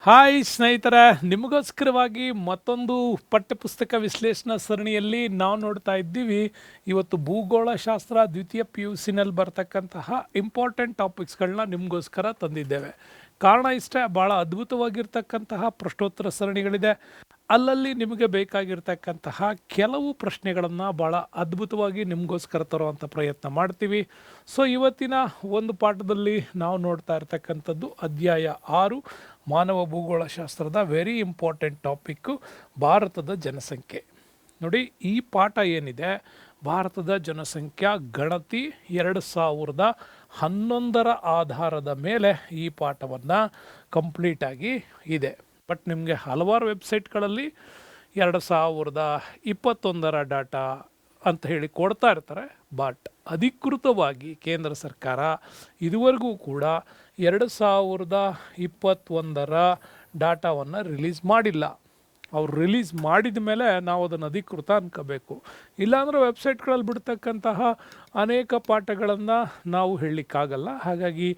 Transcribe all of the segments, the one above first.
Hi ಸ್ನೇಹಿತರೆ, ನಿಮಗೋಸ್ಕರವಾಗಿ ಮತ್ತೊಂದು ಪಠ್ಯಪುಸ್ತಕ ವಿಶ್ಲೇಷಣಾ ಸರಣಿಯಲ್ಲಿ ನಾವು ನೋಡ್ತಾ ಇದ್ದೀವಿ. ಇವತ್ತು ಭೂಗೋಳಶಾಸ್ತ್ರ ದ್ವಿತೀಯ PUCನಲ್ಲಿ ಬರ್ತಕ್ಕಂತಹ ಇಂಪಾರ್ಟೆಂಟ್ ಟಾಪಿಕ್ಸ್ಗಳನ್ನ ನಿಮಗೋಸ್ಕರ ತಂದಿದ್ದೇವೆ. ಕಾರಣ ಇಷ್ಟೇ, ಭಾಳ ಅದ್ಭುತವಾಗಿರ್ತಕ್ಕಂತಹ ಪ್ರಶ್ನೋತ್ತರ ಸರಣಿಗಳಿದೆ. ಅಲ್ಲಲ್ಲಿ ನಿಮಗೆ ಬೇಕಾಗಿರ್ತಕ್ಕಂತಹ ಕೆಲವು ಪ್ರಶ್ನೆಗಳನ್ನು ಭಾಳ ಅದ್ಭುತವಾಗಿ ನಿಮಗೋಸ್ಕರ ತರುವಂಥ ಪ್ರಯತ್ನ ಮಾಡ್ತೀವಿ. ಸೊ ಇವತ್ತಿನ ಒಂದು ಪಾಠದಲ್ಲಿ ನಾವು ನೋಡ್ತಾ ಇರ್ತಕ್ಕಂಥದ್ದು ಅಧ್ಯಾಯ 6, ಮಾನವ ಭೂಗೋಳಶಾಸ್ತ್ರದ ವೆರಿ ಇಂಪಾರ್ಟೆಂಟ್ ಟಾಪಿಕ್ಕು ಭಾರತದ ಜನಸಂಖ್ಯೆ. ನೋಡಿ, ಈ ಪಾಠ ಏನಿದೆ, ಭಾರತದ ಜನಸಂಖ್ಯಾ ಗಣತಿ 2011 ಆಧಾರದ ಮೇಲೆ ಈ ಪಾಠವನ್ನು ಕಂಪ್ಲೀಟಾಗಿ ಇದೆ. ಬಟ್ ನಿಮಗೆ ಹಲವಾರು ವೆಬ್ಸೈಟ್ಗಳಲ್ಲಿ 2021 ಡಾಟಾ ಅಂತ ಹೇಳಿ ಕೊಡ್ತಾ ಇರ್ತಾರೆ. ಬಟ್ ಅಧಿಕೃತವಾಗಿ ಕೇಂದ್ರ ಸರ್ಕಾರ ಇದುವರೆಗೂ ಕೂಡ 2021 ಡಾಟಾವನ್ನು ರಿಲೀಸ್ ಮಾಡಿಲ್ಲ. ಅವ್ರು ರಿಲೀಸ್ ಮಾಡಿದ ಮೇಲೆ ನಾವು ಅದನ್ನು ಅಧಿಕೃತ ಅನ್ಕೋಬೇಕು. ಇಲ್ಲಾಂದರೆ ವೆಬ್ಸೈಟ್ಗಳಲ್ಲಿ ಬಿಡ್ತಕ್ಕಂತಹ ಅನೇಕ ಪಾಠಗಳನ್ನು ನಾವು ಹೇಳಲಿಕ್ಕಾಗಲ್ಲ. ಹಾಗಾಗಿ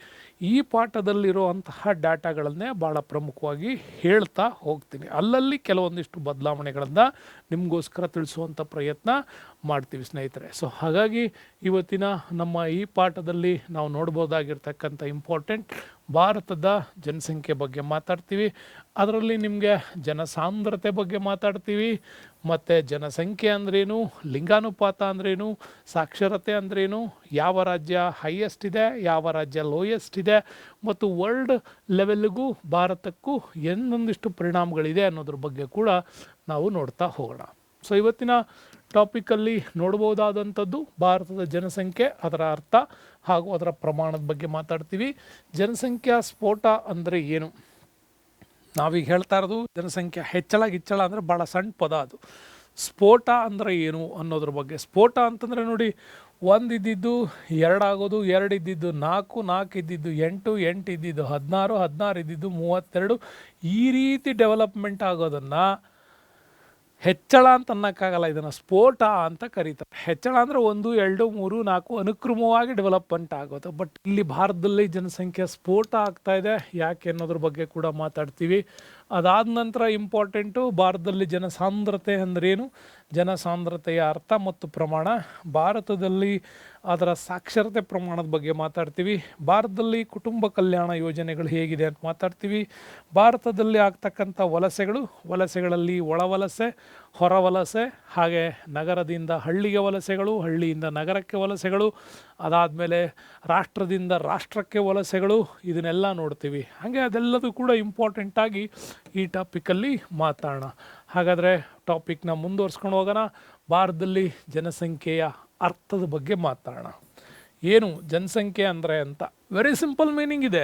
ಈ ಪಾಠದಲ್ಲಿರುವಂತಹ ಡಾಟಾಗಳನ್ನೇ ಭಾಳ ಪ್ರಮುಖವಾಗಿ ಹೇಳ್ತಾ ಹೋಗ್ತೀನಿ. ಅಲ್ಲಲ್ಲಿ ಕೆಲವೊಂದಿಷ್ಟು ಬದಲಾವಣೆಗಳನ್ನು ನಿಮಗೋಸ್ಕರ ತಿಳಿಸುವಂಥ ಪ್ರಯತ್ನ ಮಾಡ್ತೀವಿ ಸ್ನೇಹಿತರೆ. ಸೊ ಹಾಗಾಗಿ ಇವತ್ತಿನ ನಮ್ಮ ಈ ಪಾಠದಲ್ಲಿ ನಾವು ನೋಡ್ಬೋದಾಗಿರ್ತಕ್ಕಂಥ ಇಂಪಾರ್ಟೆಂಟ್ ಭಾರತದ ಜನಸಂಖ್ಯೆ ಬಗ್ಗೆ ಮಾತಾಡ್ತೀವಿ. ಅದರಲ್ಲಿ ನಿಮಗೆ ಜನಸಾಂದ್ರತೆ ಬಗ್ಗೆ ಮಾತಾಡ್ತೀವಿ, ಮತ್ತು ಜನಸಂಖ್ಯೆ ಅಂದ್ರೇನು, ಲಿಂಗಾನುಪಾತ ಅಂದ್ರೇನು, ಸಾಕ್ಷರತೆ ಅಂದ್ರೇನು, ಯಾವ ರಾಜ್ಯ ಹೈಯೆಸ್ಟ್ ಇದೆ, ಯಾವ ರಾಜ್ಯ ಲೋಯೆಸ್ಟ್ ಇದೆ, ಮತ್ತು ವರ್ಲ್ಡ್ ಲೆವೆಲ್ಗೂ ಭಾರತಕ್ಕೂ ಏನೊಂದಿಷ್ಟು ಪರಿಣಾಮಗಳಿದೆ ಅನ್ನೋದ್ರ ಬಗ್ಗೆ ಕೂಡ ನಾವು ನೋಡ್ತಾ ಹೋಗೋಣ. ಸೊ ಇವತ್ತಿನ ಟಾಪಿಕಲ್ಲಿ ನೋಡ್ಬೋದಾದಂಥದ್ದು ಭಾರತದ ಜನಸಂಖ್ಯೆ, ಅದರ ಅರ್ಥ ಹಾಗೂ ಅದರ ಪ್ರಮಾಣದ ಬಗ್ಗೆ ಮಾತಾಡ್ತೀವಿ. ಜನಸಂಖ್ಯಾ ಸ್ಫೋಟ ಅಂದರೆ ಏನು? ನಾವೀಗ ಹೇಳ್ತಾ ಇರೋದು ಜನಸಂಖ್ಯೆ ಹೆಚ್ಚಳ ಗಿಚ್ಚಳ ಅಂದರೆ ಭಾಳ ಸಣ್ಣ ಪದ. ಅದು ಸ್ಫೋಟ ಅಂದರೆ ಏನು ಅನ್ನೋದ್ರ ಬಗ್ಗೆ. ಸ್ಫೋಟ ಅಂತಂದರೆ ನೋಡಿ, 1 ಇದ್ದಿದ್ದು 2 ಆಗೋದು, 2 ಇದ್ದಿದ್ದು 4, 4 ಇದ್ದಿದ್ದು 8, 8 ಇದ್ದಿದ್ದು 16, 16 ಇದ್ದಿದ್ದು 32, ಈ ರೀತಿ ಡೆವಲಪ್ಮೆಂಟ್ ಆಗೋದನ್ನು ಹೆಚ್ಚಳ ಅಂತ ಅನ್ನೋಕ್ಕಾಗಲ್ಲ, ಇದನ್ನು ಸ್ಫೋಟ ಅಂತ ಕರೀತಾರೆ. ಹೆಚ್ಚಳ ಅಂದರೆ 1, 2, 3, 4 ಅನುಕ್ರಮವಾಗಿ ಡೆವಲಪ್ಮೆಂಟ್ ಆಗೋದು. ಬಟ್ ಇಲ್ಲಿ ಭಾರತದಲ್ಲಿ ಜನಸಂಖ್ಯೆ ಸ್ಫೋಟ ಆಗ್ತಾ ಇದೆ, ಯಾಕೆ ಅನ್ನೋದ್ರ ಬಗ್ಗೆ ಕೂಡ ಮಾತಾಡ್ತೀವಿ. ಅದಾದ ನಂತರ ಇಂಪಾರ್ಟೆಂಟು, ಭಾರತದಲ್ಲಿ ಜನಸಾಂದ್ರತೆ ಅಂದ್ರೇನು, ಜನಸಾಂದ್ರತೆಯ ಅರ್ಥ ಮತ್ತು ಪ್ರಮಾಣ, ಭಾರತದಲ್ಲಿ ಅದರ ಸಾಕ್ಷರತೆ ಪ್ರಮಾಣದ ಬಗ್ಗೆ ಮಾತಾಡ್ತೀವಿ, ಭಾರತದಲ್ಲಿ ಕುಟುಂಬ ಕಲ್ಯಾಣ ಯೋಜನೆಗಳು ಹೇಗಿದೆ ಅಂತ ಮಾತಾಡ್ತೀವಿ, ಭಾರತದಲ್ಲಿ ಆಗ್ತಕ್ಕಂಥ ವಲಸೆಗಳಲ್ಲಿ ಒಳವಲಸೆ, ಹೊರವಲಸೆ, ಹಾಗೆ ನಗರದಿಂದ ಹಳ್ಳಿಗೆ ವಲಸೆಗಳು, ಹಳ್ಳಿಯಿಂದ ನಗರಕ್ಕೆ ವಲಸೆಗಳು, ಅದಾದಮೇಲೆ ರಾಷ್ಟ್ರದಿಂದ ರಾಷ್ಟ್ರಕ್ಕೆ ವಲಸೆಗಳು, ಇದನ್ನೆಲ್ಲ ನೋಡ್ತೀವಿ. ಹಾಗೆ ಅದೆಲ್ಲದೂ ಕೂಡ ಇಂಪಾರ್ಟೆಂಟಾಗಿ ಈ ಟಾಪಿಕಲ್ಲಿ ಮಾತಾಡೋಣ. ಹಾಗಾದರೆ ಟಾಪಿಕ್ನ ಮುಂದುವರ್ಸ್ಕೊಂಡು ಹೋಗೋಣ. ಭಾರತದಲ್ಲಿ ಜನಸಂಖ್ಯೆಯ ಅರ್ಥದ ಬಗ್ಗೆ ಮಾತಾಡೋಣ. ಏನು ಜನಸಂಖ್ಯೆ ಅಂದರೆ ಅಂತ ವೆರಿ ಸಿಂಪಲ್ ಮೀನಿಂಗ್ ಇದೆ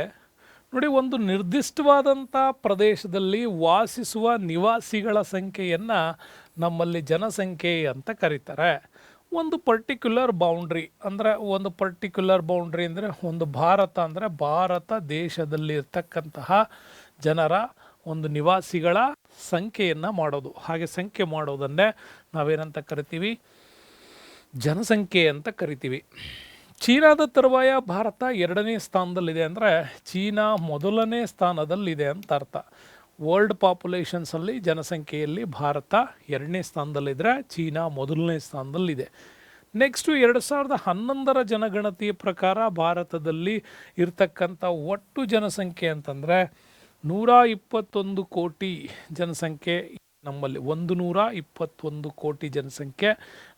ನೋಡಿ. ಒಂದು ನಿರ್ದಿಷ್ಟವಾದಂಥ ಪ್ರದೇಶದಲ್ಲಿ ವಾಸಿಸುವ ನಿವಾಸಿಗಳ ಸಂಖ್ಯೆಯನ್ನು ನಮ್ಮಲ್ಲಿ ಜನಸಂಖ್ಯೆ ಅಂತ ಕರೀತಾರೆ. ಒಂದು ಪರ್ಟಿಕ್ಯುಲರ್ ಬೌಂಡ್ರಿ ಅಂದರೆ ಒಂದು ಭಾರತ ಅಂದರೆ ಭಾರತ ದೇಶದಲ್ಲಿ ಇರ್ತಕ್ಕಂತಹ ಜನರ ಒಂದು ನಿವಾಸಿಗಳ ಸಂಖ್ಯೆಯನ್ನು ಮಾಡೋದು. ಹಾಗೆ ಸಂಖ್ಯೆ ಮಾಡೋದನ್ನೇ ನಾವೇನಂತ ಕರಿತೀವಿ, ಜನಸಂಖ್ಯೆ ಅಂತ ಕರಿತೀವಿ. ಚೀನಾದ ತರುವಾಯ ಭಾರತ 2ನೇ ಸ್ಥಾನದಲ್ಲಿದೆ ಅಂದರೆ ಚೀನಾ 1ನೇ ಸ್ಥಾನದಲ್ಲಿದೆ ಅಂತ ಅರ್ಥ. ವರ್ಲ್ಡ್ ಪಾಪ್ಯುಲೇಷನ್ಸಲ್ಲಿ ಜನಸಂಖ್ಯೆಯಲ್ಲಿ ಭಾರತ 2ನೇ ಸ್ಥಾನದಲ್ಲಿದ್ದರೆ ಚೀನಾ 1ನೇ ಸ್ಥಾನದಲ್ಲಿದೆ. ನೆಕ್ಸ್ಟು 2011 ಜನಗಣತಿಯ ಪ್ರಕಾರ ಭಾರತದಲ್ಲಿ ಇರ್ತಕ್ಕಂಥ ಒಟ್ಟು ಜನಸಂಖ್ಯೆ ಅಂತಂದರೆ 121 ಕೋಟಿ ಜನಸಂಖ್ಯೆ ನಮ್ಮಲ್ಲಿ, 121 ಕೋಟಿ ಜನಸಂಖ್ಯೆ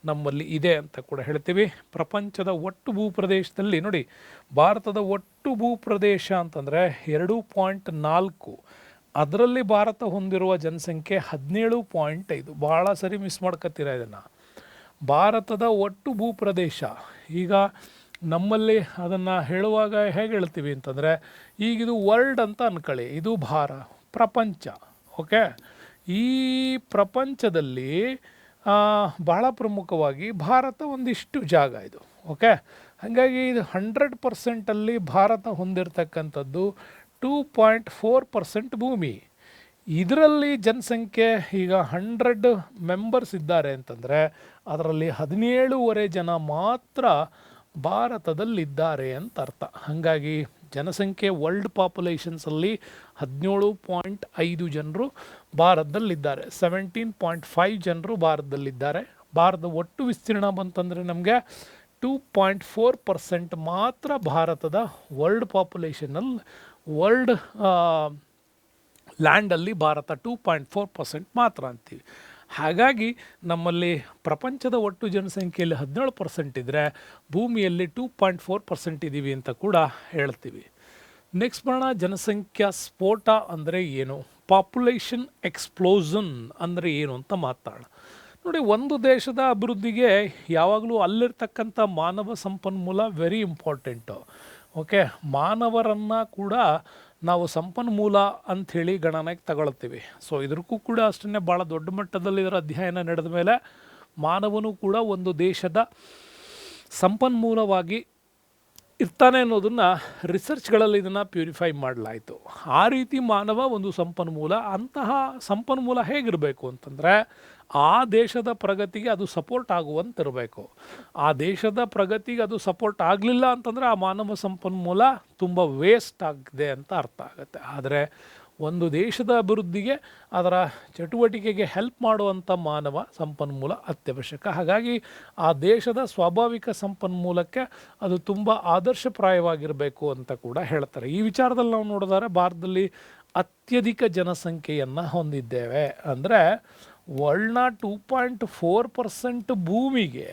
ನಮ್ಮಲ್ಲಿ ಇದೆ ಅಂತ ಕೂಡ ಹೇಳ್ತೀವಿ. ಪ್ರಪಂಚದ ಒಟ್ಟು ಭೂಪ್ರದೇಶದಲ್ಲಿ ನೋಡಿ, ಭಾರತದ ಒಟ್ಟು ಭೂಪ್ರದೇಶ ಅಂತಂದರೆ 2.4, ಅದರಲ್ಲಿ ಭಾರತ ಹೊಂದಿರುವ ಜನಸಂಖ್ಯೆ 17.5. ಭಾಳ ಸರಿ ಮಿಸ್ ಮಾಡ್ಕೊತೀರ ಇದನ್ನು. ಭಾರತದ ಒಟ್ಟು ಭೂಪ್ರದೇಶ, ಈಗ ನಮ್ಮಲ್ಲಿ ಅದನ್ನು ಹೇಳುವಾಗ ಹೇಗೆ ಹೇಳ್ತೀವಿ ಅಂತಂದರೆ, ಈಗಿದು ವರ್ಲ್ಡ್ ಅಂತ ಅಂದ್ಕೊಳ್ಳಿ, ಇದು ಪ್ರಪಂಚ. ಓಕೆ, ಈ ಪ್ರಪಂಚದಲ್ಲಿ ಭಾಳ ಪ್ರಮುಖವಾಗಿ ಭಾರತ ಒಂದಿಷ್ಟು ಜಾಗ ಇದು. ಓಕೆ, ಹಾಗಾಗಿ ಇದು 100%ಅಲ್ಲಿ ಭಾರತ ಹೊಂದಿರತಕ್ಕಂಥದ್ದು 2.4% ಭೂಮಿ. ಇದರಲ್ಲಿ ಜನಸಂಖ್ಯೆ ಈಗ 100 ಮೆಂಬರ್ಸ್ ಇದ್ದಾರೆ ಅಂತಂದರೆ ಅದರಲ್ಲಿ 17.5 ಜನ ಮಾತ್ರ ಭಾರತದಲ್ಲಿದ್ದಾರೆ ಅಂತ ಅರ್ಥ. ಹಾಗಾಗಿ ಜನಸಂಖ್ಯೆ ವರ್ಲ್ಡ್ ಪಾಪ್ಯುಲೇಷನ್ಸಲ್ಲಿ 17.5 ಜನರು ಭಾರತದಲ್ಲಿದ್ದಾರೆ. 17.5 ಜನರು ಭಾರತದಲ್ಲಿದ್ದಾರೆ. ಭಾರತದ ಒಟ್ಟು ವಿಸ್ತೀರ್ಣ ಬಂತಂದರೆ ನಮಗೆ 2.4% ಮಾತ್ರ ಭಾರತದ ವರ್ಲ್ಡ್ ಪಾಪ್ಯುಲೇಷನಲ್ಲಿ ವರ್ಲ್ಡ್ ಲ್ಯಾಂಡಲ್ಲಿ ಭಾರತ 2.4% ಮಾತ್ರ ಅಂತೀವಿ. ಹಾಗಾಗಿ ನಮ್ಮಲ್ಲಿ ಪ್ರಪಂಚದ ಒಟ್ಟು ಜನಸಂಖ್ಯೆಯಲ್ಲಿ 17% ಇದ್ದರೆ ಭೂಮಿಯಲ್ಲಿ 2.4% ಇದ್ದೀವಿ ಅಂತ ಕೂಡ ಹೇಳ್ತೀವಿ. ನೆಕ್ಸ್ಟ್ ಬರೋಣ, ಜನಸಂಖ್ಯಾ ಸ್ಫೋಟ ಅಂದರೆ ಏನು, ಪಾಪ್ಯುಲೇಷನ್ ಎಕ್ಸ್ಪ್ಲೋಷನ್ ಅಂದರೆ ಏನು ಅಂತ ಮಾತಾಡೋಣ. ನೋಡಿ, ಒಂದು ದೇಶದ ಅಭಿವೃದ್ಧಿಗೆ ಯಾವಾಗಲೂ ಅಲ್ಲಿರ್ತಕ್ಕಂಥ ಮಾನವ ಸಂಪನ್ಮೂಲ ವೆರಿ ಇಂಪಾರ್ಟೆಂಟು. ಓಕೆ, ಮಾನವರನ್ನು ಕೂಡ ನಾವು ಸಂಪನ್ಮೂಲ ಅಂಥೇಳಿ ಗಣನೆಗೆ ತಗೊಳ್ತೀವಿ. ಸೊ ಇದಕ್ಕೂ ಕೂಡ ಅಷ್ಟೇ ಭಾಳ ದೊಡ್ಡ ಮಟ್ಟದಲ್ಲಿ ಇದರ ಅಧ್ಯಯನ ನಡೆದ ಮೇಲೆ ಮಾನವನು ಕೂಡ ಒಂದು ದೇಶದ ಸಂಪನ್ಮೂಲವಾಗಿ ಇರ್ತಾನೆ ಅನ್ನೋದನ್ನು ರಿಸರ್ಚ್ಗಳಲ್ಲಿ ಇದನ್ನು ಪ್ಯೂರಿಫೈ ಮಾಡಲಾಯಿತು. ಆ ರೀತಿ ಮಾನವ ಒಂದು ಸಂಪನ್ಮೂಲ. ಅಂತಹ ಸಂಪನ್ಮೂಲ ಹೇಗಿರಬೇಕು ಅಂತಂದರೆ ಆ ದೇಶದ ಪ್ರಗತಿಗೆ ಅದು ಸಪೋರ್ಟ್ ಆಗುವಂತಿರಬೇಕು. ಆ ದೇಶದ ಪ್ರಗತಿಗೆ ಅದು ಸಪೋರ್ಟ್ ಆಗಲಿಲ್ಲ ಅಂತಂದರೆ ಆ ಮಾನವ ಸಂಪನ್ಮೂಲ ತುಂಬ ವೇಸ್ಟ್ ಆಗಿದೆ ಅಂತ ಅರ್ಥ ಆಗುತ್ತೆ. ಆದರೆ ಒಂದು ದೇಶದ ಅಭಿವೃದ್ಧಿಗೆ ಅದರ ಚಟುವಟಿಕೆಗೆ ಹೆಲ್ಪ್ ಮಾಡುವಂಥ ಮಾನವ ಸಂಪನ್ಮೂಲ ಅತ್ಯವಶ್ಯಕ. ಹಾಗಾಗಿ ಆ ದೇಶದ ಸ್ವಾಭಾವಿಕ ಸಂಪನ್ಮೂಲಕ್ಕೆ ಅದು ತುಂಬ ಆದರ್ಶಪ್ರಾಯವಾಗಿರಬೇಕು ಅಂತ ಕೂಡ ಹೇಳ್ತಾರೆ. ಈ ವಿಚಾರದಲ್ಲಿ ನಾವು ನೋಡಿದರೆ ಭಾರತದಲ್ಲಿ ಅತ್ಯಧಿಕ ಜನಸಂಖ್ಯೆಯನ್ನು ಹೊಂದಿದ್ದೇವೆ. ಅಂದರೆ ವರ್ಲ್ಡ್ನ 2.4% ಭೂಮಿಗೆ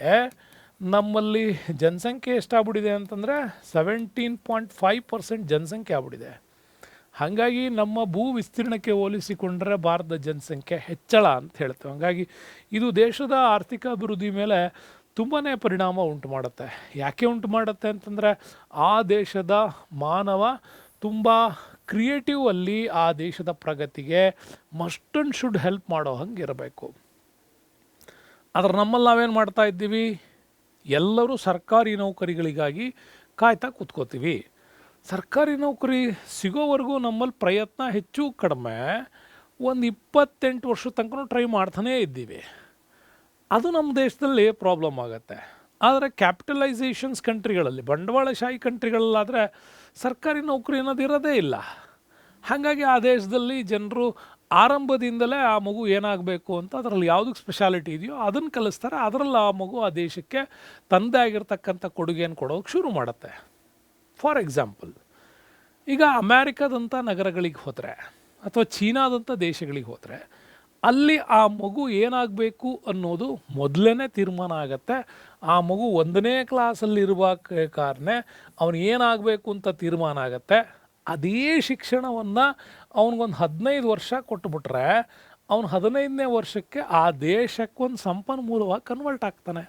ನಮ್ಮಲ್ಲಿ ಜನಸಂಖ್ಯೆ ಎಷ್ಟಾಗ್ಬಿಟ್ಟಿದೆ ಅಂತಂದರೆ 17.5% ಜನಸಂಖ್ಯೆ ಆಗ್ಬಿಟ್ಟಿದೆ. ಹಾಗಾಗಿ ನಮ್ಮ ಭೂ ವಿಸ್ತೀರ್ಣಕ್ಕೆ ಹೋಲಿಸಿಕೊಂಡ್ರೆ ಭಾರತದ ಜನಸಂಖ್ಯೆ ಹೆಚ್ಚಳ ಅಂತ ಹೇಳ್ತೇವೆ. ಹಾಗಾಗಿ ಇದು ದೇಶದ ಆರ್ಥಿಕ ಅಭಿವೃದ್ಧಿ ಮೇಲೆ ತುಂಬಾ ಪರಿಣಾಮ ಉಂಟು ಮಾಡುತ್ತೆ. ಯಾಕೆ ಉಂಟು ಮಾಡುತ್ತೆ ಅಂತಂದರೆ ಆ ದೇಶದ ಮಾನವ ತುಂಬ ಕ್ರಿಯೇಟಿವ್ ಅಲ್ಲಿ ಆ ದೇಶದ ಪ್ರಗತಿಗೆ ಮಸ್ಟ್ ಆ್ಯಂಡ್ ಶುಡ್ ಹೆಲ್ಪ್ ಮಾಡೋ ಹಂಗೆ ಇರಬೇಕು. ಆದರೆ ನಮ್ಮಲ್ಲಿ ನಾವೇನು ಮಾಡ್ತಾ ಇದ್ದೀವಿ, ಎಲ್ಲರೂ ಸರ್ಕಾರಿ ನೌಕರಿಗಳಿಗಾಗಿ ಕಾಯ್ತಾ ಕೂತ್ಕೋತೀವಿ. ಸರ್ಕಾರಿ ನೌಕರಿ ಸಿಗೋವರೆಗೂ ನಮ್ಮಲ್ಲಿ ಪ್ರಯತ್ನ ಹೆಚ್ಚು ಕಡಿಮೆ ಒಂದು 28 ವರ್ಷದ ತನಕ ಟ್ರೈ ಮಾಡ್ತಾನೇ ಇದ್ದೀವಿ. ಅದು ನಮ್ಮ ದೇಶದಲ್ಲಿ ಪ್ರಾಬ್ಲಮ್ ಆಗುತ್ತೆ. ಆದರೆ ಕ್ಯಾಪಿಟಲೈಸೇಷನ್ಸ್ ಕಂಟ್ರಿಗಳಲ್ಲಿ, ಬಂಡವಾಳಶಾಹಿ ಕಂಟ್ರಿಗಳಲ್ಲಾದರೆ ಸರ್ಕಾರಿ ನೌಕರಿ ಅನ್ನೋದು ಇರೋದೇ ಇಲ್ಲ. ಹಾಗಾಗಿ ಆ ದೇಶದಲ್ಲಿ ಜನರು ಆರಂಭದಿಂದಲೇ ಆ ಮಗು ಏನಾಗಬೇಕು ಅಂತ ಅದರಲ್ಲಿ ಯಾವುದಕ್ಕೆ ಸ್ಪೆಷಾಲಿಟಿ ಇದೆಯೋ ಅದನ್ನು ಕಲಿಸ್ತಾರೆ. ಅದರಲ್ಲಿ ಆ ಮಗು ಆ ದೇಶಕ್ಕೆ ತಂದೆ ಆಗಿರ್ತಕ್ಕಂಥ ಕೊಡುಗೆಯನ್ನು ಕೊಡೋಕ್ಕೆ ಶುರು ಮಾಡುತ್ತೆ. ಫಾರ್ ಎಕ್ಸಾಂಪಲ್, ಈಗ ಅಮೇರಿಕಾದಂಥ ನಗರಗಳಿಗೆ ಹೋದರೆ ಅಥವಾ ಚೀನಾದಂಥ ದೇಶಗಳಿಗೆ ಹೋದರೆ ಅಲ್ಲಿ ಆ ಮಗು ಏನಾಗಬೇಕು ಅನ್ನೋದು ಮೊದಲೇ ತೀರ್ಮಾನ ಆಗುತ್ತೆ. ಆ ಮಗು 1ನೇ ಕ್ಲಾಸಲ್ಲಿರುವ ಕಾರಣ ಅವನು ಏನಾಗಬೇಕು ಅಂತ ತೀರ್ಮಾನ ಆಗುತ್ತೆ. ಅದೇ ಶಿಕ್ಷಣವನ್ನು ಅವನಿಗೊಂದು 15 ವರ್ಷ ಕೊಟ್ಟುಬಿಟ್ರೆ ಅವನು 15ನೇ ವರ್ಷಕ್ಕೆ ಆ ದೇಶಕ್ಕೊಂದು ಸಂಪನ್ಮೂಲವಾಗಿ ಕನ್ವರ್ಟ್ ಆಗ್ತಾನೆ.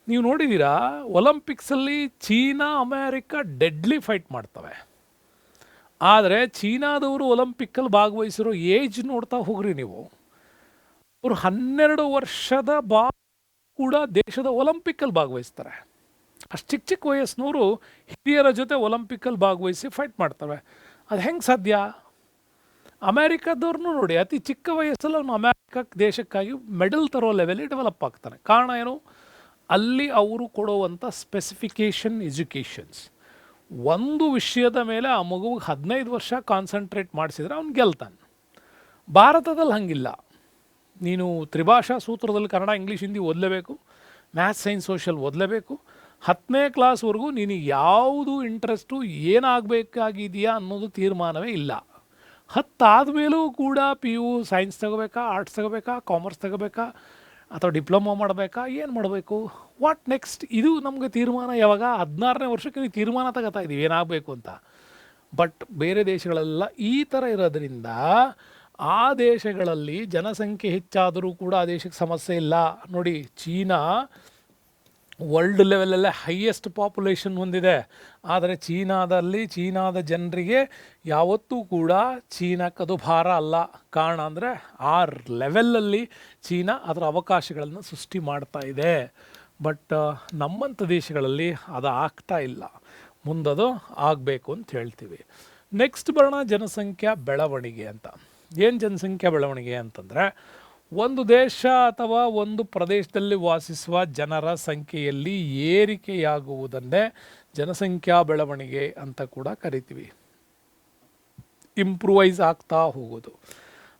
ನೀವು ನೋಡಿದ್ದೀರಾ, ಒಲಿಂಪಿಕ್ಸಲ್ಲಿ ಚೀನಾ ಅಮೇರಿಕಾ ಡೆಡ್ಲಿ ಫೈಟ್ ಮಾಡ್ತವೆ. ಆದರೆ ಚೀನಾದವರು ಒಲಿಂಪಿಕ್ಕಲ್ಲಿ ಭಾಗವಹಿಸಿರೋ ಏಜ್ ನೋಡ್ತಾ ಹೋಗ್ರಿ ನೀವು. ಅವರು 12 ವರ್ಷದ ಕೂಡ ದೇಶದ ಒಲಿಂಪಿಕ್ಕಲ್ಲಿ ಭಾಗವಹಿಸ್ತಾರೆ. ಅಷ್ಟು ಚಿಕ್ಕ ಚಿಕ್ಕ ವಯಸ್ಸಿನವರು ಹಿರಿಯರ ಜೊತೆ ಒಲಿಂಪಿಕ್ಕಲ್ಲಿ ಭಾಗವಹಿಸಿ ಫೈಟ್ ಮಾಡ್ತವೆ. ಅದು ಹೆಂಗೆ ಸಾಧ್ಯ? ಅಮೇರಿಕಾದವ್ರನ್ನೂ ನೋಡಿ, ಅತಿ ಚಿಕ್ಕ ವಯಸ್ಸಲ್ಲಿ ಅವನು ಅಮೇರಿಕಾ ದೇಶಕ್ಕಾಗಿ ಮೆಡಲ್ ತರೋ ಲೆವೆಲಿಗೆ ಡೆವಲಪ್ ಆಗ್ತಾನೆ. ಕಾರಣ ಏನು? ಅಲ್ಲಿ ಅವರು ಕೊಡುವಂಥ ಸ್ಪೆಸಿಫಿಕೇಷನ್ ಎಜುಕೇಷನ್ಸ್. ಒಂದು ವಿಷಯದ ಮೇಲೆ ಆ ಮಗುವಿಗೆ 15 ವರ್ಷ ಕಾನ್ಸಂಟ್ರೇಟ್ ಮಾಡಿಸಿದ್ರೆ ಅವ್ನು ಗೆಲ್ತಾನೆ. ಭಾರತದಲ್ಲಿ ಹಂಗಿಲ್ಲ. ನೀನು ತ್ರಿಭಾಷಾ ಸೂತ್ರದಲ್ಲಿ ಕನ್ನಡ, ಇಂಗ್ಲೀಷ್, ಹಿಂದಿ ಓದಲೇಬೇಕು. ಮ್ಯಾಥ್ಸ್, ಸೈನ್ಸ್, ಸೋಷಿಯಲ್ ಓದಲೇಬೇಕು. 10ನೇ ಕ್ಲಾಸ್ವರೆಗೂ ನೀನು ಯಾವುದು ಇಂಟ್ರೆಸ್ಟು ಏನಾಗಬೇಕಾಗಿದೆಯಾ ಅನ್ನೋದು ತೀರ್ಮಾನವೇ ಇಲ್ಲ. 10 ಆದಮೇಲೂ ಕೂಡ PU ಸೈನ್ಸ್ ತಗೋಬೇಕಾ, ಆರ್ಟ್ಸ್ ತಗೋಬೇಕಾ, ಕಾಮರ್ಸ್ ತಗೋಬೇಕಾ, ಅಥವಾ ಡಿಪ್ಲೊಮಾ ಮಾಡಬೇಕಾ, ಏನು ಮಾಡಬೇಕು, ವಾಟ್ ನೆಕ್ಸ್ಟ್, ಇದು ನಮಗೆ ತೀರ್ಮಾನ ಯಾವಾಗ? 16ನೇ ವರ್ಷಕ್ಕೆ ನೀವು ತೀರ್ಮಾನ ತಗೋತಾ ಇದ್ದೀವಿ ಏನಾಗಬೇಕು ಅಂತ. ಬಟ್ ಬೇರೆ ದೇಶಗಳೆಲ್ಲ ಈ ಥರ ಇರೋದ್ರಿಂದ ಆ ದೇಶಗಳಲ್ಲಿ ಜನಸಂಖ್ಯೆ ಹೆಚ್ಚಾದರೂ ಕೂಡ ಆ ದೇಶಕ್ಕೆ ಸಮಸ್ಯೆ ಇಲ್ಲ. ನೋಡಿ, ಚೀನಾ ವರ್ಲ್ಡ್ ಲೆವೆಲಲ್ಲೇ ಹೈಯೆಸ್ಟ್ ಪಾಪ್ಯುಲೇಷನ್ ಹೊಂದಿದೆ. ಆದರೆ ಚೀನಾದ ಜನರಿಗೆ ಯಾವತ್ತೂ ಕೂಡ ಚೀನಾಕ್ಕದು ಭಾರ ಅಲ್ಲ. ಕಾರಣ ಅಂದರೆ ಆ ಲೆವೆಲಲ್ಲಿ ಚೀನಾ ಅದರ ಅವಕಾಶಗಳನ್ನು ಸೃಷ್ಟಿ ಮಾಡ್ತಾ ಇದೆ. ಬಟ್ ನಮ್ಮಂಥ ದೇಶಗಳಲ್ಲಿ ಅದು ಆಗ್ತಾ ಇಲ್ಲ. ಮುಂದದು ಆಗಬೇಕು ಅಂತ ಹೇಳ್ತೀವಿ. ನೆಕ್ಸ್ಟ್ ಬರೋಣ ಜನಸಂಖ್ಯಾ ಬೆಳವಣಿಗೆ ಅಂತ. ಏನು ಜನಸಂಖ್ಯಾ ಬೆಳವಣಿಗೆ ಅಂತಂದರೆ, ಒಂದು ದೇಶ ಅಥವಾ ಒಂದು ಪ್ರದೇಶದಲ್ಲಿ ವಾಸಿಸುವ ಜನರ ಸಂಖ್ಯೆಯಲ್ಲಿ ಏರಿಕೆಯಾಗುವುದನ್ನೇ ಜನಸಂಖ್ಯಾ ಬೆಳವಣಿಗೆ ಅಂತ ಕೂಡ ಕರಿತೀವಿ. ಇಂಪ್ರೂವೈಸ್ ಆಗ್ತಾ ಹೋಗೋದು.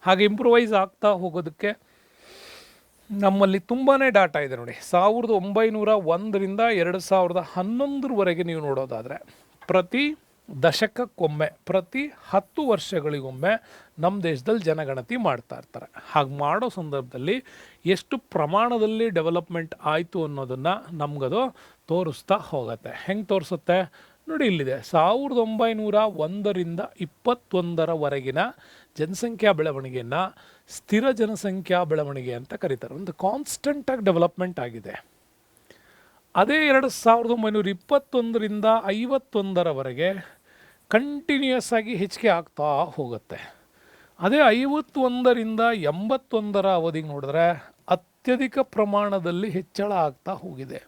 ಹಾಗೆ ಇಂಪ್ರೂವೈಸ್ ಆಗ್ತಾ ಹೋಗೋದಕ್ಕೆ ನಮ್ಮಲ್ಲಿ ತುಂಬಾ ಡಾಟಾ ಇದೆ ನೋಡಿ. 1901ರಿಂದ 2011ರವರೆಗೆ ನೀವು ನೋಡೋದಾದರೆ ಪ್ರತಿ ದಶಕಕ್ಕೊಮ್ಮೆ, ಪ್ರತಿ 10 ವರ್ಷಗಳಿಗೊಮ್ಮೆ ನಮ್ಮ ದೇಶದಲ್ಲಿ ಜನಗಣತಿ ಮಾಡ್ತಾ ಇರ್ತಾರೆ. ಹಾಗೆ ಮಾಡೋ ಸಂದರ್ಭದಲ್ಲಿ ಎಷ್ಟು ಪ್ರಮಾಣದಲ್ಲಿ ಡೆವಲಪ್ಮೆಂಟ್ ಆಯಿತು ಅನ್ನೋದನ್ನು ನಮಗದು ತೋರಿಸ್ತಾ ಹೋಗುತ್ತೆ. ಹೆಂಗೆ ತೋರಿಸುತ್ತೆ ನೋಡಿ, ಇಲ್ಲಿದೆ 1901ರಿಂದ 2021ರವರೆಗಿನ ಜನಸಂಖ್ಯಾ ಬೆಳವಣಿಗೆಯನ್ನು ಸ್ಥಿರ ಜನಸಂಖ್ಯಾ ಬೆಳವಣಿಗೆ ಅಂತ ಕರೀತಾರೆ. ಒಂದು ಕಾನ್ಸ್ಟೆಂಟಾಗಿ ಡೆವಲಪ್ಮೆಂಟ್ ಆಗಿದೆ. ಅದೇ 1921ರಿಂದ 51ರವರೆಗೆ ಕಂಟಿನ್ಯೂಯಸ್ ಆಗಿ ಹೆಚ್ಚಿಗೆ ಆಗ್ತಾ ಹೋಗುತ್ತೆ. ಅದೇ 51ರಿಂದ 81ರ ಅವಧಿಗೆ ನೋಡಿದ್ರೆ ಅತ್ಯಧಿಕ ಪ್ರಮಾಣದಲ್ಲಿ ಹೆಚ್ಚಳ ಆಗ್ತಾ ಹೋಗಿದೆ.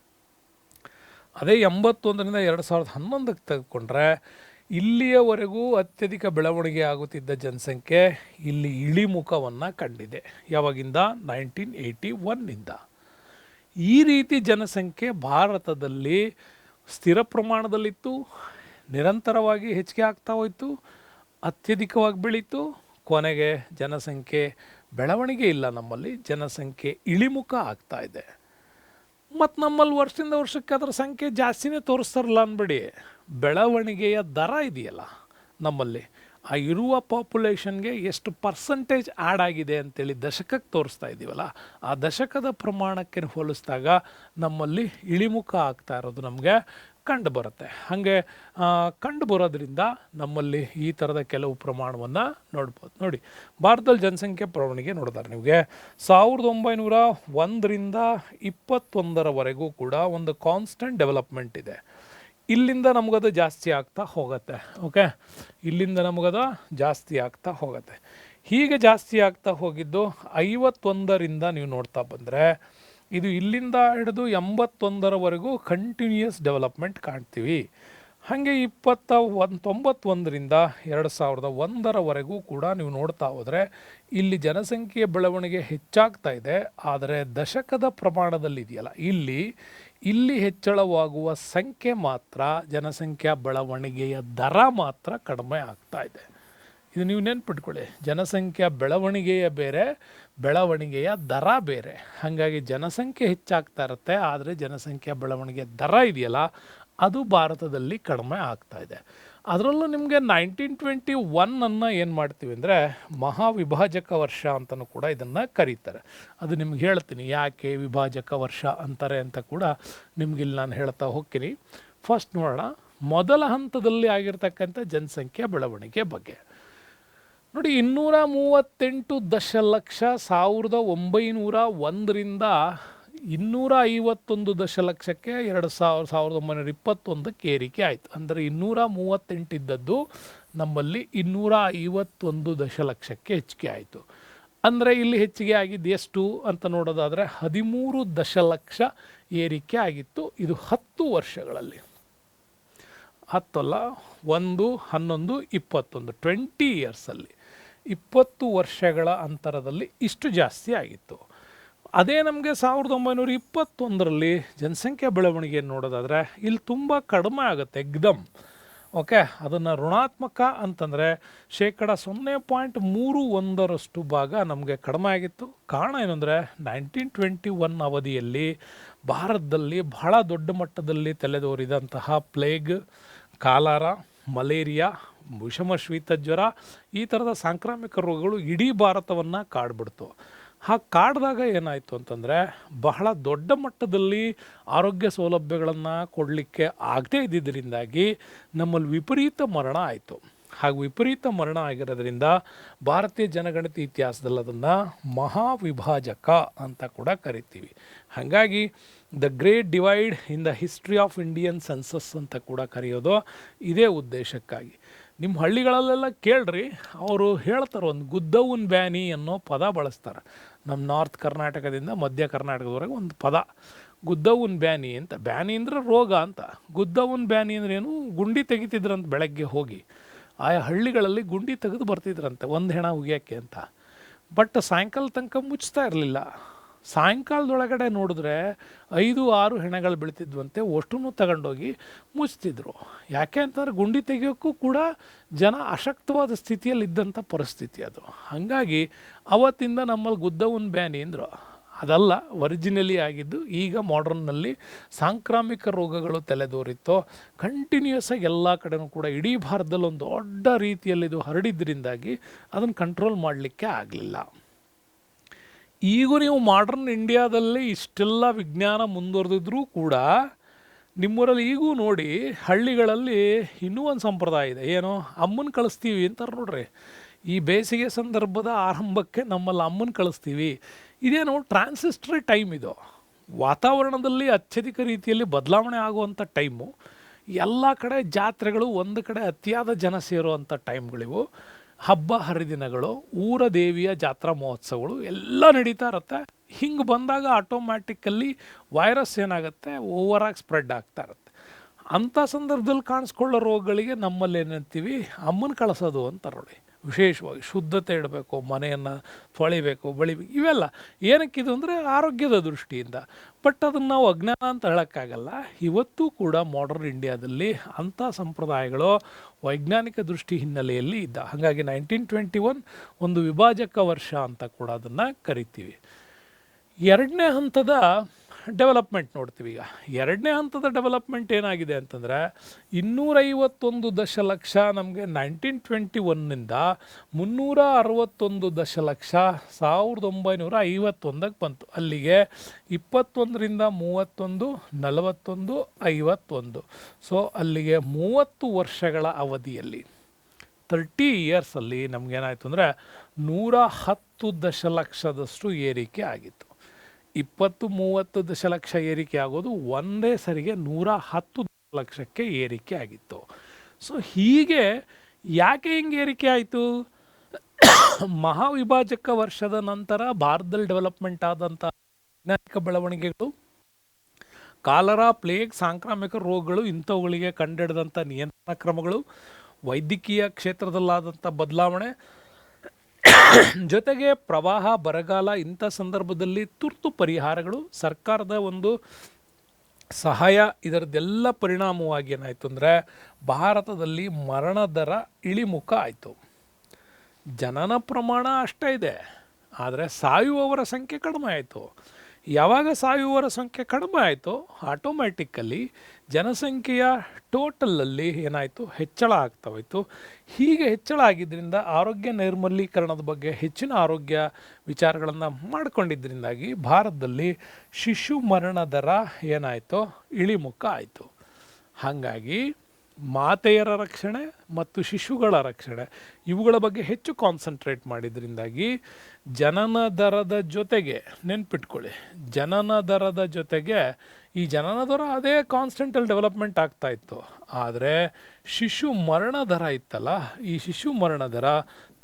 ಅದೇ 81ರಿಂದ 2011ಕ್ಕೆ ತೆಗೆದುಕೊಂಡ್ರೆ ಇಲ್ಲಿಯವರೆಗೂ ಅತ್ಯಧಿಕ ಬೆಳವಣಿಗೆ ಆಗುತ್ತಿದ್ದ ಜನಸಂಖ್ಯೆ ಇಲ್ಲಿ ಇಳಿಮುಖವನ್ನು ಕಂಡಿದೆ. ಯಾವಾಗಿಂದ? 1981ನಿಂದ. ಈ ರೀತಿ ಜನಸಂಖ್ಯೆ ಭಾರತದಲ್ಲಿ ಸ್ಥಿರ ಪ್ರಮಾಣದಲ್ಲಿತ್ತು, ನಿರಂತರವಾಗಿ ಹೆಚ್ಚಿಗೆ ಆಗ್ತಾ ಹೋಯಿತು, ಅತ್ಯಧಿಕವಾಗಿ ಬೆಳೀತು. ಕೊನೆಗೆ ಜನಸಂಖ್ಯೆ ಬೆಳವಣಿಗೆ ಇಲ್ಲ, ನಮ್ಮಲ್ಲಿ ಜನಸಂಖ್ಯೆ ಇಳಿಮುಖ ಆಗ್ತಾ ಇದೆ. ಮತ್ತು ನಮ್ಮಲ್ಲಿ ವರ್ಷದಿಂದ ವರ್ಷಕ್ಕೆ ಅದರ ಸಂಖ್ಯೆ ಜಾಸ್ತಿನೇ ತೋರಿಸ್ತಾರಲ್ಲ ಅನ್ಬೇಡಿ, ಬೆಳವಣಿಗೆಯ ದರ ಇದೆಯಲ್ಲ ನಮ್ಮಲ್ಲಿ, ಆ ಇರುವ ಪಾಪ್ಯುಲೇಷನ್ಗೆ ಎಷ್ಟು ಪರ್ಸೆಂಟೇಜ್ ಆ್ಯಡ್ ಆಗಿದೆ ಅಂತೇಳಿ ದಶಕಕ್ಕೆ ತೋರಿಸ್ತಾ ಇದ್ದೀವಲ್ಲ, ಆ ದಶಕದ ಪ್ರಮಾಣಕ್ಕೆ ಹೋಲಿಸಿದಾಗ ನಮ್ಮಲ್ಲಿ ಇಳಿಮುಖ ಆಗ್ತಾ ಇರೋದು ನಮಗೆ ಕಂಡು ಬರುತ್ತೆ. ಹಾಗೆ ಕಂಡು ಬರೋದ್ರಿಂದ ನಮ್ಮಲ್ಲಿ ಈ ಥರದ ಕೆಲವು ಪ್ರಮಾಣವನ್ನು ನೋಡ್ಬೋದು. ನೋಡಿ, ಭಾರತದಲ್ಲಿ ಜನಸಂಖ್ಯೆ ಬೆಳವಣಿಗೆ ನೋಡಿದಾರೆ ನಿಮಗೆ 1901ರಿಂದ 21ರವರೆಗೂ ಕೂಡ ಒಂದು ಕಾನ್ಸ್ಟೆಂಟ್ ಡೆವಲಪ್ಮೆಂಟ್ ಇದೆ. ಇಲ್ಲಿಂದ ನಮಗದು ಜಾಸ್ತಿ ಆಗ್ತಾ ಹೋಗುತ್ತೆ. ಓಕೆ, ಇಲ್ಲಿಂದ ನಮಗದು ಜಾಸ್ತಿ ಆಗ್ತಾ ಹೋಗುತ್ತೆ. ಹೀಗೆ ಜಾಸ್ತಿ ಆಗ್ತಾ ಹೋಗಿದ್ದು 51ರಿಂದ ನೀವು ನೋಡ್ತಾ ಬಂದರೆ ಇದು ಇಲ್ಲಿಂದ ಹಿಡಿದು 81ರವರೆಗೂ ಕಂಟಿನ್ಯೂಯಸ್ ಡೆವಲಪ್ಮೆಂಟ್ ಕಾಣ್ತೀವಿ. ಹಾಗೆ 91ರಿಂದ 2001ರವರೆಗೂ ಕೂಡ ನೀವು ನೋಡ್ತಾ ಹೋದರೆ ಇಲ್ಲಿ ಜನಸಂಖ್ಯೆಯ ಬೆಳವಣಿಗೆ ಹೆಚ್ಚಾಗ್ತಾ ಇದೆ. ಆದರೆ ದಶಕದ ಪ್ರಮಾಣದಲ್ಲಿ ಇದೆಯಲ್ಲ, ಇಲ್ಲಿ ಹೆಚ್ಚಳವಾಗುವ ಸಂಖ್ಯೆ ಮಾತ್ರ, ಜನಸಂಖ್ಯಾ ಬೆಳವಣಿಗೆಯ ದರ ಮಾತ್ರ ಕಡಿಮೆ ಆಗ್ತಾ ಇದೆ. ಇದು ನೀವು ನೆನ್ಪಿಟ್ಕೊಳ್ಳಿ, ಜನಸಂಖ್ಯಾ ಬೆಳವಣಿಗೆಯ ಬೇರೆ, ಬೆಳವಣಿಗೆಯ ದರ ಬೇರೆ. ಹಾಗಾಗಿ ಜನಸಂಖ್ಯೆ ಹೆಚ್ಚಾಗ್ತಾ ಇರುತ್ತೆ, ಆದರೆ ಜನಸಂಖ್ಯಾ ಬೆಳವಣಿಗೆ ದರ ಇದೆಯಲ್ಲ ಅದು ಭಾರತದಲ್ಲಿ ಕಡಿಮೆ ಆಗ್ತಾ ಇದೆ. ಅದರಲ್ಲೂ ನಿಮಗೆ 1921 ಏನು ಮಾಡ್ತೀವಿ ಅಂದರೆ ಮಹಾವಿಭಾಜಕ ವರ್ಷ ಅಂತಲೂ ಕೂಡ ಇದನ್ನು ಕರೀತಾರೆ. ಅದು ನಿಮ್ಗೆ ಹೇಳ್ತೀನಿ ಯಾಕೆ ವಿಭಾಜಕ ವರ್ಷ ಅಂತಾರೆ ಅಂತ ಕೂಡ ನಿಮಗಿಲ್ಲಿ ನಾನು ಹೇಳ್ತಾ ಹೋಗ್ತೀನಿ. ಫಸ್ಟ್ ನೋಡೋಣ ಮೊದಲ ಹಂತದಲ್ಲಿ ಆಗಿರ್ತಕ್ಕಂಥ ಜನಸಂಖ್ಯಾ ಬೆಳವಣಿಗೆ ಬಗ್ಗೆ. ನೋಡಿ, 238 ದಶಲಕ್ಷ 1901ರಿಂದ 251 ದಶಲಕ್ಷಕ್ಕೆ 1921ಕ್ಕೆ ಏರಿಕೆ ಆಯಿತು. ಅಂದರೆ 238 ಇದ್ದದ್ದು ನಮ್ಮಲ್ಲಿ 251 ದಶಲಕ್ಷಕ್ಕೆ ಹೆಚ್ಚಿಗೆ ಆಯಿತು. ಅಂದರೆ ಇಲ್ಲಿ ಹೆಚ್ಚಿಗೆ ಆಗಿದ್ದು ಎಷ್ಟು ಅಂತ ನೋಡೋದಾದರೆ 13 ದಶಲಕ್ಷ ಏರಿಕೆ ಆಗಿತ್ತು. ಇದು 10 ವರ್ಷಗಳಲ್ಲಿ, 10 ಅಲ್ಲ, 1, 11, 21, 20 ಇಯರ್ಸಲ್ಲಿ, 20 ವರ್ಷಗಳ ಅಂತರದಲ್ಲಿ ಇಷ್ಟು ಜಾಸ್ತಿ ಆಗಿತ್ತು. ಅದೇ ನಮಗೆ 1921ರಲ್ಲಿ ಜನಸಂಖ್ಯಾ ಬೆಳವಣಿಗೆಯನ್ನು ನೋಡೋದಾದರೆ ಇಲ್ಲಿ ತುಂಬ ಕಡಿಮೆ ಆಗುತ್ತೆ ಎಕ್ದಮ್. ಓಕೆ, ಅದನ್ನು ಋಣಾತ್ಮಕ ಅಂತಂದರೆ 0.31% ಭಾಗ ನಮಗೆ ಕಡಿಮೆ ಆಗಿತ್ತು. ಕಾರಣ ಏನಂದರೆ 1921 ಅವಧಿಯಲ್ಲಿ ಭಾರತದಲ್ಲಿ ಬಹಳ ದೊಡ್ಡ ಮಟ್ಟದಲ್ಲಿ ತಲೆದೋರಿದಂತಹ ಪ್ಲೇಗ್, ಕಾಲಾರ, ಮಲೇರಿಯಾ, ವಿಷಮ ಶೀತ ಜ್ವರ, ಈ ಥರದ ಸಾಂಕ್ರಾಮಿಕ ರೋಗಗಳು ಇಡೀ ಭಾರತವನ್ನು ಕಾಡ್ಬಿಡ್ತು. ಹಾಗೆ ಕಾಡ್ದಾಗ ಏನಾಯಿತು ಅಂತಂದರೆ ಬಹಳ ದೊಡ್ಡ ಮಟ್ಟದಲ್ಲಿ ಆರೋಗ್ಯ ಸೌಲಭ್ಯಗಳನ್ನು ಕೊಡಲಿಕ್ಕೆ ಆಗದೇ ಇದ್ದಿದ್ದರಿಂದಾಗಿ ನಮ್ಮಲ್ಲಿ ವಿಪರೀತ ಮರಣ ಆಯಿತು. ಹಾಗೆ ವಿಪರೀತ ಮರಣ ಆಗಿರೋದ್ರಿಂದ ಭಾರತೀಯ ಜನಗಣತಿ ಇತಿಹಾಸದಲ್ಲಿ ಅದನ್ನು ಮಹಾವಿಭಾಜಕ ಅಂತ ಕೂಡ ಕರಿತೀವಿ. ಹಾಗಾಗಿ the great divide in the history of Indian census ಅಂತ ಕೂಡ ಕರೆಯೋದು ಇದೇ ಉದ್ದೇಶಕ್ಕಾಗಿ. ನಿಮ್ಮ ಹಳ್ಳಿಗಳಲ್ಲೆಲ್ಲ ಕೇಳ್ರಿ, ಅವರು ಹೇಳ್ತಾರೆ, ಒಂದು ಗುದ್ದವನ್ ಬ್ಯಾನಿ ಅನ್ನೋ ಪದ ಬಳಸ್ತಾರೆ. ನಮ್ಮ ನಾರ್ತ್ ಕರ್ನಾಟಕದಿಂದ ಮಧ್ಯ ಕರ್ನಾಟಕದವರೆಗೆ ಒಂದು ಪದ ಗುದ್ದವನ್ ಬ್ಯಾನಿ ಅಂತ. ಬ್ಯಾನಿ ಅಂದರೆ ರೋಗ ಅಂತ. ಗುದ್ದವನ್ ಬ್ಯಾನಿ ಅಂದ್ರೆ ಏನು? ಗುಂಡಿ ತೆಗಿತಿದ್ರಂತ ಬೆಳಗ್ಗೆ ಹೋಗಿ ಆಯಾ ಹಳ್ಳಿಗಳಲ್ಲಿ ಗುಂಡಿ ತೆಗೆದು ಬರ್ತಿದ್ರಂತೆ ಒಂದು ಹೆಣ ಉಗಿಯೋಕ್ಕೆ ಅಂತ. ಬಟ್ ಸಾಯಂಕಾಲ ತನಕ ಮುಚ್ತಾ ಇರಲಿಲ್ಲ. ಸಾಯಂಕಾಲದೊಳಗಡೆ ನೋಡಿದ್ರೆ 5-6 ಹೆಣಗಳು ಬೀಳ್ತಿದ್ವಂತೆ, ಅಷ್ಟನ್ನು ತಗೊಂಡೋಗಿ ಮುಚ್ತಿದ್ರು. ಯಾಕೆ ಅಂತಂದರೆ ಗುಂಡಿ ತೆಗೆಯೋಕ್ಕೂ ಕೂಡ ಜನ ಅಶಕ್ತವಾದ ಸ್ಥಿತಿಯಲ್ಲಿ ಇದ್ದಂಥ ಪರಿಸ್ಥಿತಿ ಅದು. ಹಾಗಾಗಿ ಅವತ್ತಿಂದ ನಮ್ಮಲ್ಲಿ ಗುದ್ದವನ್ ಬ್ಯಾನಿ ಅಂದರು. ಅದಲ್ಲ, ಒರಿಜಿನಲಿ ಆಗಿದ್ದು. ಈಗ ಮಾಡರ್ನ್ನಲ್ಲಿ ಸಾಂಕ್ರಾಮಿಕ ರೋಗಗಳು ತಲೆದೋರಿತ್ತು. ಕಂಟಿನ್ಯೂಸ್ ಆಗಿ ಎಲ್ಲ ಕಡೆನೂ ಕೂಡ ಇಡೀ ಭಾರತದಲ್ಲಿ ಒಂದು ದೊಡ್ಡ ರೀತಿಯಲ್ಲಿ ಇದು ಹರಡಿದ್ರಿಂದಾಗಿ ಅದನ್ನು ಕಂಟ್ರೋಲ್ ಮಾಡಲಿಕ್ಕೆ ಆಗಲಿಲ್ಲ. ಈಗ ನೀವು ಮಾಡರ್ನ್ ಇಂಡಿಯಾದಲ್ಲಿ ಇಷ್ಟೆಲ್ಲ ವಿಜ್ಞಾನ ಮುಂದುವರೆದಿದ್ರೂ ಕೂಡ ನಿಮ್ಮೂರಲ್ಲಿ ಈಗೂ ನೋಡಿ ಹಳ್ಳಿಗಳಲ್ಲಿ ಇನ್ನೂ ಒಂದು ಸಂಪ್ರದಾಯ ಇದೆ. ಏನು, ಅಮ್ಮನ ಕಳಿಸ್ತೀವಿ ಅಂತಾರೆ ನೋಡ್ರಿ. ಈ ಬೇಸಿಗೆ ಸಂದರ್ಭದ ಆರಂಭಕ್ಕೆ ನಮ್ಮಲ್ಲಿ ಅಮ್ಮನ ಕಳಿಸ್ತೀವಿ. ಇದೇನು ಟ್ರಾನ್ಸಿಸ್ಟರಿ ಟೈಮ್ ಇದು. ವಾತಾವರಣದಲ್ಲಿ ಅತ್ಯಧಿಕ ರೀತಿಯಲ್ಲಿ ಬದಲಾವಣೆ ಆಗುವಂಥ ಟೈಮು. ಎಲ್ಲ ಕಡೆ ಜಾತ್ರೆಗಳು, ಒಂದು ಕಡೆ ಅತಿಯಾದ ಜನ ಸೇರುವಂಥ ಟೈಮ್ಗಳಿವು. ಹಬ್ಬ ಹರಿದಿನಗಳು, ಊರ ದೇವಿಯ ಜಾತ್ರಾ ಮಹೋತ್ಸವಗಳು ಎಲ್ಲ ನಡೀತಾ ಇರುತ್ತೆ. ಹಿಂಗೆ ಬಂದಾಗ ಆಟೋಮ್ಯಾಟಿಕಲ್ಲಿ ವೈರಸ್ ಏನಾಗುತ್ತೆ, ಓವರಾಗಿ ಸ್ಪ್ರೆಡ್ ಆಗ್ತಾ ಇರುತ್ತೆ. ಅಂಥ ಸಂದರ್ಭದಲ್ಲಿ ಕಾಣಿಸ್ಕೊಳ್ಳೋ ರೋಗಗಳಿಗೆ ನಮ್ಮಲ್ಲಿ ಏನಂತೀವಿ, ಅಮ್ಮನ ಕಳಿಸೋದು ಅಂತಾರೆ ನೋಡಿ. ವಿಶೇಷವಾಗಿ ಶುದ್ಧತೆ ಇಡಬೇಕು, ಮನೆಯನ್ನು ತೊಳಿಬೇಕು, ಬೆಳಿಬೇಕು, ಇವೆಲ್ಲ ಏನಕ್ಕಿದು ಅಂದರೆ ಆರೋಗ್ಯದ ದೃಷ್ಟಿಯಿಂದ. ಬಟ್ ಅದನ್ನು ನಾವು ಅಜ್ಞಾನ ಅಂತ ಹೇಳೋಕ್ಕಾಗಲ್ಲ. ಇವತ್ತೂ ಕೂಡ ಮಾಡರ್ನ್ ಇಂಡಿಯಾದಲ್ಲಿ ಅಂಥ ಸಂಪ್ರದಾಯಗಳು ವೈಜ್ಞಾನಿಕ ದೃಷ್ಟಿ ಹಿನ್ನೆಲೆಯಲ್ಲಿ ಇದ್ದ. ಹಾಗಾಗಿ 1921 ಒಂದು ವಿಭಾಜಕ ವರ್ಷ ಅಂತ ಕೂಡ ಅದನ್ನು ಕರಿತೀವಿ. ಎರಡನೇ ಹಂತದ ಡೆವಲಪ್ಮೆಂಟ್ ನೋಡ್ತೀವಿ. ಈಗ ಎರಡನೇ ಹಂತದ ಡೆವಲಪ್ಮೆಂಟ್ ಏನಾಗಿದೆ ಅಂತಂದರೆ 251 ದಶಲಕ್ಷ ನಮಗೆ 1921ನಿಂದ 361 ದಶಲಕ್ಷ 1951ಕ್ಕೆ ಬಂತು. ಅಲ್ಲಿಗೆ 21ರಿಂದ 31, 41, 51. ಸೊ ಅಲ್ಲಿಗೆ 30 ವರ್ಷಗಳ ಅವಧಿಯಲ್ಲಿ 30 ಇಯರ್ಸಲ್ಲಿ ನಮಗೇನಾಯಿತು ಅಂದರೆ 110 ದಶಲಕ್ಷದಷ್ಟು ಏರಿಕೆ ಆಗಿತ್ತು. 20-30 ದಶಲಕ್ಷ ಏರಿಕೆ ಆಗೋದು ಒಂದೇ ಸರಿಗೆ 110 ದಶಲಕ್ಷಕ್ಕೆ ಏರಿಕೆ ಆಗಿತ್ತು. ಸೊ ಹೀಗೆ ಯಾಕೆ ಹಿಂಗೆ ಏರಿಕೆ ಆಯಿತು? ಮಹಾವಿಭಾಜಕ ವರ್ಷದ ನಂತರ ಭಾರತದಲ್ಲಿ ಡೆವಲಪ್ಮೆಂಟ್ ಆದಂಥ ವೈಜ್ಞಾನಿಕ ಬೆಳವಣಿಗೆಗಳು, ಕಾಲರಾ, ಪ್ಲೇಗ್, ಸಾಂಕ್ರಾಮಿಕ ರೋಗಗಳು, ಇಂಥವುಗಳಿಗೆ ಕಂಡುಹಿಡಿದಂಥ ನಿಯಂತ್ರಣ ಕ್ರಮಗಳು, ವೈದ್ಯಕೀಯ ಕ್ಷೇತ್ರದಲ್ಲಾದಂಥ ಬದಲಾವಣೆ, ಜೊತೆಗೆ ಪ್ರವಾಹ, ಬರಗಾಲ, ಇಂಥ ಸಂದರ್ಭದಲ್ಲಿ ತುರ್ತು ಪರಿಹಾರಗಳು, ಸರ್ಕಾರದ ಒಂದು ಸಹಾಯ, ಇದರದ್ದೆಲ್ಲ ಪರಿಣಾಮವಾಗಿ ಏನಾಯಿತು ಅಂದರೆ ಭಾರತದಲ್ಲಿ ಮರಣ ದರ ಇಳಿಮುಖ ಆಯಿತು. ಜನನ ಪ್ರಮಾಣ ಅಷ್ಟೇ ಇದೆ, ಆದರೆ ಸಾಯುವವರ ಸಂಖ್ಯೆ ಕಡಿಮೆ ಆಯಿತು. ಯಾವಾಗ ಸಾಯುವವರ ಸಂಖ್ಯೆ ಕಡಿಮೆ ಆಯಿತು, ಆಟೋಮ್ಯಾಟಿಕ್ಕಲ್ಲಿ ಜನಸಂಖ್ಯೆಯ ಟೋಟಲಲ್ಲಿ ಏನಾಯಿತು, ಹೆಚ್ಚಳ ಆಗ್ತಾ ಹೋಯಿತು. ಹೀಗೆ ಹೆಚ್ಚಳ ಆಗಿದ್ದರಿಂದ ಆರೋಗ್ಯ ನೈರ್ಮಲೀಕರಣದ ಬಗ್ಗೆ ಹೆಚ್ಚಿನ ಆರೋಗ್ಯ ವಿಚಾರಗಳನ್ನು ಮಾಡಿಕೊಂಡಿದ್ದರಿಂದಾಗಿ ಭಾರತದಲ್ಲಿ ಶಿಶು ಮರಣ ದರ ಏನಾಯಿತು, ಇಳಿಮುಖ ಆಯಿತು. ಹಾಗಾಗಿ ಮಾತೆಯರ ರಕ್ಷಣೆ ಮತ್ತು ಶಿಶುಗಳ ರಕ್ಷಣೆ ಇವುಗಳ ಬಗ್ಗೆ ಹೆಚ್ಚು ಕಾನ್ಸಂಟ್ರೇಟ್ ಮಾಡಿದ್ರಿಂದಾಗಿ ಜನನ ದರದ ಜೊತೆಗೆ, ನೆನ್ಪಿಟ್ಕೊಳ್ಳಿ, ಜನನ ದರದ ಜೊತೆಗೆ ಈ ಜನನ ದರ ಅದೇ ಕಾನ್ಸ್ಟೆಂಟಲ್ಲಿ ಡೆವಲಪ್ಮೆಂಟ್ ಆಗ್ತಾ ಇತ್ತು. ಆದರೆ ಶಿಶು ಮರಣ ದರ ಇತ್ತಲ್ಲ, ಈ ಶಿಶು ಮರಣ ದರ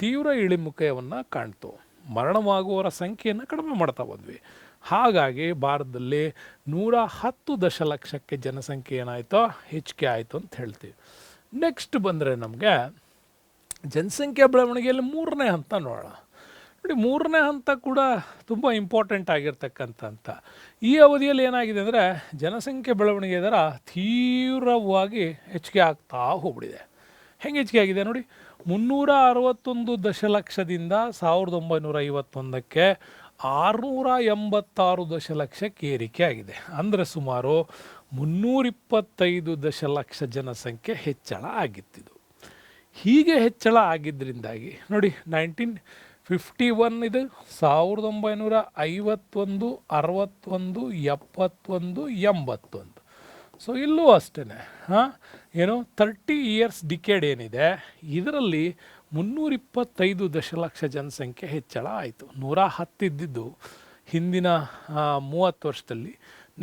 ತೀವ್ರ ಇಳಿಮುಖವನ್ನು ಕಾಣ್ತು. ಮರಣವಾಗುವವರ ಸಂಖ್ಯೆಯನ್ನು ಕಡಿಮೆ ಮಾಡ್ತಾ ಬಂದ್ವಿ. ಹಾಗಾಗಿ ಭಾರತದಲ್ಲಿ 110 ದಶಲಕ್ಷಕ್ಕೆ ಜನಸಂಖ್ಯೆ ಏನಾಯಿತೋ ಹೆಚ್ಚಿಗೆ ಆಯಿತು ಅಂತ ಹೇಳ್ತೀವಿ. ನೆಕ್ಸ್ಟ್ ಬಂದರೆ ನಮಗೆ ಜನಸಂಖ್ಯೆ ಬೆಳವಣಿಗೆಯಲ್ಲಿ 3ನೇ ಹಂತ ನೋಡೋಣ. ನೋಡಿ, 3ನೇ ಹಂತ ಕೂಡ ತುಂಬ ಇಂಪಾರ್ಟೆಂಟ್ ಆಗಿರ್ತಕ್ಕಂಥ. ಈ ಅವಧಿಯಲ್ಲಿ ಏನಾಗಿದೆ ಅಂದರೆ ಜನಸಂಖ್ಯೆ ಬೆಳವಣಿಗೆ ದರ ತೀವ್ರವಾಗಿ ಹೆಚ್ಚಿಗೆ ಆಗ್ತಾ ಹೋಗ್ಬಿಟ್ಟಿದೆ. ಹೆಂಗೆ ಹೆಚ್ಚಿಗೆ ಆಗಿದೆ ನೋಡಿ, 361 ದಶಲಕ್ಷದಿಂದ 1951ಕ್ಕೆ 686 ದಶಲಕ್ಷಕ್ಕೆ ಏರಿಕೆ ಆಗಿದೆ. ಅಂದರೆ ಸುಮಾರು 325 ದಶಲಕ್ಷ ಜನಸಂಖ್ಯೆ ಹೆಚ್ಚಳ ಆಗಿತ್ತಿದು. ಹೀಗೆ ಹೆಚ್ಚಳ ಆಗಿದ್ದರಿಂದಾಗಿ ನೋಡಿ, 1951 ಇದು 1951, 61, 71, 81. ಸೊ ಇಲ್ಲೂ ಅಷ್ಟೇ ಏನು 30 ಇಯರ್ಸ್ ಡಿಕೇಡ್ ಏನಿದೆ, ಇದರಲ್ಲಿ 325 ದಶಲಕ್ಷ ಜನಸಂಖ್ಯೆ ಹೆಚ್ಚಳ ಆಯಿತು. 110 ಇದ್ದಿದ್ದು ಹಿಂದಿನ 30 ವರ್ಷದಲ್ಲಿ,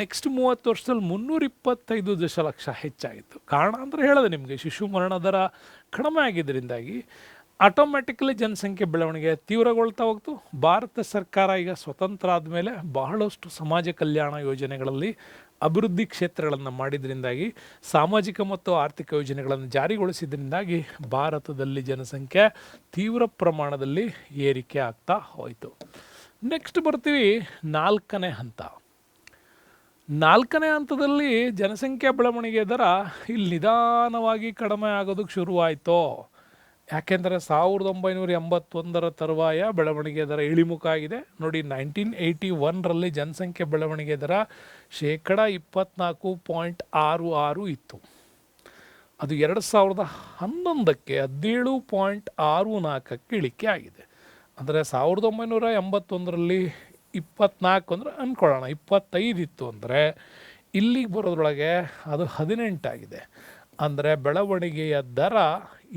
ನೆಕ್ಸ್ಟ್ 30 ವರ್ಷದಲ್ಲಿ 325 ದಶಲಕ್ಷ ಹೆಚ್ಚಾಗಿತ್ತು. ಕಾರಣ ಅಂದರೆ ಹೇಳಿದೆ ನಿಮಗೆ, ಶಿಶು ಮರಣ ದರ ಕಡಿಮೆ ಆಗಿದ್ದರಿಂದಾಗಿ ಆಟೋಮ್ಯಾಟಿಕಲಿ ಜನಸಂಖ್ಯೆ ಬೆಳವಣಿಗೆ ತೀವ್ರಗೊಳ್ತಾ ಹೋಗ್ತು. ಭಾರತ ಸರ್ಕಾರ ಈಗ ಸ್ವತಂತ್ರ ಆದಮೇಲೆ ಬಹಳಷ್ಟು ಸಮಾಜ ಕಲ್ಯಾಣ ಯೋಜನೆಗಳಲ್ಲಿ ಅಭಿವೃದ್ಧಿ ಕ್ಷೇತ್ರಗಳನ್ನು ಮಾಡಿದ್ರಿಂದಾಗಿ, ಸಾಮಾಜಿಕ ಮತ್ತು ಆರ್ಥಿಕ ಯೋಜನೆಗಳನ್ನು ಜಾರಿಗೊಳಿಸಿದ್ರಿಂದಾಗಿ ಭಾರತದಲ್ಲಿ ಜನಸಂಖ್ಯೆ ತೀವ್ರ ಪ್ರಮಾಣದಲ್ಲಿ ಏರಿಕೆ ಆಗ್ತಾ ಹೋಯಿತು. ನೆಕ್ಸ್ಟ್ ಬರ್ತೀವಿ 4ನೇ ಹಂತ. 4ನೇ ಹಂತದಲ್ಲಿ ಜನಸಂಖ್ಯಾ ಬೆಳವಣಿಗೆ ದರ ಇಲ್ಲಿ ನಿಧಾನವಾಗಿ ಕಡಿಮೆ ಆಗೋದಕ್ಕೆ ಶುರುವಾಯಿತು. ಯಾಕೆಂದರೆ 1981ರ ತರುವಾಯ ಬೆಳವಣಿಗೆ ದರ ಇಳಿಮುಖ ಆಗಿದೆ. ನೋಡಿ 1981ರಲ್ಲಿ ಜನಸಂಖ್ಯೆ ಬೆಳವಣಿಗೆ ದರ 24.66 ಇತ್ತು. ಅದು 2011ಕ್ಕೆ 17.64ಕ್ಕೆ ಇಳಿಕೆ ಆಗಿದೆ. ಅಂದರೆ 1981ರಲ್ಲಿ 24 ಅಂದರೆ ಅಂದ್ಕೊಳ್ಳೋಣ 25 ಇತ್ತು ಅಂದರೆ ಇಲ್ಲಿಗೆ ಬರೋದ್ರೊಳಗೆ ಅದು 18 ಆಗಿದೆ. ಅಂದರೆ ಬೆಳವಣಿಗೆಯ ದರ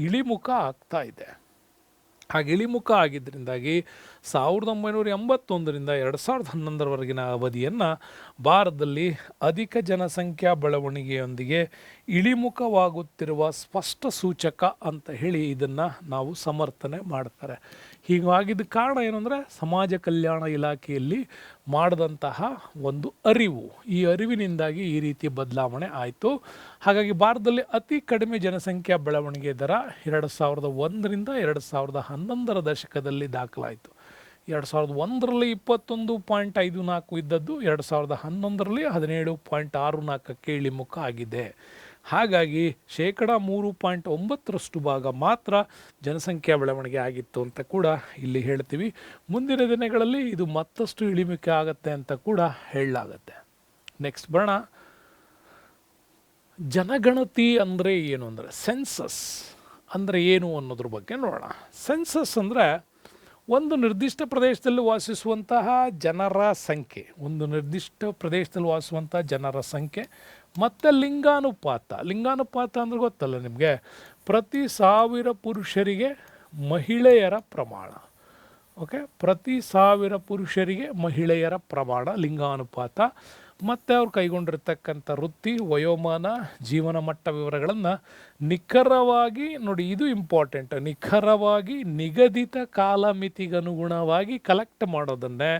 ಇಳಿಮುಖ ಆಗ್ತಾ ಇದೆ. ಹಾಗೆ ಇಳಿಮುಖ ಆಗಿದ್ದರಿಂದಾಗಿ 1981ರಿಂದ 2011ರವರೆಗಿನ ಅವಧಿಯನ್ನು ಭಾರತದಲ್ಲಿ ಅಧಿಕ ಜನಸಂಖ್ಯಾ ಬೆಳವಣಿಗೆಯೊಂದಿಗೆ ಇಳಿಮುಖವಾಗುತ್ತಿರುವ ಸ್ಪಷ್ಟ ಸೂಚಕ ಅಂತ ಹೇಳಿ ಇದನ್ನು ನಾವು ಸಮರ್ಥನೆ ಮಾಡ್ತಾರೆ. ಹೀಗಾಗಿದ್ದ ಕಾರಣ ಏನು ಅಂದರೆ ಸಮಾಜ ಕಲ್ಯಾಣ ಇಲಾಖೆಯಲ್ಲಿ ಮಾಡಿದಂತಹ ಒಂದು ಅರಿವು, ಈ ಅರಿವಿನಿಂದಾಗಿ ಈ ರೀತಿ ಬದಲಾವಣೆ ಆಯಿತು. ಹಾಗಾಗಿ ಭಾರತದಲ್ಲಿ ಅತಿ ಕಡಿಮೆ ಜನಸಂಖ್ಯಾ ಬೆಳವಣಿಗೆ ದರ 2001ರಿಂದ 2011ರ ದಶಕದಲ್ಲಿ ದಾಖಲಾಯಿತು. 2001ರಲ್ಲಿ 21.54 ಇದ್ದದ್ದು 2011ರಲ್ಲಿ 17.64ಕ್ಕೆ ಇಳಿಮುಖ ಆಗಿದೆ. ಹಾಗಾಗಿ 3.9% ಭಾಗ ಮಾತ್ರ ಜನಸಂಖ್ಯಾ ಬೆಳವಣಿಗೆ ಆಗಿತ್ತು ಅಂತ ಕೂಡ ಇಲ್ಲಿ ಹೇಳ್ತೀವಿ. ಮುಂದಿನ ದಿನಗಳಲ್ಲಿ ಇದು ಮತ್ತಷ್ಟು ಇಳಿಮುಖ ಆಗುತ್ತೆ ಅಂತ ಕೂಡ ಹೇಳಲಾಗತ್ತೆ. ನೆಕ್ಸ್ಟ್ ಬರೋಣ, ಜನಗಣತಿ ಅಂದರೆ ಏನು ಅಂದರೆ ಸೆನ್ಸಸ್ ಅಂದರೆ ಏನು ಅನ್ನೋದ್ರ ಬಗ್ಗೆ ನೋಡೋಣ. ಸೆನ್ಸಸ್ ಅಂದರೆ ಒಂದು ನಿರ್ದಿಷ್ಟ ಪ್ರದೇಶದಲ್ಲಿ ವಾಸಿಸುವಂತಹ ಜನರ ಸಂಖ್ಯೆ, ಒಂದು ನಿರ್ದಿಷ್ಟ ಪ್ರದೇಶದಲ್ಲಿ ವಾಸಿಸುವಂಥ ಜನರ ಸಂಖ್ಯೆ ಮತ್ತು ಲಿಂಗಾನುಪಾತ ಅಂದರೆ ಗೊತ್ತಲ್ಲ ನಿಮಗೆ, ಪ್ರತಿ 1000 ಪುರುಷರಿಗೆ ಮಹಿಳೆಯರ ಪ್ರಮಾಣ. ಓಕೆ, ಪ್ರತಿ 1000 ಪುರುಷರಿಗೆ ಮಹಿಳೆಯರ ಪ್ರಮಾಣ ಲಿಂಗಾನುಪಾತ. ಮತ್ತು ಅವ್ರು ಕೈಗೊಂಡಿರ್ತಕ್ಕಂಥ ವೃತ್ತಿ, ವಯೋಮಾನ, ಜೀವನ ಮಟ್ಟ ವಿವರಗಳನ್ನು ನಿಖರವಾಗಿ ನೋಡಿ, ಇದು ಇಂಪಾರ್ಟೆಂಟ್, ನಿಖರವಾಗಿ ನಿಗದಿತ ಕಾಲಮಿತಿಗನುಗುಣವಾಗಿ ಕಲೆಕ್ಟ್ ಮಾಡೋದನ್ನೇ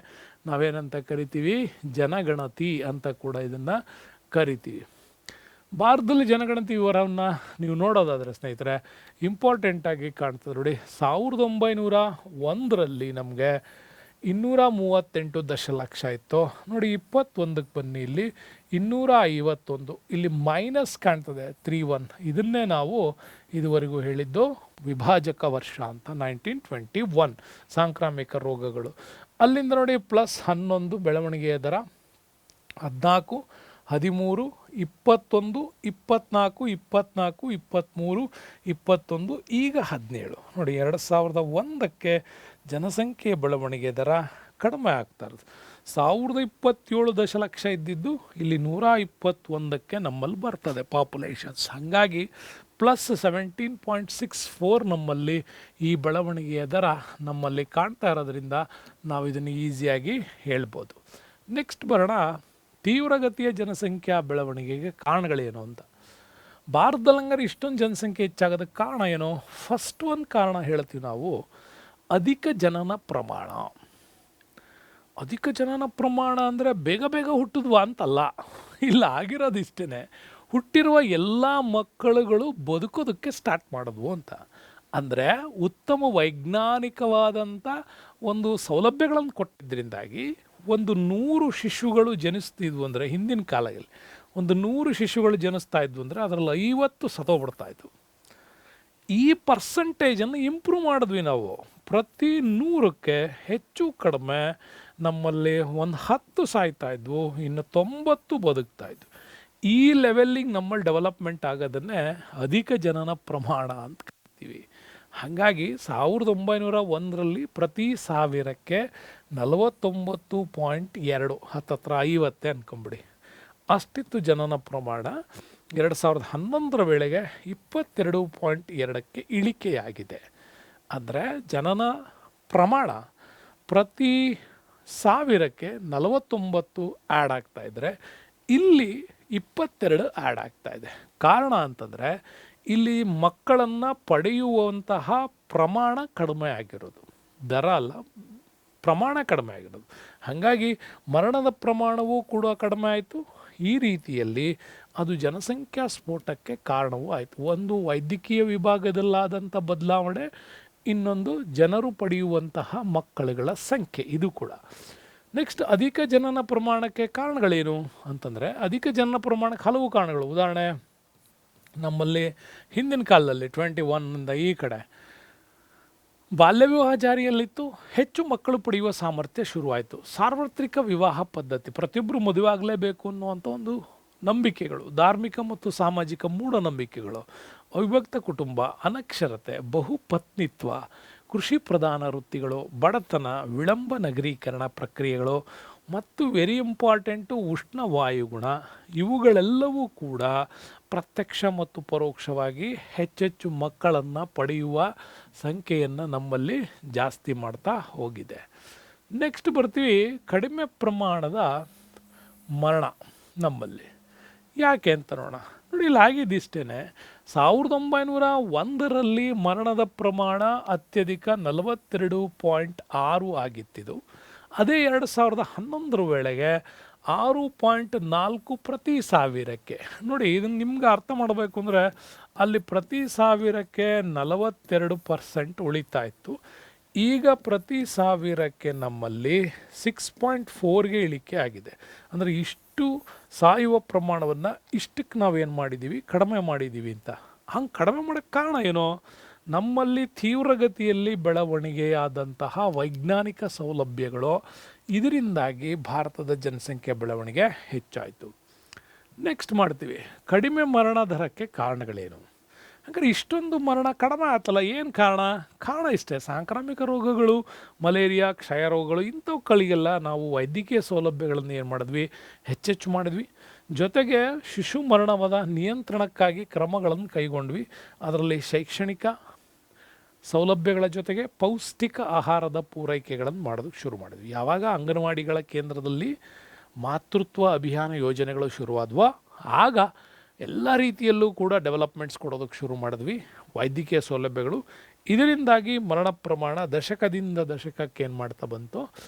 ನಾವೇನಂತ ಕರಿತೀವಿ, ಜನಗಣತಿ ಅಂತ ಕೂಡ ಇದನ್ನು ಕರಿತೀವಿ. ಭಾರತದಲ್ಲಿ ಜನಗಣತಿ ವಿವರವನ್ನು ನೀವು ನೋಡೋದಾದರೆ ಸ್ನೇಹಿತರೆ ಇಂಪಾರ್ಟೆಂಟಾಗಿ ಕಾಣ್ತದೆ ನೋಡಿ. 1901ರಲ್ಲಿ ನಮಗೆ 238 ದಶಲಕ್ಷ ಇತ್ತು ನೋಡಿ. 21ಕ್ಕೆ ಬನ್ನಿ, ಇಲ್ಲಿ 251, ಇಲ್ಲಿ ಮೈನಸ್ ಕಾಣ್ತದೆ 31. ಇದನ್ನೇ ನಾವು ಇದುವರೆಗೂ ಹೇಳಿದ್ದು ವಿಭಾಜಕ ವರ್ಷ ಅಂತ, 1921 ಸಾಂಕ್ರಾಮಿಕ ರೋಗಗಳು. ಅಲ್ಲಿಂದ ನೋಡಿ +11 ಬೆಳವಣಿಗೆಯ ದರ, 14, 13, 21, 24, 24, 23, 21, ಈಗ 17. ನೋಡಿ 2001ಕ್ಕೆ ಜನಸಂಖ್ಯೆ ಬೆಳವಣಿಗೆ ದರ ಕಡಿಮೆ ಆಗ್ತಾ ಇರೋದು. 1027 ದಶಲಕ್ಷ ಇದ್ದಿದ್ದು ಇಲ್ಲಿ 121ಕ್ಕೆ ನಮ್ಮಲ್ಲಿ ಬರ್ತದೆ ಪಾಪ್ಯುಲೇಷನ್ಸ್. ಹಾಗಾಗಿ +17.64 ನಮ್ಮಲ್ಲಿ ಈ ಬೆಳವಣಿಗೆಯ ದರ ನಮ್ಮಲ್ಲಿ ಕಾಣ್ತಾ ಇರೋದ್ರಿಂದ ನಾವು ಇದನ್ನು ಈಸಿಯಾಗಿ ಹೇಳ್ಬೋದು. ನೆಕ್ಸ್ಟ್ ಬರೋಣ, ತೀವ್ರಗತಿಯ ಜನಸಂಖ್ಯಾ ಬೆಳವಣಿಗೆಗೆ ಕಾರಣಗಳೇನು ಅಂತ. ಭಾರತದಲ್ಲಿ ಹಂಗಾರೆ ಇಷ್ಟೊಂದು ಜನಸಂಖ್ಯೆ ಹೆಚ್ಚಾಗೋದಕ್ಕೆ ಕಾರಣ ಏನು? ಫಸ್ಟ್ ಒಂದು ಕಾರಣ ಹೇಳ್ತೀವಿ ನಾವು, ಅಧಿಕ ಜನನ ಪ್ರಮಾಣ. ಅಧಿಕ ಜನನ ಪ್ರಮಾಣ ಅಂದರೆ ಬೇಗ ಬೇಗ ಹುಟ್ಟಿದ್ವಾ ಅಂತಲ್ಲ, ಇಲ್ಲ, ಆಗಿರೋದು ಇಷ್ಟೇ, ಹುಟ್ಟಿರುವ ಎಲ್ಲ ಮಕ್ಕಳುಗಳು ಬದುಕೋದಕ್ಕೆ ಸ್ಟಾರ್ಟ್ ಮಾಡಿದ್ವು ಅಂತ. ಅಂದರೆ ಉತ್ತಮ ವೈಜ್ಞಾನಿಕವಾದಂಥ ಒಂದು ಸೌಲಭ್ಯಗಳನ್ನು ಕೊಟ್ಟಿದ್ದರಿಂದಾಗಿ ಒಂದು 100 ಶಿಶುಗಳು ಜನಿಸ್ತಿದ್ವು ಅಂದರೆ, ಹಿಂದಿನ ಕಾಲದಲ್ಲಿ ಒಂದು 100 ಶಿಶುಗಳು ಜನಿಸ್ತಾ ಇದ್ವು ಅಂದರೆ ಅದರಲ್ಲಿ 50 ಸತ್ತೋಗ್ಬಿಡ್ತಾಯಿತ್ತು. ಈ ಪರ್ಸಂಟೇಜನ್ನು ಇಂಪ್ರೂವ್ ಮಾಡಿದ್ವಿ ನಾವು. ಪ್ರತಿ 100ಕ್ಕೆ ಹೆಚ್ಚು ಕಡಿಮೆ ನಮ್ಮಲ್ಲಿ ಒಂದು 10 ಸಾಯ್ತಾ ಇದ್ವು, ಇನ್ನು 90 ಬದುಕ್ತಾ ಇದ್ವು. ಈ ಲೆವೆಲ್ಲಿಗೆ ನಮ್ಮಲ್ಲಿ ಡೆವಲಪ್ಮೆಂಟ್ ಆಗೋದನ್ನೇ ಅಧಿಕ ಜನನ ಪ್ರಮಾಣ ಅಂತ ಕರಿತೀವಿ. ಹಾಗಾಗಿ 1901ರಲ್ಲಿ ಪ್ರತಿ 1000ಕ್ಕೆ 49.2, ಹತ್ತತ್ರ 50 ಅನ್ಕೊಂಬಿಡಿ, ಅಷ್ಟಿತ್ತು ಜನನ ಪ್ರಮಾಣ. 2011ರ ವೇಳೆಗೆ 22.2ಕ್ಕೆ ಇಳಿಕೆಯಾಗಿದೆ. ಅಂದರೆ ಜನನ ಪ್ರಮಾಣ ಪ್ರತಿ 1000ಕ್ಕೆ 49 ಆ್ಯಡ್ ಆಗ್ತಾಯಿದ್ರೆ ಇಲ್ಲಿ 22 ಆ್ಯಡ್ ಆಗ್ತಾಯಿದೆ. ಕಾರಣ ಅಂತಂದರೆ ಇಲ್ಲಿ ಮಕ್ಕಳನ್ನು ಪಡೆಯುವಂತಹ ಪ್ರಮಾಣ ಕಡಿಮೆ ಆಗಿರೋದು, ದರ ಅಲ್ಲ, ಪ್ರಮಾಣ ಕಡಿಮೆ ಆಗಿರೋದು. ಹಾಗಾಗಿ ಮರಣದ ಪ್ರಮಾಣವೂ ಕೂಡ ಕಡಿಮೆ ಆಯಿತು. ಈ ರೀತಿಯಲ್ಲಿ ಅದು ಜನಸಂಖ್ಯಾ ಸ್ಫೋಟಕ್ಕೆ ಕಾರಣವೂ ಆಯಿತು. ಒಂದು ವೈದ್ಯಕೀಯ ವಿಭಾಗದಲ್ಲಾದಂಥ ಬದಲಾವಣೆ, ಇನ್ನೊಂದು ಜನರು ಪಡೆಯುವಂತಹ ಮಕ್ಕಳುಗಳ ಸಂಖ್ಯೆ, ಇದು ಕೂಡ. ನೆಕ್ಸ್ಟ್, ಅಧಿಕ ಜನನ ಪ್ರಮಾಣಕ್ಕೆ ಕಾರಣಗಳೇನು ಅಂತಂದರೆ, ಅಧಿಕ ಜನನ ಪ್ರಮಾಣಕ್ಕೆ ಹಲವು ಕಾರಣಗಳು. ಉದಾಹರಣೆ, ನಮ್ಮಲ್ಲಿ ಹಿಂದಿನ ಕಾಲದಲ್ಲಿ 21 ಈ ಕಡೆ ಬಾಲ್ಯ ವಿವಾಹ ಜಾರಿಯಲ್ಲಿತ್ತು, ಹೆಚ್ಚು ಮಕ್ಕಳು ಪಡೆಯುವ ಸಾಮರ್ಥ್ಯ ಶುರುವಾಯಿತು. ಸಾರ್ವತ್ರಿಕ ವಿವಾಹ ಪದ್ಧತಿ, ಪ್ರತಿಯೊಬ್ಬರು ಮದುವೆ ಆಗಲೇಬೇಕು ಅನ್ನುವಂಥ ಒಂದು ನಂಬಿಕೆಗಳು, ಧಾರ್ಮಿಕ ಮತ್ತು ಸಾಮಾಜಿಕ ಮೂಢನಂಬಿಕೆಗಳು, ಅವಿಭಕ್ತ ಕುಟುಂಬ, ಅನಕ್ಷರತೆ, ಬಹುಪತ್ನಿತ್ವ, ಕೃಷಿ ಪ್ರಧಾನ ವೃತ್ತಿಗಳು, ಬಡತನ, ವಿಳಂಬ ನಗರೀಕರಣ ಪ್ರಕ್ರಿಯೆಗಳು ಮತ್ತು ವೆರಿ ಇಂಪಾರ್ಟೆಂಟು ಉಷ್ಣ ವಾಯುಗುಣ, ಇವುಗಳೆಲ್ಲವೂ ಕೂಡ ಪ್ರತ್ಯಕ್ಷ ಮತ್ತು ಪರೋಕ್ಷವಾಗಿ ಹೆಚ್ಚೆಚ್ಚು ಮಕ್ಕಳನ್ನು ಪಡೆಯುವ ಸಂಖ್ಯೆಯನ್ನು ನಮ್ಮಲ್ಲಿ ಜಾಸ್ತಿ ಮಾಡ್ತಾ ಹೋಗಿದೆ. ನೆಕ್ಸ್ಟ್ ಬರ್ತೀವಿ, ಕಡಿಮೆ ಪ್ರಮಾಣದ ಮರಣ ನಮ್ಮಲ್ಲಿ. ಯಾಕೆ ಅಂತ ನೋಡೋಣ. ನೋಡಿ, ಇಲ್ಲಿ ಆಗಿದ್ದಿಷ್ಟೇ, 1901ರಲ್ಲಿ ಮರಣದ ಪ್ರಮಾಣ ಅತ್ಯಧಿಕ 42.6 ಆಗಿತ್ತಿದು. ಅದೇ 2011ರ ವೇಳೆಗೆ 6.4 ಪ್ರತಿ ಸಾವಿರಕ್ಕೆ. ನೋಡಿ, ಇದನ್ನು ನಿಮ್ಗೆ ಅರ್ಥ ಮಾಡಬೇಕು ಅಂದರೆ, ಅಲ್ಲಿ ಪ್ರತಿ ಸಾವಿರಕ್ಕೆ 42% ಉಳಿತಾ ಇತ್ತು. ಈಗ ಪ್ರತಿ ಸಾವಿರಕ್ಕೆ ನಮ್ಮಲ್ಲಿ 6.4ಗೆ ಇಳಿಕೆ ಆಗಿದೆ. ಅಂದರೆ ಇಷ್ಟು ಸಾಯುವ ಪ್ರಮಾಣವನ್ನು ಇಷ್ಟಕ್ಕೆ ನಾವೇನು ಮಾಡಿದ್ದೀವಿ, ಕಡಿಮೆ ಮಾಡಿದ್ದೀವಿ ಅಂತ. ಹಂಗೆ ಕಡಿಮೆ ಮಾಡೋಕ್ಕೆ ಕಾರಣ ಏನೋ, ನಮ್ಮಲ್ಲಿ ತೀವ್ರಗತಿಯಲ್ಲಿ ಬೆಳವಣಿಗೆಯಾದಂತಹ ವೈಜ್ಞಾನಿಕ ಸೌಲಭ್ಯಗಳು, ಇದರಿಂದಾಗಿ ಭಾರತದ ಜನಸಂಖ್ಯೆ ಬೆಳವಣಿಗೆ ಹೆಚ್ಚಾಯಿತು. ನೆಕ್ಸ್ಟ್ ಮಾಡ್ತೀವಿ, ಕಡಿಮೆ ಮರಣ ದರಕ್ಕೆ ಕಾರಣಗಳೇನು. ಹಾಗಾದ್ರೆ ಇಷ್ಟೊಂದು ಮರಣ ಕಡಿಮೆ ಆಯ್ತಲ್ಲ, ಏನು ಕಾರಣ ಇಷ್ಟೇ, ಸಾಂಕ್ರಾಮಿಕ ರೋಗಗಳು, ಮಲೇರಿಯಾ, ಕ್ಷಯ ರೋಗಗಳು, ಇಂಥವುಗಳಿಗೆಲ್ಲ ನಾವು ವೈದ್ಯಕೀಯ ಸೌಲಭ್ಯಗಳನ್ನು ಏನು ಮಾಡಿದ್ವಿ, ಹೆಚ್ಚೆಚ್ಚು ಮಾಡಿದ್ವಿ. ಜೊತೆಗೆ ಶಿಶು ಮರಣವಾದ ನಿಯಂತ್ರಣಕ್ಕಾಗಿ ಕ್ರಮಗಳನ್ನು ಕೈಗೊಂಡ್ವಿ. ಅದರಲ್ಲಿ ಶೈಕ್ಷಣಿಕ ಸೌಲಭ್ಯಗಳ ಜೊತೆಗೆ ಪೌಷ್ಟಿಕ ಆಹಾರದ ಪೂರೈಕೆಗಳನ್ನು ಮಾಡೋದಕ್ಕೆ ಶುರು ಮಾಡಿದ್ವಿ. ಯಾವಾಗ ಅಂಗನವಾಡಿಗಳ ಕೇಂದ್ರದಲ್ಲಿ ಮಾತೃತ್ವ ಅಭಿಯಾನ ಯೋಜನೆಗಳು ಶುರುವಾದವೋ, ಆಗ ಎಲ್ಲ ರೀತಿಯಲ್ಲೂ ಕೂಡ ಡೆವಲಪ್ಮೆಂಟ್ಸ್ ಕೊಡೋದಕ್ಕೆ ಶುರು ಮಾಡಿದ್ವಿ, ವೈದ್ಯಕೀಯ ಸೌಲಭ್ಯಗಳು. ಇದರಿಂದಾಗಿ ಮರಣ ಪ್ರಮಾಣ ದಶಕದಿಂದ ದಶಕಕ್ಕೆ ಏನು ಮಾಡ್ತಾ ಬಂತು,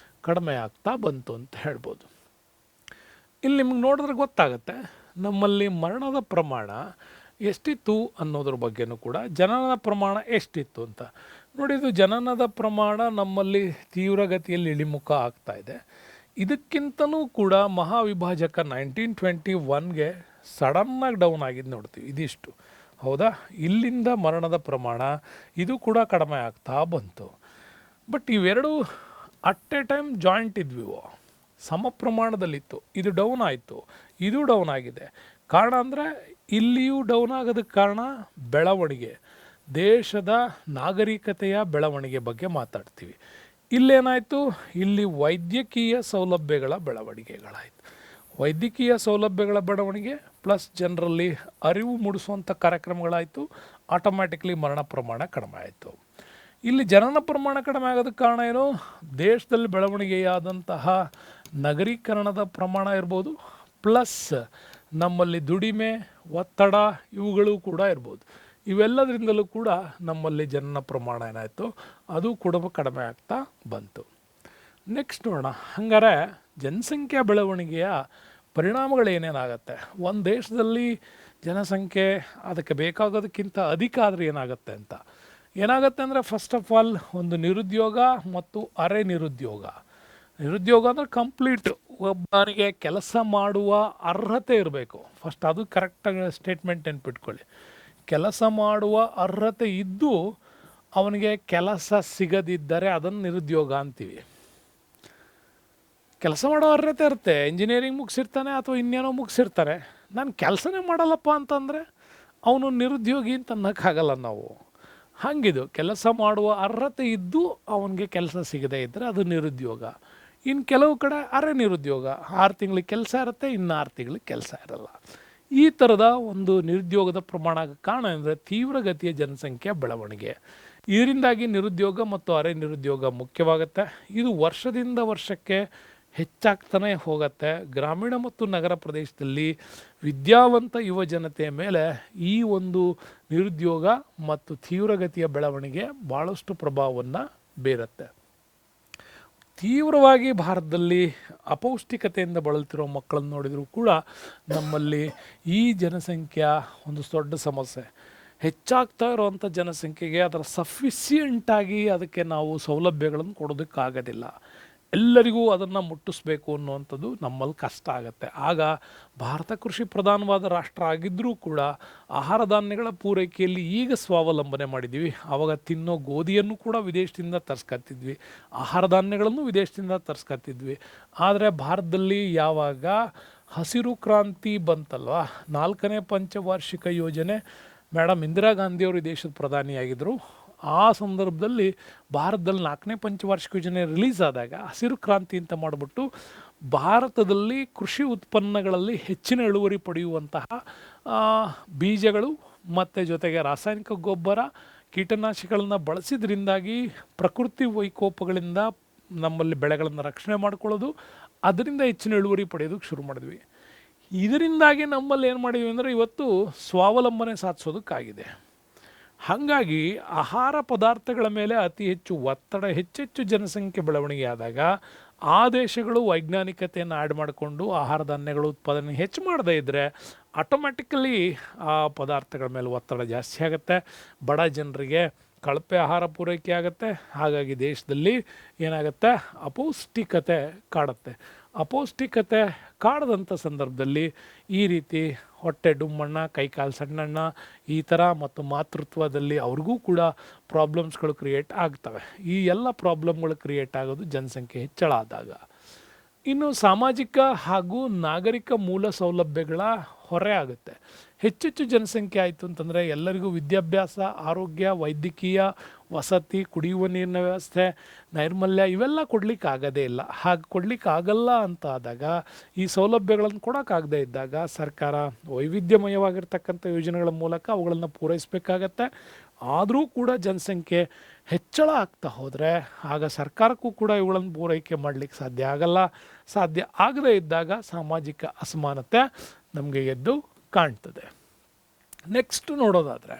ಕಡಿಮೆ ಆಗ್ತಾ ಬಂತು ಅಂತ ಹೇಳ್ಬೋದು. ಇಲ್ಲಿ ನಿಮ್ಗೆ ನೋಡಿದ್ರೆ ಗೊತ್ತಾಗುತ್ತೆ, ನಮ್ಮಲ್ಲಿ ಮರಣದ ಪ್ರಮಾಣ ಎಷ್ಟಿತ್ತು ಅನ್ನೋದ್ರ ಬಗ್ಗೆನೂ ಕೂಡ, ಜನನದ ಪ್ರಮಾಣ ಎಷ್ಟಿತ್ತು ಅಂತ. ನೋಡಿ, ಇದು ಜನನದ ಪ್ರಮಾಣ ನಮ್ಮಲ್ಲಿ ತೀವ್ರಗತಿಯಲ್ಲಿ ಇಳಿಮುಖ ಆಗ್ತಾ ಇದೆ. ಇದಕ್ಕಿಂತಲೂ ಕೂಡ ಮಹಾವಿಭಾಜಕ 1921ಗೆ ಸಡನ್ನಾಗಿ ಡೌನ್ ಆಗಿದ್ದು ನೋಡ್ತೀವಿ, ಇದಿಷ್ಟು. ಹೌದಾ, ಇಲ್ಲಿಂದ ಮರಣದ ಪ್ರಮಾಣ ಇದು ಕೂಡ ಕಡಿಮೆ ಆಗ್ತಾ ಬಂತು. ಬಟ್ ಇವೆರಡು ಅಟ್ ಎ ಟೈಮ್ ಜಾಯಿಂಟ್ ಇದ್ವಿವೋ, ಸಮ ಪ್ರಮಾಣದಲ್ಲಿತ್ತು. ಇದು ಡೌನ್ ಆಯಿತು, ಇದು ಡೌನ್ ಆಗಿದೆ. ಕಾರಣ ಅಂದರೆ, ಇಲ್ಲಿಯೂ ಡೌನ್ ಆಗೋದಕ್ಕೆ ಕಾರಣ ಬೆಳವಣಿಗೆ, ದೇಶದ ನಾಗರಿಕತೆಯ ಬೆಳವಣಿಗೆ ಬಗ್ಗೆ ಮಾತಾಡ್ತೀವಿ. ಇಲ್ಲೇನಾಯಿತು, ಇಲ್ಲಿ ವೈದ್ಯಕೀಯ ಸೌಲಭ್ಯಗಳ ಬೆಳವಣಿಗೆಗಳಾಯಿತು. ವೈದ್ಯಕೀಯ ಸೌಲಭ್ಯಗಳ ಬೆಳವಣಿಗೆ ಪ್ಲಸ್ ಜನರಲ್ಲಿ ಅರಿವು ಮೂಡಿಸುವಂಥ ಕಾರ್ಯಕ್ರಮಗಳಾಯಿತು. ಆಟೋಮ್ಯಾಟಿಕ್ಲಿ ಮರಣ ಪ್ರಮಾಣ ಕಡಿಮೆ ಆಯಿತು. ಇಲ್ಲಿ ಜನನ ಪ್ರಮಾಣ ಕಡಿಮೆ ಆಗೋದಕ್ಕೆ ಕಾರಣ ಏನು, ದೇಶದಲ್ಲಿ ಬೆಳವಣಿಗೆಯಾದಂತಹ ನಗರೀಕರಣದ ಪ್ರಮಾಣ ಇರ್ಬೋದು, ಪ್ಲಸ್ ನಮ್ಮಲ್ಲಿ ದುಡಿಮೆ, ಒತ್ತಡ, ಇವುಗಳು ಕೂಡ ಇರ್ಬೋದು. ಇವೆಲ್ಲದರಿಂದಲೂ ಕೂಡ ನಮ್ಮಲ್ಲಿ ಜನನ ಪ್ರಮಾಣ ಏನಾಯಿತು, ಅದು ಕೂಡ ಕಡಿಮೆ ಆಗ್ತಾ ಬಂತು. ನೆಕ್ಸ್ಟ್ ನೋಡೋಣ, ಹಂಗಾರೆ ಜನಸಂಖ್ಯಾ ಬೆಳವಣಿಗೆಯ ಪರಿಣಾಮಗಳೇನೇನಾಗತ್ತೆ. ಒಂದು ದೇಶದಲ್ಲಿ ಜನಸಂಖ್ಯೆ ಅದಕ್ಕೆ ಬೇಕಾಗೋದಕ್ಕಿಂತ ಅಧಿಕ ಆದರೆ ಏನಾಗುತ್ತೆ ಅಂತ. ಏನಾಗುತ್ತೆ ಅಂದರೆ, ಫಸ್ಟ್ ಆಫ್ ಆಲ್ ಒಂದು ನಿರುದ್ಯೋಗ ಮತ್ತು ಅರೆ ನಿರುದ್ಯೋಗ. ನಿರುದ್ಯೋಗ ಅಂದರೆ ಕಂಪ್ಲೀಟ್ ಒಬ್ಬನಿಗೆ ಕೆಲಸ ಮಾಡುವ ಅರ್ಹತೆ ಇರಬೇಕು. ಫಸ್ಟ್ ಅದು ಕರೆಕ್ಟಾಗಿ ಸ್ಟೇಟ್ಮೆಂಟ್ ನೆನ್ಪಿಟ್ಕೊಳ್ಳಿ. ಕೆಲಸ ಮಾಡುವ ಅರ್ಹತೆ ಇದ್ದು ಅವನಿಗೆ ಕೆಲಸ ಸಿಗದಿದ್ದರೆ ಅದನ್ನು ನಿರುದ್ಯೋಗ ಅಂತೀವಿ. ಕೆಲಸ ಮಾಡೋ ಅರ್ಹತೆ ಇರುತ್ತೆ, ಇಂಜಿನಿಯರಿಂಗ್ ಮುಗಿಸಿರ್ತಾನೆ ಅಥವಾ ಇನ್ನೇನೋ ಮುಗಿಸಿರ್ತಾನೆ, ನಾನು ಕೆಲಸನೇ ಮಾಡಲ್ಲಪ್ಪ ಅಂತಂದರೆ ಅವನು ನಿರುದ್ಯೋಗಿ ಅಂತ ಅನ್ನೋಕ್ಕಾಗಲ್ಲ ನಾವು. ಹಾಗಿದು ಕೆಲಸ ಮಾಡುವ ಅರ್ಹತೆ ಇದ್ದು ಅವನಿಗೆ ಕೆಲಸ ಸಿಗದೇ ಇದ್ದರೆ ಅದು ನಿರುದ್ಯೋಗ. ಇನ್ನು ಕೆಲವು ಕಡೆ ಅರೆ ನಿರುದ್ಯೋಗ, 6 ತಿಂಗಳಿಗೆ ಕೆಲಸ ಇರುತ್ತೆ, ಇನ್ನು 6 ತಿಂಗಳಿಗೆ ಕೆಲಸ ಇರಲ್ಲ. ಈ ಥರದ ಒಂದು ನಿರುದ್ಯೋಗದ ಪ್ರಮಾಣ ಕಾರಣ ಅಂದರೆ ತೀವ್ರಗತಿಯ ಜನಸಂಖ್ಯೆ ಬೆಳವಣಿಗೆ. ಇದರಿಂದಾಗಿ ನಿರುದ್ಯೋಗ ಮತ್ತು ಅರೆ ನಿರುದ್ಯೋಗ ಮುಖ್ಯವಾಗುತ್ತೆ. ಇದು ವರ್ಷದಿಂದ ವರ್ಷಕ್ಕೆ ಹೆಚ್ಚಾಗ್ತಾನೆ ಹೋಗುತ್ತೆ. ಗ್ರಾಮೀಣ ಮತ್ತು ನಗರ ಪ್ರದೇಶದಲ್ಲಿ ವಿದ್ಯಾವಂತ ಯುವ ಜನತೆಯ ಮೇಲೆ ಈ ಒಂದು ನಿರುದ್ಯೋಗ ಮತ್ತು ತೀವ್ರಗತಿಯ ಬೆಳವಣಿಗೆ ಭಾಳಷ್ಟು ಪ್ರಭಾವವನ್ನು ಬೀರುತ್ತೆ. ತೀವ್ರವಾಗಿ ಭಾರತದಲ್ಲಿ ಅಪೌಷ್ಟಿಕತೆಯಿಂದ ಬಳಲ್ತಿರೋ ಮಕ್ಕಳನ್ನು ನೋಡಿದರೂ ಕೂಡ ನಮ್ಮಲ್ಲಿ ಈ ಜನಸಂಖ್ಯಾ ಒಂದು ದೊಡ್ಡ ಸಮಸ್ಯೆ. ಹೆಚ್ಚಾಗ್ತಾ ಇರುವಂಥ ಜನಸಂಖ್ಯೆಗೆ ಅದರ ಸಫಿಸಿಯೆಂಟಾಗಿ ಅದಕ್ಕೆ ನಾವು ಸೌಲಭ್ಯಗಳನ್ನು ಕೊಡೋದಕ್ಕಾಗೋದಿಲ್ಲ. ಎಲ್ಲರಿಗೂ ಅದನ್ನು ಮುಟ್ಟಿಸ್ಬೇಕು ಅನ್ನುವಂಥದ್ದು ನಮ್ಮಲ್ಲಿ ಕಷ್ಟ ಆಗುತ್ತೆ. ಆಗ ಭಾರತ ಕೃಷಿ ಪ್ರಧಾನವಾದ ರಾಷ್ಟ್ರ ಆಗಿದ್ದರೂ ಕೂಡ ಆಹಾರ ಧಾನ್ಯಗಳ ಪೂರೈಕೆಯಲ್ಲಿ ಈಗ ಸ್ವಾವಲಂಬನೆ ಮಾಡಿದ್ದೀವಿ. ಆವಾಗ ತಿನ್ನೋ ಗೋಧಿಯನ್ನು ಕೂಡ ವಿದೇಶದಿಂದ ತರಿಸ್ಕೊತಿದ್ವಿ, ಆಹಾರ ಧಾನ್ಯಗಳನ್ನು ವಿದೇಶದಿಂದ ತರಿಸ್ಕೊತಿದ್ವಿ. ಆದರೆ ಭಾರತದಲ್ಲಿ ಯಾವಾಗ ಹಸಿರು ಕ್ರಾಂತಿ ಬಂತಲ್ವ, 4ನೇ ಪಂಚವಾರ್ಷಿಕ ಯೋಜನೆ, ಮೇಡಮ್ ಇಂದಿರಾ ಗಾಂಧಿಯವರು ದೇಶದ ಪ್ರಧಾನಿಯಾಗಿದ್ದರು. ಆ ಸಂದರ್ಭದಲ್ಲಿ ಭಾರತದಲ್ಲಿ 4ನೇ ಪಂಚವಾರ್ಷಿಕ ಯೋಜನೆ ರಿಲೀಸ್ ಆದಾಗ ಹಸಿರು ಕ್ರಾಂತಿ ಅಂತ ಮಾಡಿಬಿಟ್ಟು ಭಾರತದಲ್ಲಿ ಕೃಷಿ ಉತ್ಪನ್ನಗಳಲ್ಲಿ ಹೆಚ್ಚಿನ ಇಳುವರಿ ಪಡೆಯುವಂತಹ ಬೀಜಗಳು ಮತ್ತು ಜೊತೆಗೆ ರಾಸಾಯನಿಕ ಗೊಬ್ಬರ, ಕೀಟನಾಶಕಗಳನ್ನು ಬಳಸಿದ್ರಿಂದಾಗಿ ಪ್ರಕೃತಿ ವೈಕೋಪಗಳಿಂದ ನಮ್ಮಲ್ಲಿ ಬೆಳೆಗಳನ್ನು ರಕ್ಷಣೆ ಮಾಡ್ಕೊಳ್ಳೋದು, ಅದರಿಂದ ಹೆಚ್ಚಿನ ಇಳುವರಿ ಪಡೆಯೋದಕ್ಕೆ ಶುರು ಮಾಡಿದ್ವಿ. ಇದರಿಂದಾಗಿ ನಮ್ಮಲ್ಲಿ ಏನು ಮಾಡಿದ್ವಿ ಅಂದರೆ ಇವತ್ತು ಸ್ವಾವಲಂಬನೆ ಸಾಧಿಸೋದಕ್ಕಾಗಿದೆ. ಹಾಗಾಗಿ ಆಹಾರ ಪದಾರ್ಥಗಳ ಮೇಲೆ ಅತಿ ಹೆಚ್ಚು ಒತ್ತಡ, ಹೆಚ್ಚೆಚ್ಚು ಜನಸಂಖ್ಯೆ ಬೆಳವಣಿಗೆ ಆದಾಗ ಆ ದೇಶಗಳು ವೈಜ್ಞಾನಿಕತೆಯನ್ನು ಆ್ಯಡ್ ಮಾಡಿಕೊಂಡು ಆಹಾರ ಧಾನ್ಯಗಳ ಉತ್ಪಾದನೆ ಹೆಚ್ಚು ಮಾಡದೇ ಇದ್ದರೆ ಆಟೋಮ್ಯಾಟಿಕಲಿ ಆ ಪದಾರ್ಥಗಳ ಮೇಲೆ ಒತ್ತಡ ಜಾಸ್ತಿ ಆಗುತ್ತೆ, ಬಡ ಜನರಿಗೆ ಕಳಪೆ ಆಹಾರ ಪೂರೈಕೆ ಆಗುತ್ತೆ. ಹಾಗಾಗಿ ದೇಶದಲ್ಲಿ ಏನಾಗುತ್ತೆ, ಅಪೌಷ್ಟಿಕತೆ ಕಾಡುತ್ತೆ. ಅಪೌಷ್ಟಿಕತೆ ಕಾಡದಂಥ ಸಂದರ್ಭದಲ್ಲಿ ಈ ರೀತಿ ಹೊಟ್ಟೆ ಡುಮ್ಮಣ್ಣ, ಕೈಕಾಲು ಸಣ್ಣಣ್ಣ ಈ ಥರ ಮತ್ತು ಮಾತೃತ್ವದಲ್ಲಿ ಅವ್ರಿಗೂ ಕೂಡ ಪ್ರಾಬ್ಲಮ್ಸ್ಗಳು ಕ್ರಿಯೇಟ್ ಆಗ್ತವೆ. ಈ ಎಲ್ಲ ಪ್ರಾಬ್ಲಮ್ಗಳು ಕ್ರಿಯೇಟ್ ಆಗೋದು ಜನಸಂಖ್ಯೆ ಹೆಚ್ಚಳ ಆದಾಗ. ಇನ್ನು ಸಾಮಾಜಿಕ ಹಾಗೂ ನಾಗರಿಕ ಮೂಲ ಸೌಲಭ್ಯಗಳ ಹೊರೆ ಆಗುತ್ತೆ. ಹೆಚ್ಚೆಚ್ಚು ಜನಸಂಖ್ಯೆ ಆಯಿತು ಅಂತಂದರೆ ಎಲ್ಲರಿಗೂ ವಿದ್ಯಾಭ್ಯಾಸ, ಆರೋಗ್ಯ, ವೈದ್ಯಕೀಯ, ವಸತಿ, ಕುಡಿಯುವ ನೀರಿನ ವ್ಯವಸ್ಥೆ, ನೈರ್ಮಲ್ಯ ಇವೆಲ್ಲ ಕೊಡಲಿಕ್ಕೆ ಆಗೋದೇ ಇಲ್ಲ. ಹಾಗೆ ಕೊಡಲಿಕ್ಕೆ ಆಗಲ್ಲ ಅಂತ ಆದಾಗ, ಈ ಸೌಲಭ್ಯಗಳನ್ನು ಕೊಡೋಕ್ಕಾಗದೇ ಇದ್ದಾಗ ಸರ್ಕಾರ ವೈವಿಧ್ಯಮಯವಾಗಿರ್ತಕ್ಕಂಥ ಯೋಜನೆಗಳ ಮೂಲಕ ಅವುಗಳನ್ನು ಪೂರೈಸಬೇಕಾಗತ್ತೆ. ಆದರೂ ಕೂಡ ಜನಸಂಖ್ಯೆ ಹೆಚ್ಚಳ ಆಗ್ತಾ ಹೋದರೆ ಆಗ ಸರ್ಕಾರಕ್ಕೂ ಕೂಡ ಇವುಗಳನ್ನು ಪೂರೈಕೆ ಮಾಡಲಿಕ್ಕೆ ಸಾಧ್ಯ ಆಗಲ್ಲ. ಸಾಧ್ಯ ಆಗದೇ ಇದ್ದಾಗ ಸಾಮಾಜಿಕ ಅಸಮಾನತೆ ನಮಗೆ ಎದ್ದು ಕಾಣ್ತದೆ. ನೆಕ್ಸ್ಟ್ ನೋಡೋದಾದರೆ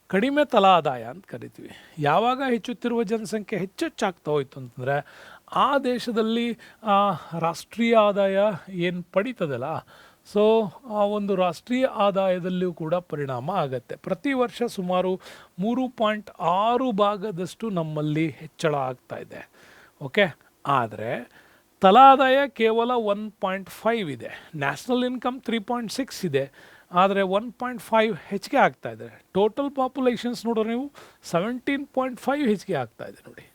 ಕಡಿಮೆ ತಲಾ ಆದಾಯ ಅಂತ ಕರಿತೀವಿ. ಯಾವಾಗ ಹೆಚ್ಚುತ್ತಿರುವ ಜನಸಂಖ್ಯೆ ಹೆಚ್ಚೆಚ್ಚಾಗ್ತಾ ಹೋಯ್ತು ಅಂತಂದರೆ ಆ ದೇಶದಲ್ಲಿ ರಾಷ್ಟ್ರೀಯ ಆದಾಯ ಏನು ಪಡೀತದಲ್ಲ, ಸೊ ಆ ಒಂದು ರಾಷ್ಟ್ರೀಯ ಆದಾಯದಲ್ಲಿಯೂ ಕೂಡ ಪರಿಣಾಮ ಆಗುತ್ತೆ. ಪ್ರತಿ ವರ್ಷ ಸುಮಾರು 3.6% ನಮ್ಮಲ್ಲಿ ಹೆಚ್ಚಳ ಆಗ್ತಾ ಇದೆ. ಓಕೆ, ಆದರೆ ತಲಾ ಆದಾಯ ಕೇವಲ 1.5 ಇದೆ. ನ್ಯಾಷನಲ್ ಇನ್ಕಮ್ 3.6 ಇದೆ, ಆದರೆ 1.5 ಹೆಚ್ಚಿಗೆ ಆಗ್ತಾ ಇದೆ. ಟೋಟಲ್ ಪಾಪ್ಯುಲೇಷನ್ಸ್ ನೋಡಿದ್ರೆ ನೀವು 17.5 ಹೆಚ್ಚಿಗೆ ಆಗ್ತಾ ಇದೆ. ನೋಡಿ,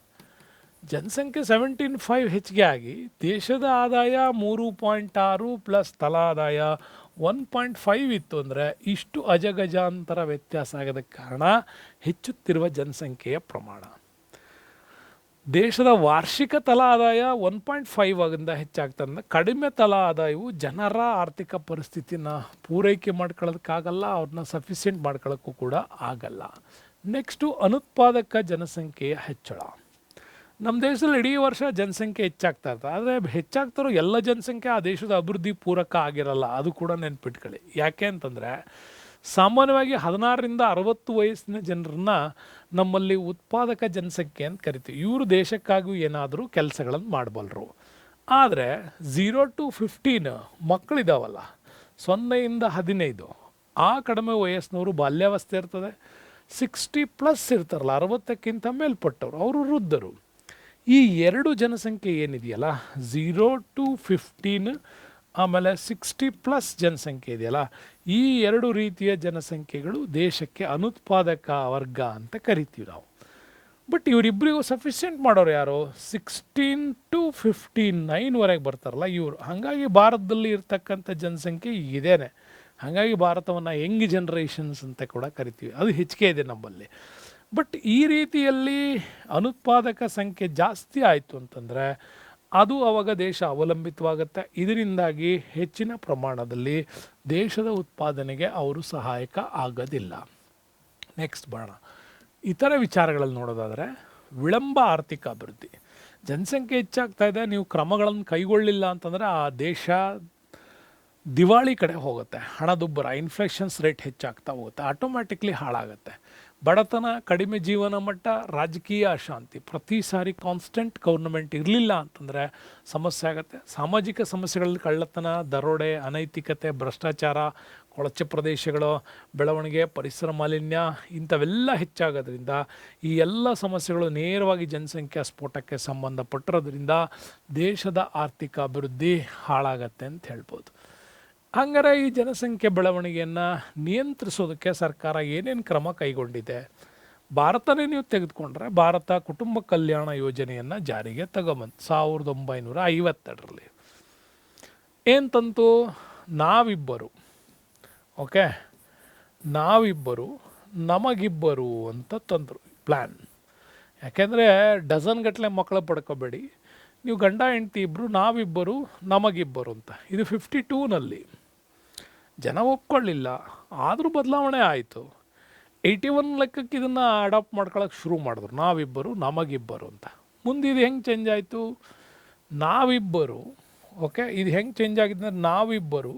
ಜನಸಂಖ್ಯೆ 17.5 ಹೆಚ್ಚಿಗೆ ಆಗಿ ದೇಶದ ಆದಾಯ 3.6 ಪ್ಲಸ್ ತಲಾ ಆದಾಯ 1.5 ಇತ್ತು ಅಂದರೆ ಇಷ್ಟು ಅಜಗಜಾಂತರ ವ್ಯತ್ಯಾಸ ಆಗೋದಕ್ಕೆ ಕಾರಣ ಹೆಚ್ಚುತ್ತಿರುವ ಜನಸಂಖ್ಯೆಯ ಪ್ರಮಾಣ. ದೇಶದ ವಾರ್ಷಿಕ ತಲಾ ಆದಾಯ 1.5 ಆಗಿಂದ ಹೆಚ್ಚಾಗ್ತದೆ. ಕಡಿಮೆ ತಲಾ ಆದಾಯವು ಜನರ ಆರ್ಥಿಕ ಪರಿಸ್ಥಿತಿನ ಪೂರೈಕೆ ಮಾಡ್ಕೊಳ್ಳೋದಕ್ಕಾಗಲ್ಲ, ಅವ್ರನ್ನ ಸಫಿಷಿಯೆಂಟ್ ಮಾಡ್ಕೊಳ್ಳೋಕ್ಕೂ ಕೂಡ ಆಗಲ್ಲ. ನೆಕ್ಸ್ಟು ಅನುತ್ಪಾದಕ ಜನಸಂಖ್ಯೆಯ ಹೆಚ್ಚಳ. ನಮ್ಮ ದೇಶದಲ್ಲಿ ಇಡೀ ವರ್ಷ ಜನಸಂಖ್ಯೆ ಹೆಚ್ಚಾಗ್ತಾ ಇರ್ತದೆ, ಆದರೆ ಹೆಚ್ಚಾಗ್ತಾರೋ ಎಲ್ಲ ಜನಸಂಖ್ಯೆ ಆ ದೇಶದ ಅಭಿವೃದ್ಧಿ ಪೂರಕ ಆಗಿರಲ್ಲ. ಅದು ಕೂಡ ನೆನ್ಪಿಟ್ಕೊಳ್ಳಿ. ಯಾಕೆ ಅಂತಂದರೆ ಸಾಮಾನ್ಯವಾಗಿ 16ರಿಂದ 60 ವಯಸ್ಸಿನ ಜನರನ್ನ ನಮ್ಮಲ್ಲಿ ಉತ್ಪಾದಕ ಜನಸಂಖ್ಯೆ ಅಂತ ಕರಿತೀವಿ. ಇವರು ದೇಶಕ್ಕಾಗಿ ಏನಾದರೂ ಕೆಲಸಗಳನ್ನು ಮಾಡಬಲ್ಲರು. ಆದರೆ 0 to 15 ಮಕ್ಕಳಿದಾವಲ್ಲ, 0ಯಿಂದ 15 ಆ ಕಡಿಮೆ ವಯಸ್ಸಿನವರು ಬಾಲ್ಯಾವಸ್ಥೆ ಇರ್ತದೆ. 60+ ಇರ್ತಾರಲ್ಲ, 60ಕ್ಕಿಂತ ಮೇಲ್ಪಟ್ಟವರು, ಅವರು ವೃದ್ಧರು. ಈ ಎರಡು ಜನಸಂಖ್ಯೆ ಏನಿದೆಯಲ್ಲ, 0 to 15 ಆಮೇಲೆ 60+ ಜನಸಂಖ್ಯೆ ಇದೆಯಲ್ಲ, ಈ ಎರಡು ರೀತಿಯ ಜನಸಂಖ್ಯೆಗಳು ದೇಶಕ್ಕೆ ಅನುತ್ಪಾದಕ ವರ್ಗ ಅಂತ ಕರಿತೀವಿ ನಾವು. ಬಟ್ ಇವರಿಬ್ಬರಿಗೂ ಸಫಿಷಿಯೆಂಟ್ ಮಾಡೋರು ಯಾರು? 16 to 59ವರೆಗೆ ಬರ್ತಾರಲ್ಲ ಇವರು. ಹಾಗಾಗಿ ಭಾರತದಲ್ಲಿ ಇರ್ತಕ್ಕಂಥ ಜನಸಂಖ್ಯೆ ಇದೇನೆ. ಹಾಗಾಗಿ ಭಾರತವನ್ನು ಯಂಗ್ ಜನರೇಷನ್ಸ್ ಅಂತ ಕೂಡ ಕರಿತೀವಿ. ಅದು ಹೆಚ್ಚಿಗೆ ಇದೆ ನಮ್ಮಲ್ಲಿ. ಬಟ್ ಈ ರೀತಿಯಲ್ಲಿ ಅನುತ್ಪಾದಕ ಸಂಖ್ಯೆ ಜಾಸ್ತಿ ಆಯಿತು ಅಂತಂದರೆ ಅದು ಆವಾಗ ದೇಶ ಅವಲಂಬಿತವಾಗುತ್ತೆ. ಇದರಿಂದಾಗಿ ಹೆಚ್ಚಿನ ಪ್ರಮಾಣದಲ್ಲಿ ದೇಶದ ಉತ್ಪಾದನೆಗೆ ಅವರು ಸಹಾಯಕ ಆಗೋದಿಲ್ಲ. ನೆಕ್ಸ್ಟ್ ಬರೋಣ. ಇತರ ವಿಚಾರಗಳಲ್ಲಿ ನೋಡೋದಾದರೆ ವಿಳಂಬ ಆರ್ಥಿಕ ಅಭಿವೃದ್ಧಿ. ಜನಸಂಖ್ಯೆ ಹೆಚ್ಚಾಗ್ತಾ ಇದೆ, ನೀವು ಕ್ರಮಗಳನ್ನು ಕೈಗೊಳ್ಳಿಲ್ಲ ಅಂತಂದರೆ ಆ ದೇಶ ದಿವಾಳಿ ಕಡೆ ಹೋಗುತ್ತೆ. ಹಣದುಬ್ಬರ, ಇನ್ಫ್ಲೇಷನ್ಸ್ ರೇಟ್ ಹೆಚ್ಚಾಗ್ತಾ ಹೋಗುತ್ತೆ, ಆಟೋಮ್ಯಾಟಿಕ್ಲಿ ಹಾಳಾಗುತ್ತೆ. ಬಡತನ, ಕಡಿಮೆ ಜೀವನ ಮಟ್ಟ, ರಾಜಕೀಯ ಅಶಾಂತಿ. ಪ್ರತಿ ಸಾರಿ ಕಾನ್ಸ್ಟೆಂಟ್ ಗೌರ್ನಮೆಂಟ್ ಇರಲಿಲ್ಲ ಅಂತಂದರೆ ಸಮಸ್ಯೆ ಆಗುತ್ತೆ. ಸಾಮಾಜಿಕ ಸಮಸ್ಯೆಗಳಲ್ಲಿ ಕಳ್ಳತನ, ದರೋಡೆ, ಅನೈತಿಕತೆ, ಭ್ರಷ್ಟಾಚಾರ, ಕೊಳಚೆ ಪ್ರದೇಶಗಳ ಬೆಳವಣಿಗೆ, ಪರಿಸರ ಮಾಲಿನ್ಯ ಇಂಥವೆಲ್ಲ ಹೆಚ್ಚಾಗೋದ್ರಿಂದ ಈ ಎಲ್ಲ ಸಮಸ್ಯೆಗಳು ನೇರವಾಗಿ ಜನಸಂಖ್ಯಾ ಸ್ಫೋಟಕ್ಕೆ ಸಂಬಂಧಪಟ್ಟಿರೋದ್ರಿಂದ ದೇಶದ ಆರ್ಥಿಕ ಅಭಿವೃದ್ಧಿ ಹಾಳಾಗತ್ತೆ ಅಂತ ಹೇಳ್ಬೋದು. ಹಂಗಾರೆ ಈ ಜನಸಂಖ್ಯೆ ಬೆಳವಣಿಗೆಯನ್ನು ನಿಯಂತ್ರಿಸೋದಕ್ಕೆ ಸರ್ಕಾರ ಏನೇನು ಕ್ರಮ ಕೈಗೊಂಡಿದೆ? ಭಾರತನೇ ನೀವು ತೆಗೆದುಕೊಂಡ್ರೆ ಭಾರತ ಕುಟುಂಬ ಕಲ್ಯಾಣ ಯೋಜನೆಯನ್ನು ಜಾರಿಗೆ ತಗೊಂಬಂತು 1952ರಲ್ಲಿ. ಏನು ತಂತು? ನಾವಿಬ್ಬರು, ಓಕೆ, ನಾವಿಬ್ಬರು ನಮಗಿಬ್ಬರು ಅಂತ ತಂದರು ಪ್ಲ್ಯಾನ್. ಯಾಕೆಂದರೆ ಡಜನ್ ಗಟ್ಟಲೆ ಮಕ್ಕಳು ಪಡ್ಕೋಬೇಡಿ, ನೀವು ಗಂಡ ಹೆಂಡ್ತಿ ಇಬ್ಬರು, ನಾವಿಬ್ಬರು ನಮಗಿಬ್ಬರು ಅಂತ. ಇದು 52ನಲ್ಲಿ ಜನ ಒಪ್ಕೊಳ್ಳಿಲ್ಲ, ಆದರೂ ಬದಲಾವಣೆ ಆಯಿತು. 81 ಲೆಕ್ಕಕ್ಕೆ ಇದನ್ನು ಅಡಾಪ್ಟ್ ಮಾಡ್ಕೊಳ್ಳೋಕೆ ಶುರು ಮಾಡಿದ್ರು, ನಾವಿಬ್ಬರು ನಮಗಿಬ್ಬರು ಅಂತ. ಮುಂದೆ ಇದು ಹೆಂಗೆ ಚೇಂಜ್ ಆಯಿತು? ನಾವಿಬ್ಬರು, ಓಕೆ, ಇದು ಹೆಂಗೆ ಚೇಂಜ್ ಆಗಿದೆ ಅಂದರೆ ನಾವಿಬ್ಬರು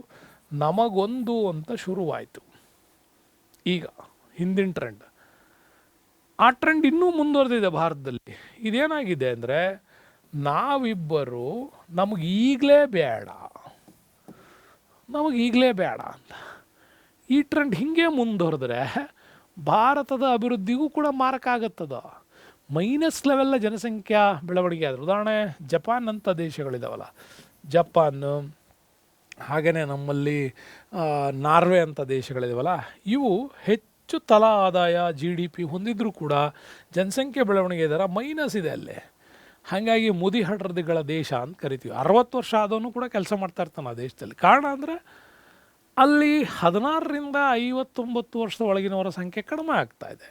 ನಮಗೊಂದು ಅಂತ ಶುರುವಾಯಿತು. ಈಗ ಹಿಂದಿನ ಟ್ರೆಂಡ್, ಆ ಟ್ರೆಂಡ್ ಇನ್ನೂ ಮುಂದುವರೆದಿದೆ ಭಾರತದಲ್ಲಿ. ಇದೇನಾಗಿದೆ ಅಂದರೆ ನಾವಿಬ್ಬರು ನಮಗೀಗಲೇ ಬೇಡ, ನಮಗೀಗಲೇ ಬೇಡ ಅಂತ. ಈ ಟ್ರೆಂಡ್ ಹಿಂಗೆ ಮುಂದುವರೆದ್ರೆ ಭಾರತದ ಅಭಿವೃದ್ಧಿಗೂ ಕೂಡ ಮಾರಕ ಆಗುತ್ತದ. ಮೈನಸ್ ಲೆವೆಲ್ಲ ಜನಸಂಖ್ಯಾ ಬೆಳವಣಿಗೆ ಆದ್ರೆ, ಉದಾಹರಣೆ ಜಪಾನ್ ಅಂತ ದೇಶಗಳಿದಾವಲ್ಲ, ಜಪಾನ್, ಹಾಗೆಯೇ ನಮ್ಮಲ್ಲಿ ನಾರ್ವೆ ಅಂತ ದೇಶಗಳಿದಾವಲ್ಲ, ಇವು ಹೆಚ್ಚು ತಲಾ ಆದಾಯ GDP ಹೊಂದಿದ್ರೂ ಕೂಡ ಜನಸಂಖ್ಯೆ ಬೆಳವಣಿಗೆ ದರ ಮೈನಸ್ ಇದೆ ಅಲ್ಲೇ. ಹಾಗಾಗಿ ಮುದಿ ಹಡರದಿಗಳ ದೇಶ ಅಂತ ಕರಿತೀವಿ. 60 ವರ್ಷ ಆದವನು ಕೂಡ ಕೆಲಸ ಮಾಡ್ತಾ ಇರ್ತಾನೆ ಆ ದೇಶದಲ್ಲಿ. ಕಾರಣ ಅಂದರೆ ಅಲ್ಲಿ 16ರಿಂದ 59 ವರ್ಷದ ಒಳಗಿನವರ ಸಂಖ್ಯೆ ಕಡಿಮೆ ಆಗ್ತಾ ಇದೆ.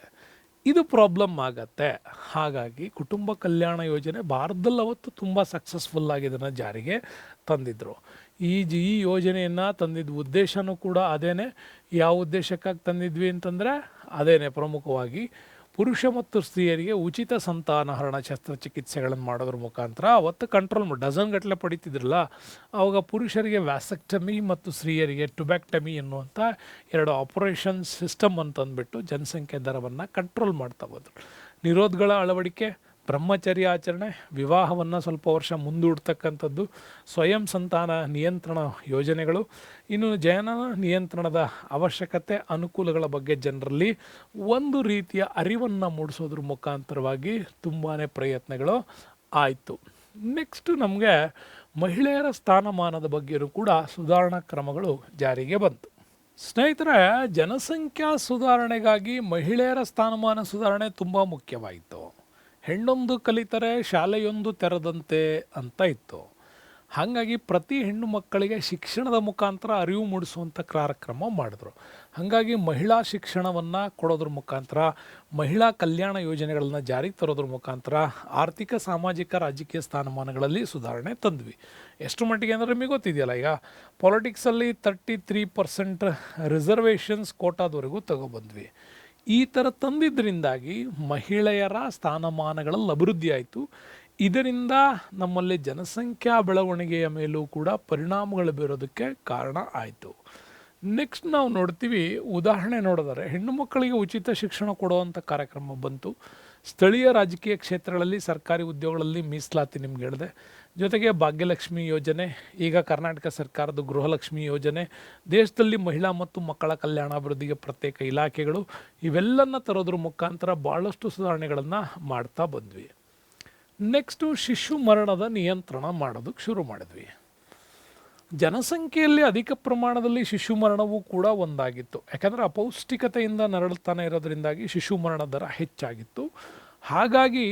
ಇದು ಪ್ರಾಬ್ಲಮ್ ಆಗತ್ತೆ. ಹಾಗಾಗಿ ಕುಟುಂಬ ಕಲ್ಯಾಣ ಯೋಜನೆ ಭಾರತದಲ್ಲಿ ಅವತ್ತು ತುಂಬ ಸಕ್ಸಸ್ಫುಲ್ಲಾಗಿ ಇದನ್ನು ಜಾರಿಗೆ ತಂದಿದ್ದರು. ಈ ಯೋಜನೆಯನ್ನು ತಂದಿದ್ದ ಉದ್ದೇಶನೂ ಕೂಡ ಅದೇನೆ. ಯಾವ ಉದ್ದೇಶಕ್ಕಾಗಿ ತಂದಿದ್ವಿ ಅಂತಂದರೆ ಅದೇನೆ, ಪ್ರಮುಖವಾಗಿ ಪುರುಷ ಮತ್ತು ಸ್ತ್ರೀಯರಿಗೆ ಉಚಿತ ಸಂತಾನಹರಣ ಶಸ್ತ್ರಚಿಕಿತ್ಸೆಗಳನ್ನು ಮಾಡೋದ್ರ ಮುಖಾಂತರ ಅವತ್ತು ಕಂಟ್ರೋಲ್ ಡಜನ್ ಗಟ್ಟಲೆ ಪಡಿತಿದ್ರಲ್ಲ, ಆವಾಗ ಪುರುಷರಿಗೆ ವ್ಯಾಸೆಕ್ಟಮಿ ಮತ್ತು ಸ್ತ್ರೀಯರಿಗೆ ಟುಬ್ಯಾಕ್ಟಮಿ ಎನ್ನುವಂಥ 2 ಆಪರೇಷನ್ ಸಿಸ್ಟಮ್ ಅಂತಂದ್ಬಿಟ್ಟು ಜನಸಂಖ್ಯೆ ದರವನ್ನು ಕಂಟ್ರೋಲ್ ಮಾಡ್ತಾ ಹೋದ್ರು. ನಿರೋಧಗಳ ಅಳವಡಿಕೆ, ಬ್ರಹ್ಮಚರ್ಯ ಆಚರಣೆ, ವಿವಾಹವನ್ನು ಸ್ವಲ್ಪ ವರ್ಷ ಮುಂದೂಡ್ತಕ್ಕಂಥದ್ದು, ಸ್ವಯಂ ಸಂತಾನ ನಿಯಂತ್ರಣ ಯೋಜನೆಗಳು, ಇನ್ನು ಜನನ ನಿಯಂತ್ರಣದ ಅವಶ್ಯಕತೆ, ಅನುಕೂಲಗಳ ಬಗ್ಗೆ ಜನರಲ್ಲಿ ಒಂದು ರೀತಿಯ ಅರಿವನ್ನು ಮೂಡಿಸೋದ್ರ ಮುಖಾಂತರವಾಗಿ ತುಂಬಾ ಪ್ರಯತ್ನಗಳು ಆಯಿತು. ನೆಕ್ಸ್ಟು ನಮಗೆ ಮಹಿಳೆಯರ ಸ್ಥಾನಮಾನದ ಬಗ್ಗೆಯೂ ಕೂಡ ಸುಧಾರಣಾ ಕ್ರಮಗಳು ಜಾರಿಗೆ ಬಂತು. ಸ್ನೇಹಿತರೆ, ಜನಸಂಖ್ಯಾ ಸುಧಾರಣೆಗಾಗಿ ಮಹಿಳೆಯರ ಸ್ಥಾನಮಾನ ಸುಧಾರಣೆ ತುಂಬ ಮುಖ್ಯವಾಯಿತು. ಹೆಣ್ಣೊಂದು ಕಲಿತರೆ ಶಾಲೆಯೊಂದು ತೆರೆದಂತೆ ಅಂತ ಇತ್ತು. ಹಾಗಾಗಿ ಪ್ರತಿ ಹೆಣ್ಣು ಮಕ್ಕಳಿಗೆ ಶಿಕ್ಷಣದ ಮುಖಾಂತರ ಅರಿವು ಮೂಡಿಸುವಂಥ ಕಾರ್ಯಕ್ರಮ ಮಾಡಿದ್ರು. ಹಾಗಾಗಿ ಮಹಿಳಾ ಶಿಕ್ಷಣವನ್ನು ಕೊಡೋದ್ರ ಮುಖಾಂತರ, ಮಹಿಳಾ ಕಲ್ಯಾಣ ಯೋಜನೆಗಳನ್ನು ಜಾರಿಗೆ ತರೋದ್ರ ಮುಖಾಂತರ ಆರ್ಥಿಕ, ಸಾಮಾಜಿಕ, ರಾಜಕೀಯ ಸ್ಥಾನಮಾನಗಳಲ್ಲಿ ಸುಧಾರಣೆ ತಂದ್ವಿ. ಎಷ್ಟು ಮಟ್ಟಿಗೆ ಅಂದರೆ ನಿಮಗೆ ಗೊತ್ತಿದೆಯಲ್ಲ, ಈಗ ಪಾಲಿಟಿಕ್ಸಲ್ಲಿ 33% ರಿಸರ್ವೇಷನ್ಸ್ ಕೋಟಾದವರೆಗೂ ತಗೊಬಂದ್ವಿ. ಈ ಥರ ತಂದಿದ್ದರಿಂದಾಗಿ ಮಹಿಳೆಯರ ಸ್ಥಾನಮಾನಗಳಲ್ಲಿ ಅಭಿವೃದ್ಧಿ ಆಯಿತು. ಇದರಿಂದ ನಮ್ಮಲ್ಲಿ ಜನಸಂಖ್ಯಾ ಬೆಳವಣಿಗೆಯ ಮೇಲೂ ಕೂಡ ಪರಿಣಾಮಗಳು ಬೀರೋದಕ್ಕೆ ಕಾರಣ ಆಯಿತು. ನೆಕ್ಸ್ಟ್ ನಾವು ನೋಡ್ತೀವಿ, ಉದಾಹರಣೆ ನೋಡಿದರೆ ಹೆಣ್ಣು ಮಕ್ಕಳಿಗೆ ಉಚಿತ ಶಿಕ್ಷಣ ಕೊಡುವಂಥ ಕಾರ್ಯಕ್ರಮ ಬಂತು. ಸ್ಥಳೀಯ ರಾಜಕೀಯ ಕ್ಷೇತ್ರಗಳಲ್ಲಿ ಸರ್ಕಾರಿ ಉದ್ಯೋಗಗಳಲ್ಲಿ ಮೀಸಲಾತಿ ನಿಮ್ಗೆ ಹೇಳಿದೆ. ಜೊತೆಗೆ ಭಾಗ್ಯಲಕ್ಷ್ಮಿ ಯೋಜನೆ, ಈಗ ಕರ್ನಾಟಕ ಸರ್ಕಾರದ ಗೃಹಲಕ್ಷ್ಮಿ ಯೋಜನೆ, ದೇಶದಲ್ಲಿ ಮಹಿಳಾ ಮತ್ತು ಮಕ್ಕಳ ಕಲ್ಯಾಣಾಭಿವೃದ್ಧಿಗೆ ಪ್ರತ್ಯೇಕ ಇಲಾಖೆಗಳು, ಇವೆಲ್ಲನ್ನ ತರೋದ್ರ ಮುಖಾಂತರ ಭಾಳಷ್ಟು ಸುಧಾರಣೆಗಳನ್ನು ಮಾಡ್ತಾ ಬಂದ್ವಿ. ನೆಕ್ಸ್ಟು ಶಿಶು ಮರಣದ ನಿಯಂತ್ರಣ ಮಾಡೋದಕ್ಕೆ ಶುರು ಮಾಡಿದ್ವಿ. ಜನಸಂಖ್ಯೆಯಲ್ಲಿ ಅಧಿಕ ಪ್ರಮಾಣದಲ್ಲಿ ಶಿಶು ಮರಣವೂ ಕೂಡ ಒಂದಾಗಿತ್ತು. ಯಾಕಂದರೆ ಅಪೌಷ್ಟಿಕತೆಯಿಂದ ನರಳುತ್ತಾನೆ ಇರೋದರಿಂದಾಗಿ ಶಿಶು ಮರಣ ದರ ಹೆಚ್ಚಾಗಿತ್ತು. ಹಾಗಾಗಿ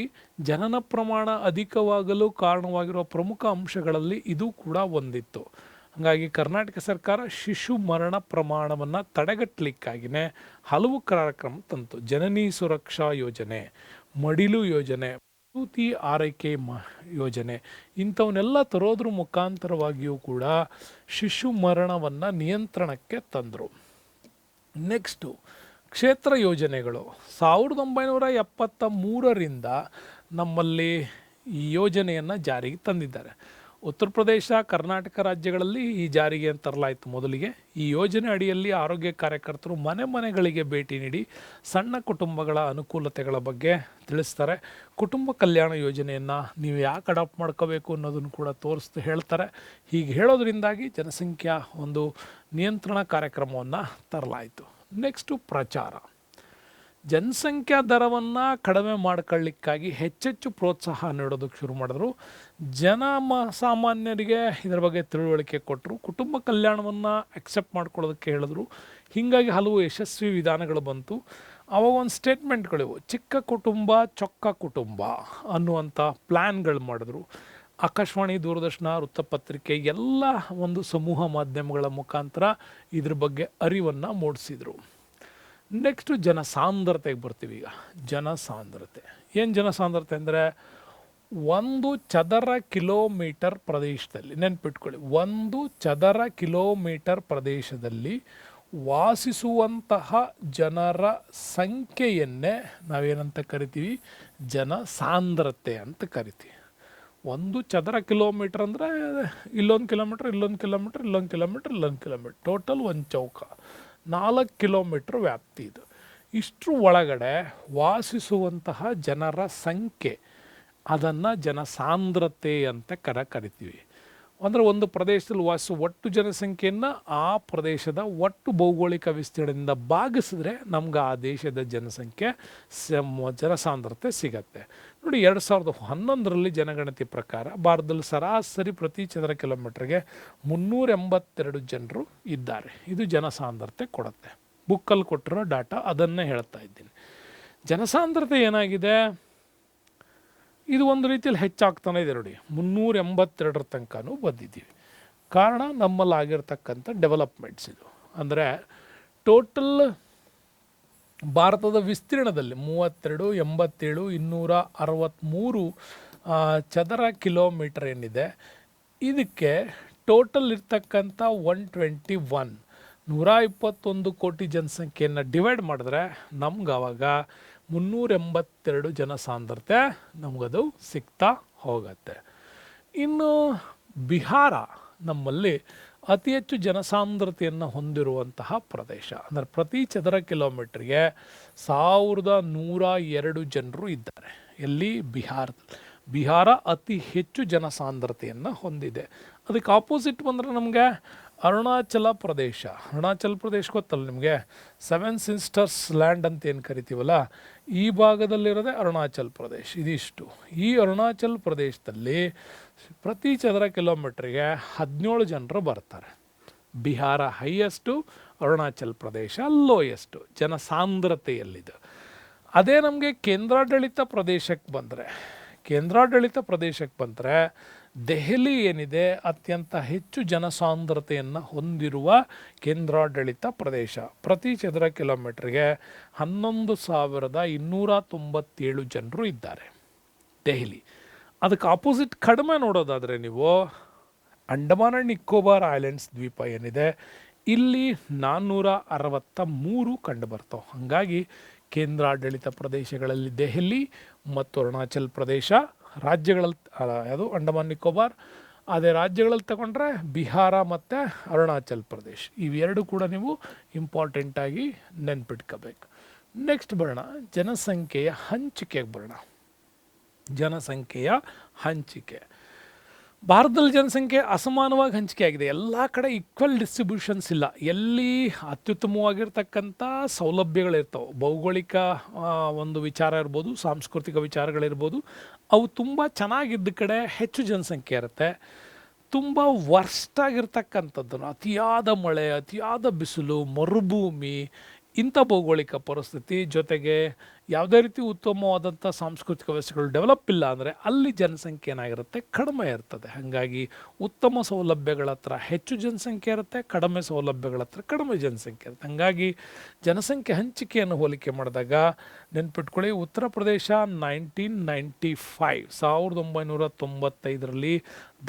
ಜನನ ಪ್ರಮಾಣ ಅಧಿಕವಾಗಲು ಕಾರಣವಾಗಿರುವ ಪ್ರಮುಖ ಅಂಶಗಳಲ್ಲಿ ಇದು ಕೂಡ ಒಂದಿತ್ತು. ಹಾಗಾಗಿ ಕರ್ನಾಟಕ ಸರ್ಕಾರ ಶಿಶು ಮರಣ ಪ್ರಮಾಣವನ್ನು ತಡೆಗಟ್ಟಲಿಕ್ಕಾಗಿಯೇ ಹಲವು ಕಾರ್ಯಕ್ರಮ ತಂತು. ಜನನಿ ಸುರಕ್ಷಾ ಯೋಜನೆ, ಮಡಿಲು ಯೋಜನೆ, ಪ್ರಸೂತಿ ಆರೈಕೆ ಯೋಜನೆ, ಇಂಥವನ್ನೆಲ್ಲ ತರೋದ್ರ ಮುಖಾಂತರವಾಗಿಯೂ ಕೂಡ ಶಿಶು ಮರಣವನ್ನು ನಿಯಂತ್ರಣಕ್ಕೆ ತಂದರು. ನೆಕ್ಸ್ಟು ಕ್ಷೇತ್ರ ಯೋಜನೆಗಳು 1973ರಿಂದ ನಮ್ಮಲ್ಲಿ ಈ ಯೋಜನೆಯನ್ನು ಜಾರಿಗೆ ತಂದಿದ್ದಾರೆ. ಉತ್ತರ ಪ್ರದೇಶ ಕರ್ನಾಟಕ ರಾಜ್ಯಗಳಲ್ಲಿ ಈ ಜಾರಿಗೆ ತರಲಾಯಿತು ಮೊದಲಿಗೆ. ಈ ಯೋಜನೆ ಅಡಿಯಲ್ಲಿ ಆರೋಗ್ಯ ಕಾರ್ಯಕರ್ತರು ಮನೆ ಮನೆಗಳಿಗೆ ಭೇಟಿ ನೀಡಿ ಸಣ್ಣ ಕುಟುಂಬಗಳ ಅನುಕೂಲತೆಗಳ ಬಗ್ಗೆ ತಿಳಿಸ್ತಾರೆ. ಕುಟುಂಬ ಕಲ್ಯಾಣ ಯೋಜನೆಯನ್ನು ನೀವು ಯಾಕೆ ಅಡಾಪ್ಟ್ ಮಾಡ್ಕೋಬೇಕು ಅನ್ನೋದನ್ನು ಕೂಡ ಹೇಳ್ತಾರೆ. ಹೀಗೆ ಹೇಳೋದ್ರಿಂದಾಗಿ ಜನಸಂಖ್ಯಾ ಒಂದು ನಿಯಂತ್ರಣ ಕಾರ್ಯಕ್ರಮವನ್ನು ತರಲಾಯಿತು. ನೆಕ್ಸ್ಟು ಪ್ರಚಾರ. ಜನಸಂಖ್ಯಾ ದರವನ್ನು ಕಡಿಮೆ ಮಾಡ್ಕೊಳ್ಳಿಕ್ಕಾಗಿ ಹೆಚ್ಚೆಚ್ಚು ಪ್ರೋತ್ಸಾಹ ನೀಡೋದಕ್ಕೆ ಶುರು ಮಾಡಿದ್ರು. ಸಾಮಾನ್ಯರಿಗೆ ಇದರ ಬಗ್ಗೆ ತಿಳುವಳಿಕೆ ಕೊಟ್ಟರು. ಕುಟುಂಬ ಕಲ್ಯಾಣವನ್ನು ಅಕ್ಸೆಪ್ಟ್ ಮಾಡ್ಕೊಳ್ಳೋದಕ್ಕೆ ಹೇಳಿದ್ರು. ಹೀಗಾಗಿ ಹಲವು ಯಶಸ್ವಿ ವಿಧಾನಗಳು ಬಂತು. ಅವಾಗ ಒಂದು ಸ್ಟೇಟ್ಮೆಂಟ್ಗಳಿವು, ಚಿಕ್ಕ ಕುಟುಂಬ ಚೊಕ್ಕ ಕುಟುಂಬ ಅನ್ನುವಂಥ ಪ್ಲ್ಯಾನ್ಗಳು ಮಾಡಿದ್ರು. ಆಕಾಶವಾಣಿ, ದೂರದರ್ಶನ, ವೃತ್ತಪತ್ರಿಕೆ ಎಲ್ಲ ಒಂದು ಸಮೂಹ ಮಾಧ್ಯಮಗಳ ಮುಖಾಂತರ ಇದ್ರ ಬಗ್ಗೆ ಅರಿವನ್ನು ಮೂಡಿಸಿದರು. ನೆಕ್ಸ್ಟು ಜನಸಾಂದ್ರತೆಗೆ ಬರ್ತೀವಿ. ಈಗ ಜನಸಾಂದ್ರತೆ ಏನು? ಜನಸಾಂದ್ರತೆ ಅಂದರೆ ಒಂದು ಚದರ ಕಿಲೋಮೀಟರ್ ಪ್ರದೇಶದಲ್ಲಿ, ನೆನ್ಪಿಟ್ಕೊಳ್ಳಿ, ಒಂದು ಚದರ ಕಿಲೋಮೀಟರ್ ಪ್ರದೇಶದಲ್ಲಿ ವಾಸಿಸುವಂತಹ ಜನರ ಸಂಖ್ಯೆಯನ್ನೇ ನಾವೇನಂತ ಕರಿತೀವಿ? ಜನಸಾಂದ್ರತೆ ಅಂತ ಕರಿತೀವಿ. ಒಂದು ಚದರ ಕಿಲೋಮೀಟರ್ ಅಂದರೆ ಇಲ್ಲೊಂದು ಕಿಲೋಮೀಟ್ರ್, ಇಲ್ಲೊಂದು ಕಿಲೋಮೀಟ್ರ್, ಇಲ್ಲೊಂದು ಕಿಲೋಮೀಟ್ರ್, ಇಲ್ಲೊಂದು ಕಿಲೋಮೀಟ್ರ್, ಟೋಟಲ್ ಒಂದು ಚೌಕ 4 ಕಿಲೋಮೀಟ್ರ್ ವ್ಯಾಪ್ತಿ ಇದು. ಇಷ್ಟರ ಒಳಗಡೆ ವಾಸಿಸುವಂತಹ ಜನರ ಸಂಖ್ಯೆ, ಅದನ್ನು ಜನಸಾಂದ್ರತೆ ಅಂತ ಕರಿತೀವಿ. ಅಂದರೆ ಒಂದು ಪ್ರದೇಶದಲ್ಲಿ ವಾಸಿಸುವ ಒಟ್ಟು ಜನಸಂಖ್ಯೆಯನ್ನು ಆ ಪ್ರದೇಶದ ಒಟ್ಟು ಭೌಗೋಳಿಕ ವಿಸ್ತೀರ್ಣದಿಂದ ಭಾಗಿಸಿದ್ರೆ ನಮ್ಗೆ ಆ ದೇಶದ ಜನಸಂಖ್ಯೆ ಜನಸಾಂದ್ರತೆ ಸಿಗತ್ತೆ. ನೋಡಿ, 2011ರಲ್ಲಿ ಜನಗಣತಿ ಪ್ರಕಾರ ಭಾರತದಲ್ಲಿ ಸರಾಸರಿ ಪ್ರತಿ ಚದರ ಕಿಲೋಮೀಟ್ರಿಗೆ 382 ಜನರು ಇದ್ದಾರೆ. ಇದು ಜನಸಾಂದ್ರತೆ ಕೊಡುತ್ತೆ. ಬುಕ್ಕಲ್ಲಿ ಕೊಟ್ಟಿರೋ ಡಾಟಾ ಅದನ್ನೇ ಹೇಳ್ತಾ ಇದ್ದೀನಿ. ಜನಸಾಂದ್ರತೆ ಏನಾಗಿದೆ? ಇದು ಒಂದು ರೀತಿಯಲ್ಲಿ ಹೆಚ್ಚಾಗ್ತಾನೆ ಇದೆ. ನೋಡಿ, 382 ತನಕನೂ ಬಂದಿದ್ದೀವಿ. ಕಾರಣ ನಮ್ಮಲ್ಲಾಗಿರ್ತಕ್ಕಂಥ ಡೆವಲಪ್ಮೆಂಟ್ಸ್. ಇದು ಅಂದರೆ ಟೋಟಲ್ ಭಾರತದ ವಿಸ್ತೀರ್ಣದಲ್ಲಿ 32, 87, 263 ಚದರ ಕಿಲೋಮೀಟರ್ ಏನಿದೆ, ಇದಕ್ಕೆ ಟೋಟಲ್ ಇರ್ತಕ್ಕಂಥ 121 ಕೋಟಿ ಜನಸಂಖ್ಯೆಯನ್ನು ಡಿವೈಡ್ ಮಾಡಿದ್ರೆ ನಮ್ಗೆ ಆವಾಗ 382 ಜನಸಾಂದ್ರತೆ ನಮಗದು ಸಿಗ್ತಾ ಹೋಗುತ್ತೆ. ಇನ್ನು ಬಿಹಾರ ನಮ್ಮಲ್ಲಿ ಅತಿ ಹೆಚ್ಚು ಜನಸಾಂದ್ರತೆಯನ್ನು ಹೊಂದಿರುವಂತಹ ಪ್ರದೇಶ. ಅಂದರೆ ಪ್ರತಿ ಚದರ ಕಿಲೋಮೀಟ್ರಿಗೆ 1102 ಜನರು ಇದ್ದಾರೆ. ಎಲ್ಲಿ? ಬಿಹಾರದಲ್ಲಿ. ಬಿಹಾರ ಅತಿ ಹೆಚ್ಚು ಜನಸಾಂದ್ರತೆಯನ್ನು ಹೊಂದಿದೆ. ಅದಕ್ಕೆ ಆಪೋಸಿಟ್ ಬಂದರೆ ನಮಗೆ ಅರುಣಾಚಲ ಪ್ರದೇಶ. ಅರುಣಾಚಲ ಪ್ರದೇಶ ಗೊತ್ತಲ್ಲ ನಿಮಗೆ, 7 ಸಿಸ್ಟರ್ಸ್ ಲ್ಯಾಂಡ್ ಅಂತ ಏನು ಕರಿತೀವಲ್ಲ, ಈ ಭಾಗದಲ್ಲಿರೋದೇ ಅರುಣಾಚಲ್ ಪ್ರದೇಶ್. ಇದಿಷ್ಟು. ಈ ಅರುಣಾಚಲ್ ಪ್ರದೇಶದಲ್ಲಿ ಪ್ರತಿ ಚದರ ಕಿಲೋಮೀಟ್ರಿಗೆ 17 ಜನರು ಬರ್ತಾರೆ. Bihar highest, Arunachal Pradesh lowest ಜನಸಾಂದ್ರತೆಯಲ್ಲಿದೆ. ಅದೇ ನಮಗೆ ಕೇಂದ್ರಾಡಳಿತ ಪ್ರದೇಶಕ್ಕೆ ಬಂದರೆ ದೆಹಲಿ ಏನಿದೆ, ಅತ್ಯಂತ ಹೆಚ್ಚು ಜನಸಾಂದ್ರತೆಯನ್ನು ಹೊಂದಿರುವ ಕೇಂದ್ರಾಡಳಿತ ಪ್ರದೇಶ. ಪ್ರತಿ ಚದರ ಕಿಲೋಮೀಟ್ರಿಗೆ 11,297 ಜನರು ಇದ್ದಾರೆ ದೆಹಲಿ. ಅದಕ್ಕೆ ಆಪೋಸಿಟ್ ಕಡಿಮೆ ನೋಡೋದಾದರೆ ನೀವು ಅಂಡಮಾನ್ ಆ್ಯಂಡ್ ನಿಕೋಬಾರ್ ಐಲ್ಯಾಂಡ್ಸ್ ದ್ವೀಪ ಏನಿದೆ, ಇಲ್ಲಿ 463 ಕಂಡು ಬರ್ತಾವೆ. ಹಾಗಾಗಿ ಕೇಂದ್ರಾಡಳಿತ ಪ್ರದೇಶಗಳಲ್ಲಿ ದೆಹಲಿ ಮತ್ತು ಅರುಣಾಚಲ್ ಪ್ರದೇಶ, ರಾಜ್ಯಗಳಲ್ಲಿ ಯಾವುದು ಅಂಡಮಾನ್ ನಿಕೋಬಾರ್, ಅದೇ ರಾಜ್ಯಗಳಲ್ಲಿ ತಗೊಂಡ್ರೆ ಬಿಹಾರ ಮತ್ತು ಅರುಣಾಚಲ್ ಪ್ರದೇಶ್. ಇವೆರಡು ಕೂಡ ನೀವು ಇಂಪಾರ್ಟೆಂಟಾಗಿ ನೆನ್ಪಿಟ್ಕೋಬೇಕು. ನೆಕ್ಸ್ಟ್ ಬರೋಣ, ಜನಸಂಖ್ಯೆಯ ಹಂಚಿಕೆಗೆ ಬರೋಣ. ಜನಸಂಖ್ಯೆಯ ಹಂಚಿಕೆ. ಭಾರತದಲ್ಲಿ ಜನಸಂಖ್ಯೆ ಅಸಮಾನವಾಗಿ ಹಂಚಿಕೆ ಆಗಿದೆ. ಎಲ್ಲ ಕಡೆ ಈಕ್ವಲ್ ಡಿಸ್ಟ್ರಿಬ್ಯೂಷನ್ಸ್ ಇಲ್ಲ. ಎಲ್ಲಿ ಅತ್ಯುತ್ತಮವಾಗಿರ್ತಕ್ಕಂಥ ಸೌಲಭ್ಯಗಳಿರ್ತಾವೆ, ಭೌಗೋಳಿಕ ಒಂದು ವಿಚಾರ ಇರ್ಬೋದು, ಸಾಂಸ್ಕೃತಿಕ ವಿಚಾರಗಳಿರ್ಬೋದು, ಅವು ತುಂಬ ಚೆನ್ನಾಗಿದ್ದ ಕಡೆ ಹೆಚ್ಚು ಜನಸಂಖ್ಯೆ ಇರುತ್ತೆ. ತುಂಬ ವರ್ಸ್ಟ್ ಆಗಿರ್ತಕ್ಕಂಥದ್ದನ್ನು, ಅತಿಯಾದ ಮಳೆ, ಅತಿಯಾದ ಬಿಸಿಲು, ಮರುಭೂಮಿ, ಇಂಥ ಭೌಗೋಳಿಕ ಪರಿಸ್ಥಿತಿ ಜೊತೆಗೆ ಯಾವುದೇ ರೀತಿ ಉತ್ತಮವಾದಂಥ ಸಾಂಸ್ಕೃತಿಕ ವ್ಯವಸ್ಥೆಗಳು ಡೆವಲಪ್ ಇಲ್ಲ ಅಂದರೆ ಅಲ್ಲಿ ಜನಸಂಖ್ಯೆ ಏನಾಗಿರುತ್ತೆ? ಕಡಿಮೆ ಇರ್ತದೆ. ಹಾಗಾಗಿ ಉತ್ತಮ ಸೌಲಭ್ಯಗಳ ಹತ್ರ ಹೆಚ್ಚು ಜನಸಂಖ್ಯೆ ಇರುತ್ತೆ, ಕಡಿಮೆ ಸೌಲಭ್ಯಗಳ ಹತ್ರ ಕಡಿಮೆ ಜನಸಂಖ್ಯೆ ಇರುತ್ತೆ. ಹಾಗಾಗಿ ಜನಸಂಖ್ಯೆ ಹಂಚಿಕೆಯನ್ನು ಹೋಲಿಕೆ ಮಾಡಿದಾಗ ನೆನ್ಪಿಟ್ಕೊಳ್ಳಿ, ಉತ್ತರ ಪ್ರದೇಶ 1995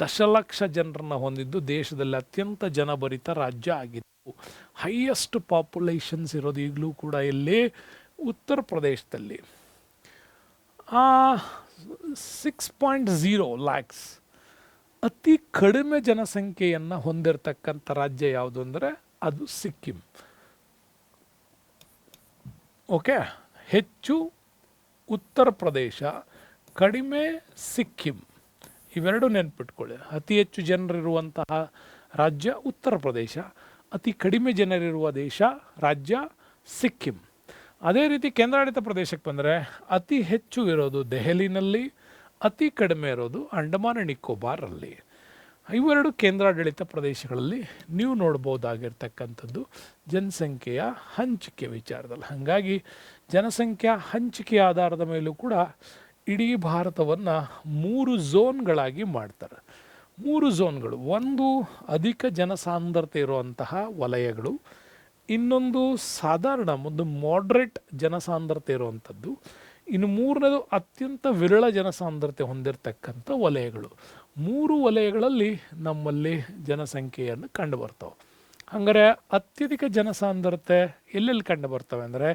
ದಶಲಕ್ಷ ಜನರನ್ನು ಹೊಂದಿದ್ದು ದೇಶದಲ್ಲಿ ಅತ್ಯಂತ ಜನಭರಿತ ರಾಜ್ಯ ಆಗಿತ್ತು. ಹೈಯೆಸ್ಟ್ ಪಾಪ್ಯುಲೇಷನ್ಸ್ ಇರೋದು ಈಗಲೂ ಕೂಡ ಇಲ್ಲಿ ಉತ್ತರ ಪ್ರದೇಶದಲ್ಲಿ. 6.0 lakhs ಅತಿ ಕಡಿಮೆ ಜನಸಂಖ್ಯೆಯನ್ನು ಹೊಂದಿರತಕ್ಕಂಥ ರಾಜ್ಯ ಯಾವುದು ಅಂದರೆ ಅದು ಸಿಕ್ಕಿಂ. ಓಕೆ, ಹೆಚ್ಚು ಉತ್ತರ ಪ್ರದೇಶ, ಕಡಿಮೆ ಸಿಕ್ಕಿಂ. ಇವೆರಡು ನೆನ್ಪಿಟ್ಕೊಳ್ಳಿ. ಅತಿ ಹೆಚ್ಚು ಜನರಿರುವಂತಹ ರಾಜ್ಯ ಉತ್ತರ ಪ್ರದೇಶ, ಅತಿ ಕಡಿಮೆ ಜನರಿರುವ ರಾಜ್ಯ ಸಿಕ್ಕಿಂ. ಅದೇ ರೀತಿ ಕೇಂದ್ರಾಡಳಿತ ಪ್ರದೇಶಕ್ಕೆ ಬಂದರೆ ಅತಿ ಹೆಚ್ಚು ಇರೋದು ದೆಹಲಿನಲ್ಲಿ, ಅತಿ ಕಡಿಮೆ ಇರೋದು ಅಂಡಮಾನ್ ಅಂಡ್ ನಿಕೋಬಾರಲ್ಲಿ. ಇವೆರಡು ಕೇಂದ್ರಾಡಳಿತ ಪ್ರದೇಶಗಳಲ್ಲಿ ನೀವು ನೋಡ್ಬೋದಾಗಿರ್ತಕ್ಕಂಥದ್ದು ಜನಸಂಖ್ಯೆಯ ಹಂಚಿಕೆ ವಿಚಾರದಲ್ಲಿ. ಹಾಗಾಗಿ ಜನಸಂಖ್ಯಾ ಹಂಚಿಕೆ ಆಧಾರದ ಮೇಲೂ ಕೂಡ ಇಡೀ ಭಾರತವನ್ನು 3 ಝೋನ್ಗಳಾಗಿ ಮಾಡ್ತಾರೆ. 3 ಝೋನ್ಗಳು, ಒಂದು ಅಧಿಕ ಜನಸಾಂದ್ರತೆ ಇರುವಂತಹ ವಲಯಗಳು, ಇನ್ನೊಂದು ಸಾಧಾರಣ ಒಂದು ಮಾಡ್ರೇಟ್ ಜನಸಾಂದ್ರತೆ ಇರುವಂಥದ್ದು, ಇನ್ನು ಮೂರನೇದು ಅತ್ಯಂತ ವಿರಳ ಜನಸಾಂದ್ರತೆ ಹೊಂದಿರತಕ್ಕಂಥ ವಲಯಗಳು. 3 ವಲಯಗಳಲ್ಲಿ ನಮ್ಮಲ್ಲಿ ಜನಸಂಖ್ಯೆಯನ್ನು ಕಂಡು ಬರ್ತವೆ. ಹಂಗಾರೆ ಅತ್ಯಧಿಕ ಜನಸಾಂದ್ರತೆ ಎಲ್ಲೆಲ್ಲಿ ಕಂಡು ಬರ್ತವೆ ಅಂದರೆ,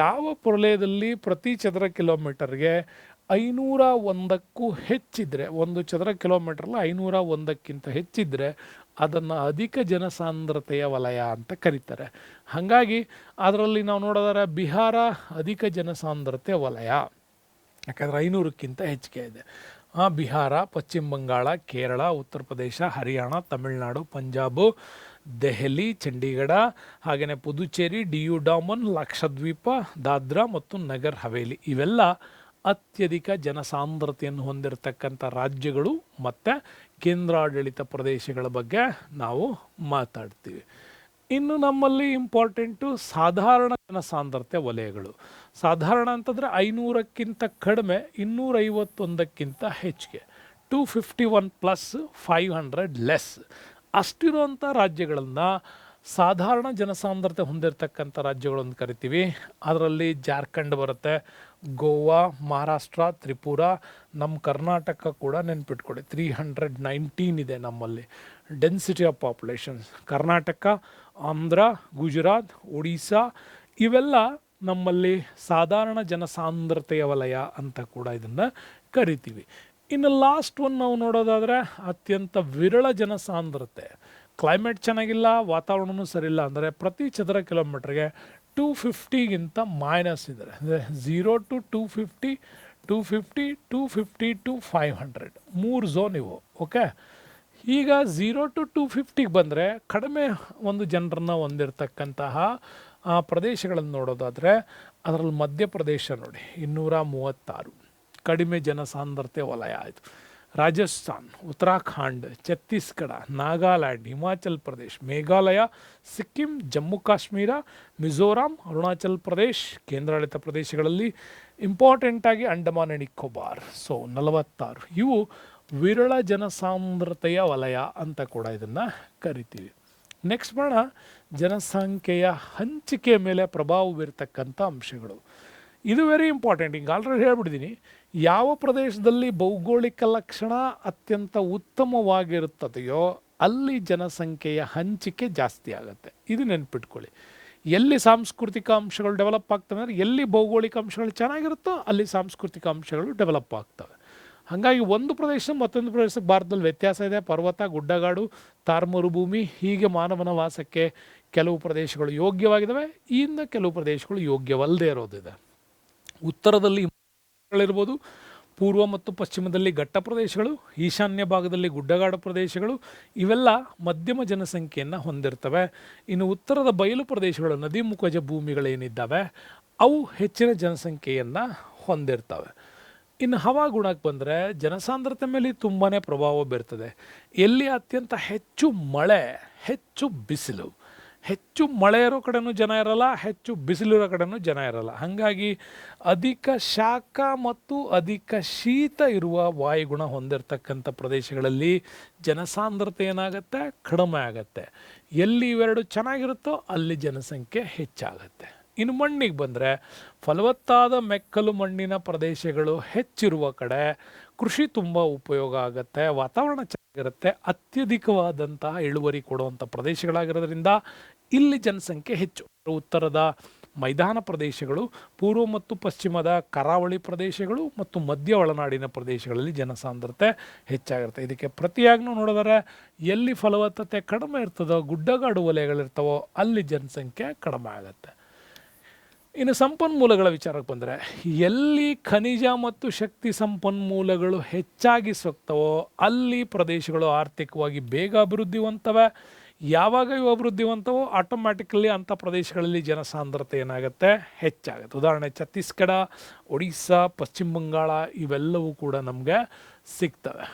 ಯಾವ ವಲಯದಲ್ಲಿ ಪ್ರತಿ ಚದರ ಕಿಲೋಮೀಟರ್ಗೆ 501ಕ್ಕೂ ಹೆಚ್ಚಿದ್ರೆ, ಒಂದು ಚದರ ಕಿಲೋಮೀಟ್ರಲ್ಲಿ 501ಕ್ಕಿಂತ ಹೆಚ್ಚಿದ್ರೆ ಅದನ್ನು ಅಧಿಕ ಜನಸಾಂದ್ರತೆಯ ವಲಯ ಅಂತ ಕರೀತಾರೆ. ಹಾಗಾಗಿ ಅದರಲ್ಲಿ ನಾವು ನೋಡೋದಾದ್ರೆ ಬಿಹಾರ ಅಧಿಕ ಜನಸಾಂದ್ರತೆ ವಲಯ, ಯಾಕಂದರೆ 500ಕ್ಕಿಂತ ಹೆಚ್ಚಿಗೆ ಇದೆ. ಬಿಹಾರ, ಪಶ್ಚಿಮ ಬಂಗಾಳ, ಕೇರಳ, ಉತ್ತರ ಪ್ರದೇಶ, ಹರಿಯಾಣ, ತಮಿಳುನಾಡು, ಪಂಜಾಬ್, ದೆಹಲಿ, ಚಂಡೀಗಢ, ಹಾಗೆಯೇ ಪುದುಚೇರಿ, ಡಿಯು ಡಾಮನ್, ಲಕ್ಷದ್ವೀಪ, ದಾದ್ರಾ ಮತ್ತು ನಗರ್ ಹವೇಲಿ ಇವೆಲ್ಲ ಅತ್ಯಧಿಕ ಜನಸಾಂದ್ರತೆಯನ್ನು ಹೊಂದಿರತಕ್ಕಂಥ ರಾಜ್ಯಗಳು ಮತ್ತು ಕೇಂದ್ರಾಡಳಿತ ಪ್ರದೇಶಗಳ ಬಗ್ಗೆ ನಾವು ಮಾತಾಡ್ತೀವಿ. ಇನ್ನು ನಮ್ಮಲ್ಲಿ ಇಂಪಾರ್ಟೆಂಟು ಸಾಧಾರಣ ಜನಸಾಂದ್ರತೆ ವಲಯಗಳು. ಸಾಧಾರಣ ಅಂತಂದರೆ 500ಕ್ಕಿಂತ ಕಡಿಮೆ, 251ಕ್ಕಿಂತ ಹೆಚ್ಚಿಗೆ, 251 ಪ್ಲಸ್ 500 ಲೆಸ್ ಅಷ್ಟಿರುವಂಥ ರಾಜ್ಯಗಳನ್ನು ಸಾಧಾರಣ ಜನಸಾಂದ್ರತೆ ಹೊಂದಿರತಕ್ಕಂಥ ರಾಜ್ಯಗಳು ಅಂತ ಕರಿತೀವಿ. ಅದರಲ್ಲಿ ಜಾರ್ಖಂಡ್ ಬರುತ್ತೆ, ಗೋವಾ, ಮಹಾರಾಷ್ಟ್ರ, ತ್ರಿಪುರ, ನಮ್ಮ ಕರ್ನಾಟಕ ಕೂಡ ನೆನ್ಪಿಟ್ಕೊಳ್ಳಿ. 319 ಇದೆ ನಮ್ಮಲ್ಲಿ density of populations. Karnataka, Andhra, Gujarat, Odisha ಇವೆಲ್ಲ ನಮ್ಮಲ್ಲಿ ಸಾಧಾರಣ ಜನಸಾಂದ್ರತೆಯ ವಲಯ ಅಂತ ಕೂಡ ಇದನ್ನು ಕರಿತೀವಿ. ಇನ್ನು ಲಾಸ್ಟ್ ಒನ್ ನಾವು ನೋಡೋದಾದರೆ ಅತ್ಯಂತ ವಿರಳ ಜನಸಾಂದ್ರತೆ. ಕ್ಲೈಮೇಟ್ ಚೆನ್ನಾಗಿಲ್ಲ, ವಾತಾವರಣವೂ ಸರಿಯಿಲ್ಲ ಅಂದರೆ ಪ್ರತಿ ಚದರ ಕಿಲೋಮೀಟ್ರಿಗೆ 250ಗಿಂತ ಮೈನಸ್ ಇದ್ದಾರೆ. ಅಂದರೆ 0 to 250, 250, 250 to 500 3 ಝೋನ್ ಇವು. ಓಕೆ, ಈಗ 0 to 250ಗೆ ಬಂದರೆ ಕಡಿಮೆ ಒಂದು ಜನರನ್ನು ಹೊಂದಿರತಕ್ಕಂತಹ ಪ್ರದೇಶಗಳನ್ನು ನೋಡೋದಾದರೆ ಅದರಲ್ಲಿ ಮಧ್ಯಪ್ರದೇಶ ನೋಡಿ 236 ಕಡಿಮೆ ಜನಸಾಂದ್ರತೆ ವಲಯ ಆಯಿತು. ರಾಜಸ್ಥಾನ್, ಉತ್ತರಾಖಂಡ್, ಛತ್ತೀಸ್ಗಢ, ನಾಗಾಲ್ಯಾಂಡ್, ಹಿಮಾಚಲ್ ಪ್ರದೇಶ್, ಮೇಘಾಲಯ, ಸಿಕ್ಕಿಂ, ಜಮ್ಮು ಕಾಶ್ಮೀರ, ಮಿಜೋರಾಂ, ಅರುಣಾಚಲ್ ಪ್ರದೇಶ್ ಕೇಂದ್ರಾಡಳಿತ ಪ್ರದೇಶಗಳಲ್ಲಿ ಇಂಪಾರ್ಟೆಂಟಾಗಿ ಅಂಡಮಾನ್ ಅಂಡ್ ನಿಕೋಬಾರ್. ಸೊ 46 ಇವು ವಿರಳ ಜನಸಾಂದ್ರತೆಯ ವಲಯ ಅಂತ ಕೂಡ ಇದನ್ನು ಕರಿತೀವಿ. ನೆಕ್ಸ್ಟ್ ಮಾಡೋಣ ಜನಸಂಖ್ಯೆಯ ಹಂಚಿಕೆಯ ಮೇಲೆ ಪ್ರಭಾವ ಬೀರ್ತಕ್ಕಂಥ ಅಂಶಗಳು. ಇದು ವೆರಿ ಇಂಪಾರ್ಟೆಂಟ್. ಈಗ ಆಲ್ರೆಡಿ ಹೇಳ್ಬಿಟ್ಟಿದ್ದೀನಿ, ಯಾವ ಪ್ರದೇಶದಲ್ಲಿ ಭೌಗೋಳಿಕ ಲಕ್ಷಣ ಅತ್ಯಂತ ಉತ್ತಮವಾಗಿರುತ್ತದೆಯೋ ಅಲ್ಲಿ ಜನಸಂಖ್ಯೆಯ ಹಂಚಿಕೆ ಜಾಸ್ತಿ ಆಗುತ್ತೆ. ಇದು ನೆನ್ಪಿಟ್ಕೊಳ್ಳಿ. ಎಲ್ಲಿ ಸಾಂಸ್ಕೃತಿಕ ಅಂಶಗಳು ಡೆವಲಪ್ ಆಗ್ತವೆ ಅಂದರೆ, ಎಲ್ಲಿ ಭೌಗೋಳಿಕ ಅಂಶಗಳು ಚೆನ್ನಾಗಿರುತ್ತೋ ಅಲ್ಲಿ ಸಾಂಸ್ಕೃತಿಕ ಅಂಶಗಳು ಡೆವಲಪ್ ಆಗ್ತವೆ. ಹಾಗಾಗಿ ಒಂದು ಪ್ರದೇಶ ಮತ್ತೊಂದು ಪ್ರದೇಶಕ್ಕೆ ಭಾರತದಲ್ಲಿ ವ್ಯತ್ಯಾಸ ಇದೆ. ಪರ್ವತ, ಗುಡ್ಡಗಾಡು, ತಾರ್ಮರುಭೂಮಿ ಹೀಗೆ ಮಾನವನ ವಾಸಕ್ಕೆ ಕೆಲವು ಪ್ರದೇಶಗಳು ಯೋಗ್ಯವಾಗಿದ್ದಾವೆ, ಇನ್ನು ಕೆಲವು ಪ್ರದೇಶಗಳು ಯೋಗ್ಯವಲ್ಲದೆ ಇರೋದಿದೆ. ಉತ್ತರದಲ್ಲಿ ಇರ್ಬೋದು, ಪೂರ್ವ ಮತ್ತು ಪಶ್ಚಿಮದಲ್ಲಿ ಘಟ್ಟ ಪ್ರದೇಶಗಳು, ಈಶಾನ್ಯ ಭಾಗದಲ್ಲಿ ಗುಡ್ಡಗಾಡು ಪ್ರದೇಶಗಳು ಇವೆಲ್ಲ ಮಧ್ಯಮ ಜನಸಂಖ್ಯೆಯನ್ನು ಹೊಂದಿರ್ತವೆ. ಇನ್ನು ಉತ್ತರದ ಬಯಲು ಪ್ರದೇಶಗಳು, ನದಿ ಮುಖಜ ಭೂಮಿಗಳೇನಿದ್ದಾವೆ ಅವು ಹೆಚ್ಚಿನ ಜನಸಂಖ್ಯೆಯನ್ನು ಹೊಂದಿರ್ತವೆ. ಇನ್ನು ಹವಾಗುಣಕ್ಕೆ ಬಂದರೆ ಜನಸಾಂದ್ರತೆ ಮೇಲೆ ತುಂಬಾ ಪ್ರಭಾವ ಬೀರ್ತದೆ. ಎಲ್ಲಿ ಅತ್ಯಂತ ಹೆಚ್ಚು ಮಳೆ, ಹೆಚ್ಚು ಬಿಸಿಲು, ಹೆಚ್ಚು ಮಳೆ ಇರೋ ಕಡೆನೂ ಜನ ಇರಲ್ಲ, ಹೆಚ್ಚು ಬಿಸಿಲಿರೋ ಕಡೆನೂ ಜನ ಇರಲ್ಲ. ಹಾಗಾಗಿ ಅಧಿಕ ಶಾಖ ಮತ್ತು ಅಧಿಕ ಶೀತ ಇರುವ ವಾಯುಗುಣ ಹೊಂದಿರತಕ್ಕಂಥ ಪ್ರದೇಶಗಳಲ್ಲಿ ಜನಸಾಂದ್ರತೆ ಏನಾಗುತ್ತೆ, ಕಡಿಮೆ ಆಗುತ್ತೆ. ಎಲ್ಲಿ ಇವೆರಡು ಚೆನ್ನಾಗಿರುತ್ತೋ ಅಲ್ಲಿ ಜನಸಂಖ್ಯೆ ಹೆಚ್ಚಾಗತ್ತೆ. ಇನ್ನು ಮಣ್ಣಿಗೆ ಬಂದರೆ ಫಲವತ್ತಾದ ಮೆಕ್ಕಲು ಮಣ್ಣಿನ ಪ್ರದೇಶಗಳು ಹೆಚ್ಚಿರುವ ಕಡೆ ಕೃಷಿ ತುಂಬ ಉಪಯೋಗ ಆಗುತ್ತೆ, ವಾತಾವರಣ ಚೆನ್ನಾಗಿರುತ್ತೆ, ಅತ್ಯಧಿಕವಾದಂತಹ ಇಳುವರಿ ಕೊಡುವಂಥ ಪ್ರದೇಶಗಳಾಗಿರೋದ್ರಿಂದ ಇಲ್ಲಿ ಜನಸಂಖ್ಯೆ ಹೆಚ್ಚು. ಉತ್ತರದ ಮೈದಾನ ಪ್ರದೇಶಗಳು, ಪೂರ್ವ ಮತ್ತು ಪಶ್ಚಿಮದ ಕರಾವಳಿ ಪ್ರದೇಶಗಳು ಮತ್ತು ಮಧ್ಯ ಒಳನಾಡಿನ ಪ್ರದೇಶಗಳಲ್ಲಿ ಜನಸಾಂದ್ರತೆ ಹೆಚ್ಚಾಗಿರುತ್ತೆ. ಇದಕ್ಕೆ ಪ್ರತಿಯಾಗಿ ನೋಡಿದರೆ ಎಲ್ಲಿ ಫಲವತ್ತತೆ ಕಡಿಮೆ ಇರ್ತದೋ, ಗುಡ್ಡಗಾಡು ವಲಯಗಳಿರ್ತಾವೋ ಅಲ್ಲಿ ಜನಸಂಖ್ಯೆ ಕಡಿಮೆ ಆಗುತ್ತೆ. ಇನ್ನು ಸಂಪನ್ಮೂಲಗಳ ವಿಚಾರಕ್ಕೆ ಬಂದರೆ, ಎಲ್ಲಿ ಖನಿಜ ಮತ್ತು ಶಕ್ತಿ ಸಂಪನ್ಮೂಲಗಳು ಹೆಚ್ಚಾಗಿ ಸಿಗ್ತವೋ ಅಲ್ಲಿ ಪ್ರದೇಶಗಳು ಆರ್ಥಿಕವಾಗಿ ಬೇಗ ಅಭಿವೃದ್ಧಿ ಹೊಂದ್ತವೆ. ಯಾವಾಗ ಇವು ಅಭಿವೃದ್ಧಿ ಹೊಂದ್ತವೋ ಆಟೋಮ್ಯಾಟಿಕಲಿ ಅಂಥ ಪ್ರದೇಶಗಳಲ್ಲಿ ಜನಸಾಂದ್ರತೆ ಏನಾಗುತ್ತೆ, ಹೆಚ್ಚಾಗುತ್ತೆ. ಉದಾಹರಣೆ ಛತ್ತೀಸ್ಗಢ, ಒಡಿಸ್ಸಾ, ಪಶ್ಚಿಮ ಬಂಗಾಳ ಇವೆಲ್ಲವೂ ಕೂಡ ನಮಗೆ ಸಿಗ್ತವೆ.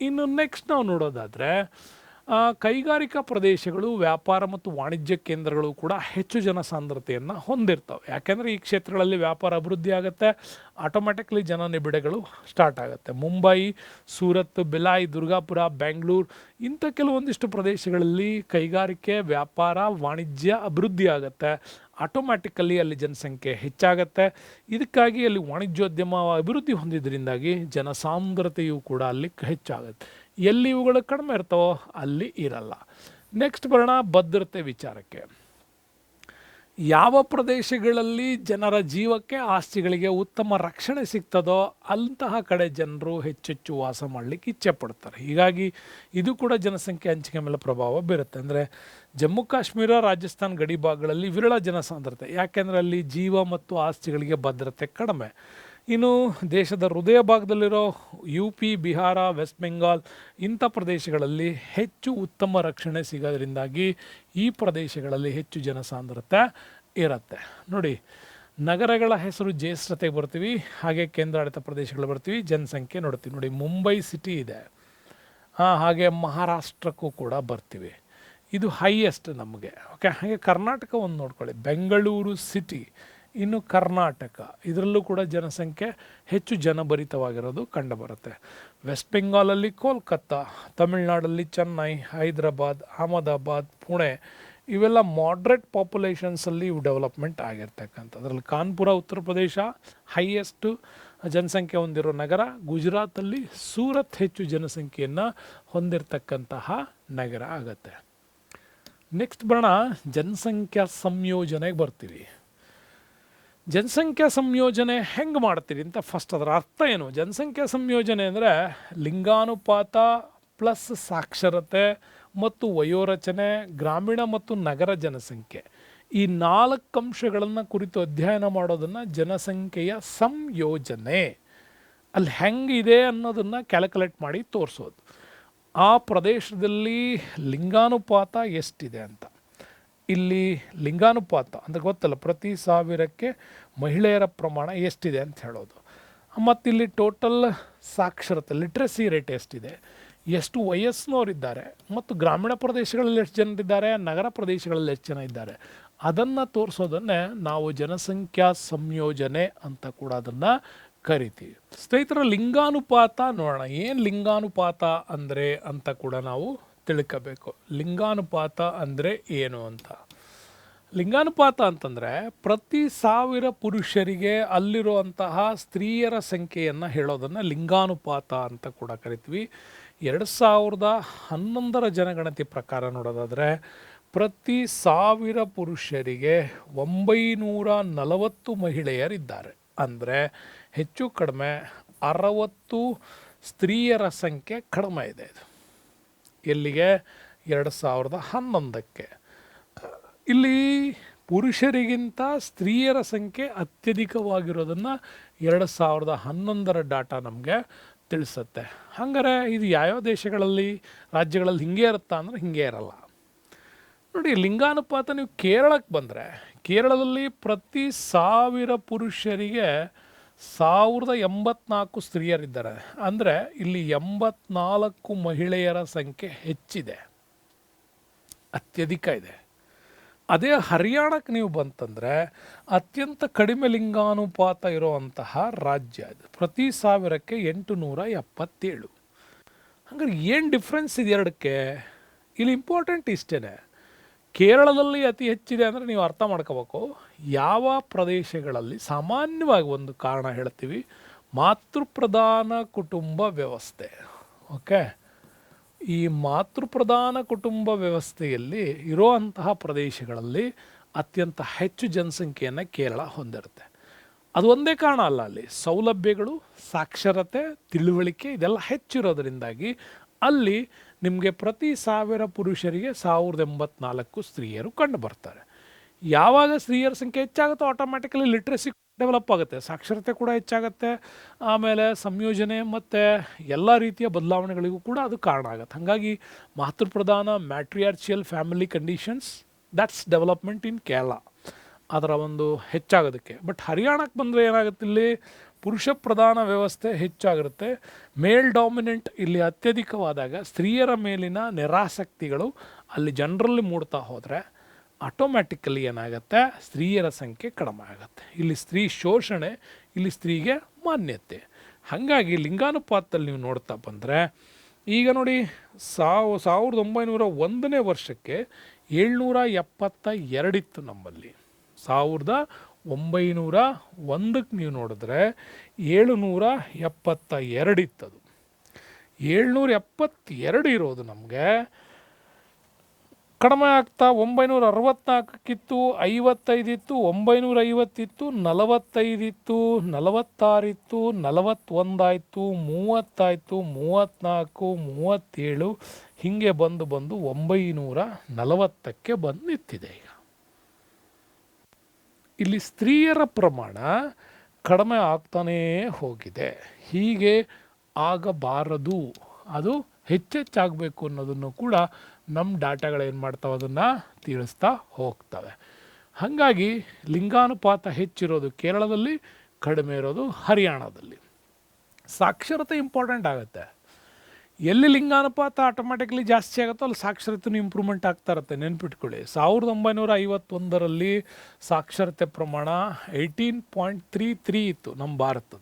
ಇನ್ನು ನೆಕ್ಸ್ಟ್ ನಾವು ನೋಡೋದಾದರೆ ಕೈಗಾರಿಕಾ ಪ್ರದೇಶಗಳು, ವ್ಯಾಪಾರ ಮತ್ತು ವಾಣಿಜ್ಯ ಕೇಂದ್ರಗಳು ಕೂಡ ಹೆಚ್ಚು ಜನಸಾಂದ್ರತೆಯನ್ನು ಹೊಂದಿರ್ತವೆ. ಯಾಕೆಂದರೆ ಈ ಕ್ಷೇತ್ರಗಳಲ್ಲಿ ವ್ಯಾಪಾರ ಅಭಿವೃದ್ಧಿ ಆಗುತ್ತೆ, ಆಟೋಮ್ಯಾಟಿಕ್ಲಿ ನಿಬಿಡಗಳು ಸ್ಟಾರ್ಟ್ ಆಗುತ್ತೆ. ಮುಂಬೈ, ಸೂರತ್, ಬಿಲಾಯ್, ದುರ್ಗಾಪುರ, ಬೆಂಗಳೂರು ಇಂಥ ಕೆಲವೊಂದಿಷ್ಟು ಪ್ರದೇಶಗಳಲ್ಲಿ ಕೈಗಾರಿಕೆ, ವ್ಯಾಪಾರ, ವಾಣಿಜ್ಯ ಅಭಿವೃದ್ಧಿ ಆಗುತ್ತೆ. ಆಟೋಮ್ಯಾಟಿಕಲಿ ಅಲ್ಲಿ ಜನಸಂಖ್ಯೆ ಹೆಚ್ಚಾಗತ್ತೆ. ಇದಕ್ಕಾಗಿ ಅಲ್ಲಿ ವಾಣಿಜ್ಯೋದ್ಯಮ ಅಭಿವೃದ್ಧಿ ಹೊಂದಿದ್ರಿಂದಾಗಿ ಜನಸಾಂದ್ರತೆಯು ಕೂಡ ಅಲ್ಲಿ ಹೆಚ್ಚಾಗುತ್ತೆ. ಎಲ್ಲಿ ಇವುಗಳು ಕಡಿಮೆ ಇರ್ತಾವೋ ಅಲ್ಲಿ ಇರಲ್ಲ. ನೆಕ್ಸ್ಟ್ ಬರೋಣ ಭದ್ರತೆ ವಿಚಾರಕ್ಕೆ. ಯಾವ ಪ್ರದೇಶಗಳಲ್ಲಿ ಜನರ ಜೀವಕ್ಕೆ, ಆಸ್ತಿಗಳಿಗೆ ಉತ್ತಮ ರಕ್ಷಣೆ ಸಿಗ್ತದೋ ಅಂತಹ ಕಡೆ ಜನರು ಹೆಚ್ಚೆಚ್ಚು ವಾಸ ಮಾಡಲಿಕ್ಕೆ ಇಚ್ಛೆ ಪಡ್ತಾರೆ. ಹೀಗಾಗಿ ಇದು ಕೂಡ ಜನಸಂಖ್ಯೆ ಹಂಚಿಕೆ ಮೇಲೆ ಪ್ರಭಾವ ಬೀರುತ್ತೆ. ಅಂದರೆ ಜಮ್ಮು ಕಾಶ್ಮೀರ, ರಾಜಸ್ಥಾನ್ ಗಡಿ ಭಾಗಗಳಲ್ಲಿ ವಿರಳ ಜನಸಾಂದ್ರತೆ, ಯಾಕೆಂದರೆ ಅಲ್ಲಿ ಜೀವ ಮತ್ತು ಆಸ್ತಿಗಳಿಗೆ ಭದ್ರತೆ ಕಡಿಮೆ. ಇನ್ನು ದೇಶದ ಹೃದಯ ಭಾಗದಲ್ಲಿರೋ UP, ಬಿಹಾರ, ವೆಸ್ಟ್ ಬೆಂಗಾಲ್ ಇಂಥ ಪ್ರದೇಶಗಳಲ್ಲಿ ಹೆಚ್ಚು ಉತ್ತಮ ರಕ್ಷಣೆ ಸಿಗೋದ್ರಿಂದಾಗಿ ಈ ಪ್ರದೇಶಗಳಲ್ಲಿ ಹೆಚ್ಚು ಜನಸಾಂದ್ರತೆ ಇರುತ್ತೆ. ನೋಡಿ, ನಗರಗಳ ಹೆಸರು ಜ್ಯೇಷ್ಠತೆಗೆ ಬರ್ತೀವಿ, ಹಾಗೆ ಕೇಂದ್ರಾಡಳಿತ ಪ್ರದೇಶಗಳು ಬರ್ತೀವಿ, ಜನಸಂಖ್ಯೆ ನೋಡ್ತೀವಿ. ನೋಡಿ, ಮುಂಬೈ ಸಿಟಿ ಇದೆ, ಹಾಗೆ ಮಹಾರಾಷ್ಟ್ರಕ್ಕೂ ಕೂಡ ಬರ್ತೀವಿ, ಇದು ಹೈಯೆಸ್ಟ್ ನಮಗೆ. ಓಕೆ, ಹಾಗೆ ಕರ್ನಾಟಕ ಒಂದು ನೋಡ್ಕೊಳ್ಳಿ, ಬೆಂಗಳೂರು ಸಿಟಿ, ಇನ್ನು ಕರ್ನಾಟಕ ಇದರಲ್ಲೂ ಕೂಡ ಜನಸಂಖ್ಯೆ ಹೆಚ್ಚು ಜನಭರಿತವಾಗಿರೋದು ಕಂಡುಬರುತ್ತೆ. ವೆಸ್ಟ್ ಬೆಂಗಾಲಲ್ಲಿ ಕೋಲ್ಕತ್ತಾ, ತಮಿಳುನಾಡಲ್ಲಿ ಚೆನ್ನೈ, ಹೈದರಾಬಾದ್, ಅಹಮದಾಬಾದ್, ಪುಣೆ ಇವೆಲ್ಲ ಮಾಡ್ರೇಟ್ ಪಾಪ್ಯುಲೇಷನ್ಸಲ್ಲಿ ಇವು ಡೆವಲಪ್ಮೆಂಟ್ ಆಗಿರ್ತಕ್ಕಂಥ. ಅದರಲ್ಲಿ ಕಾನ್ಪುರ ಉತ್ತರ ಪ್ರದೇಶ ಹೈಯೆಸ್ಟು ಜನಸಂಖ್ಯೆ ಹೊಂದಿರೋ ನಗರ. ಗುಜರಾತಲ್ಲಿ ಸೂರತ್ ಹೆಚ್ಚು ಜನಸಂಖ್ಯೆಯನ್ನು ಹೊಂದಿರತಕ್ಕಂತಹ ನಗರ ಆಗುತ್ತೆ. ನೆಕ್ಸ್ಟ್ ಬರೋಣ ಜನಸಂಖ್ಯಾ ಸಂಯೋಜನೆಗೆ ಬರ್ತೀವಿ. ಜನಸಂಖ್ಯಾ ಸಂಯೋಜನೆ ಹೆಂಗೆ ಮಾಡ್ತೀರಿ ಅಂತ ಫಸ್ಟ್ ಅದರ ಅರ್ಥ ಏನು? ಜನಸಂಖ್ಯಾ ಸಂಯೋಜನೆ ಅಂದರೆ ಲಿಂಗಾನುಪಾತ ಪ್ಲಸ್ ಸಾಕ್ಷರತೆ ಮತ್ತು ವಯೋರಚನೆ, ಗ್ರಾಮೀಣ ಮತ್ತು ನಗರ ಜನಸಂಖ್ಯೆ, ಈ 4 ಅಂಶಗಳನ್ನು ಕುರಿತು ಅಧ್ಯಯನ ಮಾಡೋದನ್ನು ಜನಸಂಖ್ಯೆಯ ಸಂಯೋಜನೆ. ಅಲ್ಲಿ ಹೆಂಗಿದೆ ಅನ್ನೋದನ್ನು ಕ್ಯಾಲ್ಕುಲೇಟ್ ಮಾಡಿ ತೋರಿಸೋದು. ಆ ಪ್ರದೇಶದಲ್ಲಿ ಲಿಂಗಾನುಪಾತ ಎಷ್ಟಿದೆ ಅಂತ. ಇಲ್ಲಿ ಲಿಂಗಾನುಪಾತ ಅಂದರೆ ಗೊತ್ತಲ್ಲ, ಪ್ರತಿ 1000ಕ್ಕೆ ಮಹಿಳೆಯರ ಪ್ರಮಾಣ ಎಷ್ಟಿದೆ ಅಂತ ಹೇಳೋದು. ಮತ್ತು ಇಲ್ಲಿ ಟೋಟಲ್ ಸಾಕ್ಷರತೆ, ಲಿಟ್ರಸಿ ರೇಟ್ ಎಷ್ಟಿದೆ, ಎಷ್ಟು ವಯಸ್ಸಿನವರಿದ್ದಾರೆ, ಮತ್ತು ಗ್ರಾಮೀಣ ಪ್ರದೇಶಗಳಲ್ಲಿ ಎಷ್ಟು ಜನರಿದ್ದಾರೆ, ನಗರ ಪ್ರದೇಶಗಳಲ್ಲಿ ಎಷ್ಟು ಜನ ಇದ್ದಾರೆ, ಅದನ್ನು ತೋರಿಸೋದನ್ನೇ ನಾವು ಜನಸಂಖ್ಯಾ ಸಂಯೋಜನೆ ಅಂತ ಕೂಡ ಅದನ್ನು ಕರಿತೀವಿ. ಸ್ನೇಹಿತರ, ಲಿಂಗಾನುಪಾತ ನೋಡೋಣ. ಏನು ಲಿಂಗಾನುಪಾತ ಅಂದರೆ ಅಂತ ಕೂಡ ನಾವು ತಿಳ್ಕೋಬೇಕು. ಲಿಂಗಾನುಪಾತ ಅಂದರೆ ಏನು ಅಂತ. ಲಿಂಗಾನುಪಾತ ಅಂತಂದರೆ ಪ್ರತಿ 1000 ಪುರುಷರಿಗೆ ಅಲ್ಲಿರುವಂತಹ ಸ್ತ್ರೀಯರ ಸಂಖ್ಯೆಯನ್ನು ಹೇಳೋದನ್ನು ಲಿಂಗಾನುಪಾತ ಅಂತ ಕೂಡ ಕರಿತೀವಿ. 2011ರ ಜನಗಣತಿ ಪ್ರಕಾರ ನೋಡೋದಾದರೆ ಪ್ರತಿ 1000 ಪುರುಷರಿಗೆ 940 ಮಹಿಳೆಯರಿದ್ದಾರೆ. ಅಂದರೆ ಹೆಚ್ಚು ಕಡಿಮೆ 60 ಸ್ತ್ರೀಯರ ಸಂಖ್ಯೆ ಕಡಿಮೆ ಇದೆ. ಇದು ಎಲ್ಲಿಗೆ? 2011ಕ್ಕೆ. ಇಲ್ಲಿ ಪುರುಷರಿಗಿಂತ ಸ್ತ್ರೀಯರ ಸಂಖ್ಯೆ ಅತ್ಯಧಿಕವಾಗಿರೋದನ್ನು 2011ರ ಡಾಟಾ ನಮಗೆ ತಿಳಿಸುತ್ತೆ. ಹಾಗಾದರೆ ಇದು ಯಾವ್ಯಾವ ದೇಶಗಳಲ್ಲಿ, ರಾಜ್ಯಗಳಲ್ಲಿ ಹಿಂಗೆ ಇರುತ್ತಾ ಅಂದರೆ ಹಿಂಗೆ ಇರಲ್ಲ. ನೋಡಿ, ಲಿಂಗಾನುಪಾತ ನೀವು ಕೇರಳಕ್ಕೆ ಬಂದರೆ, ಕೇರಳದಲ್ಲಿ ಪ್ರತಿ 1000 ಪುರುಷರಿಗೆ 1084 ಸ್ತ್ರೀಯರಿದ್ದಾರೆ. ಅಂದರೆ ಇಲ್ಲಿ 84 ಮಹಿಳೆಯರ ಸಂಖ್ಯೆ ಹೆಚ್ಚಿದೆ, ಅತ್ಯಧಿಕ ಇದೆ. ಅದೇ ಹರಿಯಾಣಕ್ಕೆ ನೀವು ಬಂತಂದರೆ ಅತ್ಯಂತ ಕಡಿಮೆ ಲಿಂಗಾನುಪಾತ ಇರುವಂತಹ ರಾಜ್ಯ ಇದು. ಪ್ರತಿ 1000ಕ್ಕೆ 877. ಹಾಗಾದ್ರೆ ಏನು ಡಿಫ್ರೆನ್ಸ್ ಇದೆ ಎರಡಕ್ಕೆ? ಇಲ್ಲಿ ಇಂಪಾರ್ಟೆಂಟ್ ಇಷ್ಟೇ, ಕೇರಳದಲ್ಲಿ ಅತಿ ಹೆಚ್ಚಿದೆ ಅಂದರೆ ನೀವು ಅರ್ಥ ಮಾಡ್ಕೋಬೇಕು ಯಾವ ಪ್ರದೇಶಗಳಲ್ಲಿ. ಸಾಮಾನ್ಯವಾಗಿ ಒಂದು ಕಾರಣ ಹೇಳ್ತೀವಿ, ಮಾತೃಪ್ರಧಾನ ಕುಟುಂಬ ವ್ಯವಸ್ಥೆ. ಓಕೆ, ಈ ಮಾತೃಪ್ರಧಾನ ಕುಟುಂಬ ವ್ಯವಸ್ಥೆಯಲ್ಲಿ ಇರುವಂತಹ ಪ್ರದೇಶಗಳಲ್ಲಿ ಅತ್ಯಂತ ಹೆಚ್ಚು ಜನಸಂಖ್ಯೆಯನ್ನು ಕೇರಳ ಹೊಂದಿರುತ್ತೆ. ಅದು ಒಂದೇ ಕಾರಣ ಅಲ್ಲ, ಅಲ್ಲಿ ಸೌಲಭ್ಯಗಳು, ಸಾಕ್ಷರತೆ, ತಿಳುವಳಿಕೆ ಇದೆಲ್ಲ ಹೆಚ್ಚಿರೋದ್ರಿಂದಾಗಿ ಅಲ್ಲಿ ನಿಮಗೆ ಪ್ರತಿ 1000 ಪುರುಷರಿಗೆ 1084 ಸ್ತ್ರೀಯರು ಕಂಡು ಬರ್ತಾರೆ. ಯಾವಾಗ ಸ್ತ್ರೀಯರ ಸಂಖ್ಯೆ ಹೆಚ್ಚಾಗುತ್ತೋ ಆಟೋಮ್ಯಾಟಿಕಲಿ ಲಿಟ್ರಸಿ ಡೆವಲಪ್ ಆಗುತ್ತೆ, ಸಾಕ್ಷರತೆ ಕೂಡ ಹೆಚ್ಚಾಗುತ್ತೆ, ಆಮೇಲೆ ಸಂಯೋಜನೆ ಮತ್ತು ಎಲ್ಲ ರೀತಿಯ ಬದಲಾವಣೆಗಳಿಗೂ ಕೂಡ ಅದು ಕಾರಣ ಆಗುತ್ತೆ. ಹಾಗಾಗಿ ಮಾತೃಪ್ರಧಾನ matriarchal family conditions that's development in Kerala ಅದರ ಒಂದು ಹೆಚ್ಚಾಗೋದಕ್ಕೆ. ಬಟ್ ಹರಿಯಾಣಕ್ಕೆ ಬಂದರೆ ಏನಾಗುತ್ತೆ, ಇಲ್ಲಿ ಪುರುಷ ಪ್ರಧಾನ ವ್ಯವಸ್ಥೆ ಹೆಚ್ಚಾಗಿರುತ್ತೆ, ಮೇಲ್ ಡಾಮಿನೆಂಟ್ ಇಲ್ಲಿ ಅತ್ಯಧಿಕವಾದಾಗ ಸ್ತ್ರೀಯರ ಮೇಲಿನ ನಿರಾಸಕ್ತಿಗಳು ಅಲ್ಲಿ ಜನರಲ್ಲಿ ಮೂಡ್ತಾ ಹೋದರೆ ಆಟೋಮ್ಯಾಟಿಕಲಿ ಏನಾಗುತ್ತೆ, ಸ್ತ್ರೀಯರ ಸಂಖ್ಯೆ ಕಡಿಮೆ ಆಗುತ್ತೆ. ಇಲ್ಲಿ ಸ್ತ್ರೀ ಶೋಷಣೆ, ಇಲ್ಲಿ ಸ್ತ್ರೀಗೆ ಮಾನ್ಯತೆ. ಹಾಗಾಗಿ ಲಿಂಗಾನುಪಾತದಲ್ಲಿ ನೀವು ನೋಡ್ತಾ ಬಂದರೆ ಈಗ ನೋಡಿ 1901ನೇ ವರ್ಷಕ್ಕೆ 772 ಇತ್ತು ನಮ್ಮಲ್ಲಿ. 1901ಕ್ಕೆ ನೀವು ನೋಡಿದ್ರೆ 772 ಇತ್ತದು. 772 ಇರೋದು ನಮಗೆ ಕಡಿಮೆ ಆಗ್ತಾ 964ಕ್ಕಿತ್ತು, 55 ಇತ್ತು, 950 ಇತ್ತು, 45 ಇತ್ತು, 46 ಇತ್ತು, 41 ಆಯಿತು, 30 ಆಯಿತು, 34, 37 ಹೀಗೆ ಬಂದು 940ಕ್ಕೆ ಬಂದು ನಿಂತಿದೆ. ಈಗ ಇಲ್ಲಿ ಸ್ತ್ರೀಯರ ಪ್ರಮಾಣ ಕಡಿಮೆ ಆಗ್ತಾನೇ ಹೋಗಿದೆ. ಹೀಗೆ ಆಗಬಾರದು, ಅದು ಹೆಚ್ಚೆಚ್ಚಾಗಬೇಕು ಅನ್ನೋದನ್ನು ಕೂಡ ನಮ್ಮ ಡಾಟಾಗಳೇನು ಮಾಡ್ತಾವೆ, ಅದನ್ನು ತಿಳಿಸ್ತಾ ಹೋಗ್ತವೆ. ಹಾಗಾಗಿ ಲಿಂಗಾನುಪಾತ ಹೆಚ್ಚಿರೋದು ಕೇರಳದಲ್ಲಿ, ಕಡಿಮೆ ಇರೋದು ಹರಿಯಾಣದಲ್ಲಿ. ಸಾಕ್ಷರತೆ ಇಂಪಾರ್ಟೆಂಟ್ ಆಗುತ್ತೆ. ಎಲ್ಲಿ ಲಿಂಗಾನುಪಾತ ಆಟೋಮ್ಯಾಟಿಕ್ಲಿ ಜಾಸ್ತಿ ಆಗುತ್ತೋ ಅಲ್ಲಿ ಸಾಕ್ಷರತೆಯೂ ಇಂಪ್ರೂವ್ಮೆಂಟ್ ಆಗ್ತಾ ಇರುತ್ತೆ. ನೆನ್ಪಿಟ್ಕೊಳ್ಳಿ, 1951ರಲ್ಲಿ ಸಾಕ್ಷರತೆ ಪ್ರಮಾಣ 18.33 ಇತ್ತು ನಮ್ಮ ಭಾರತದ.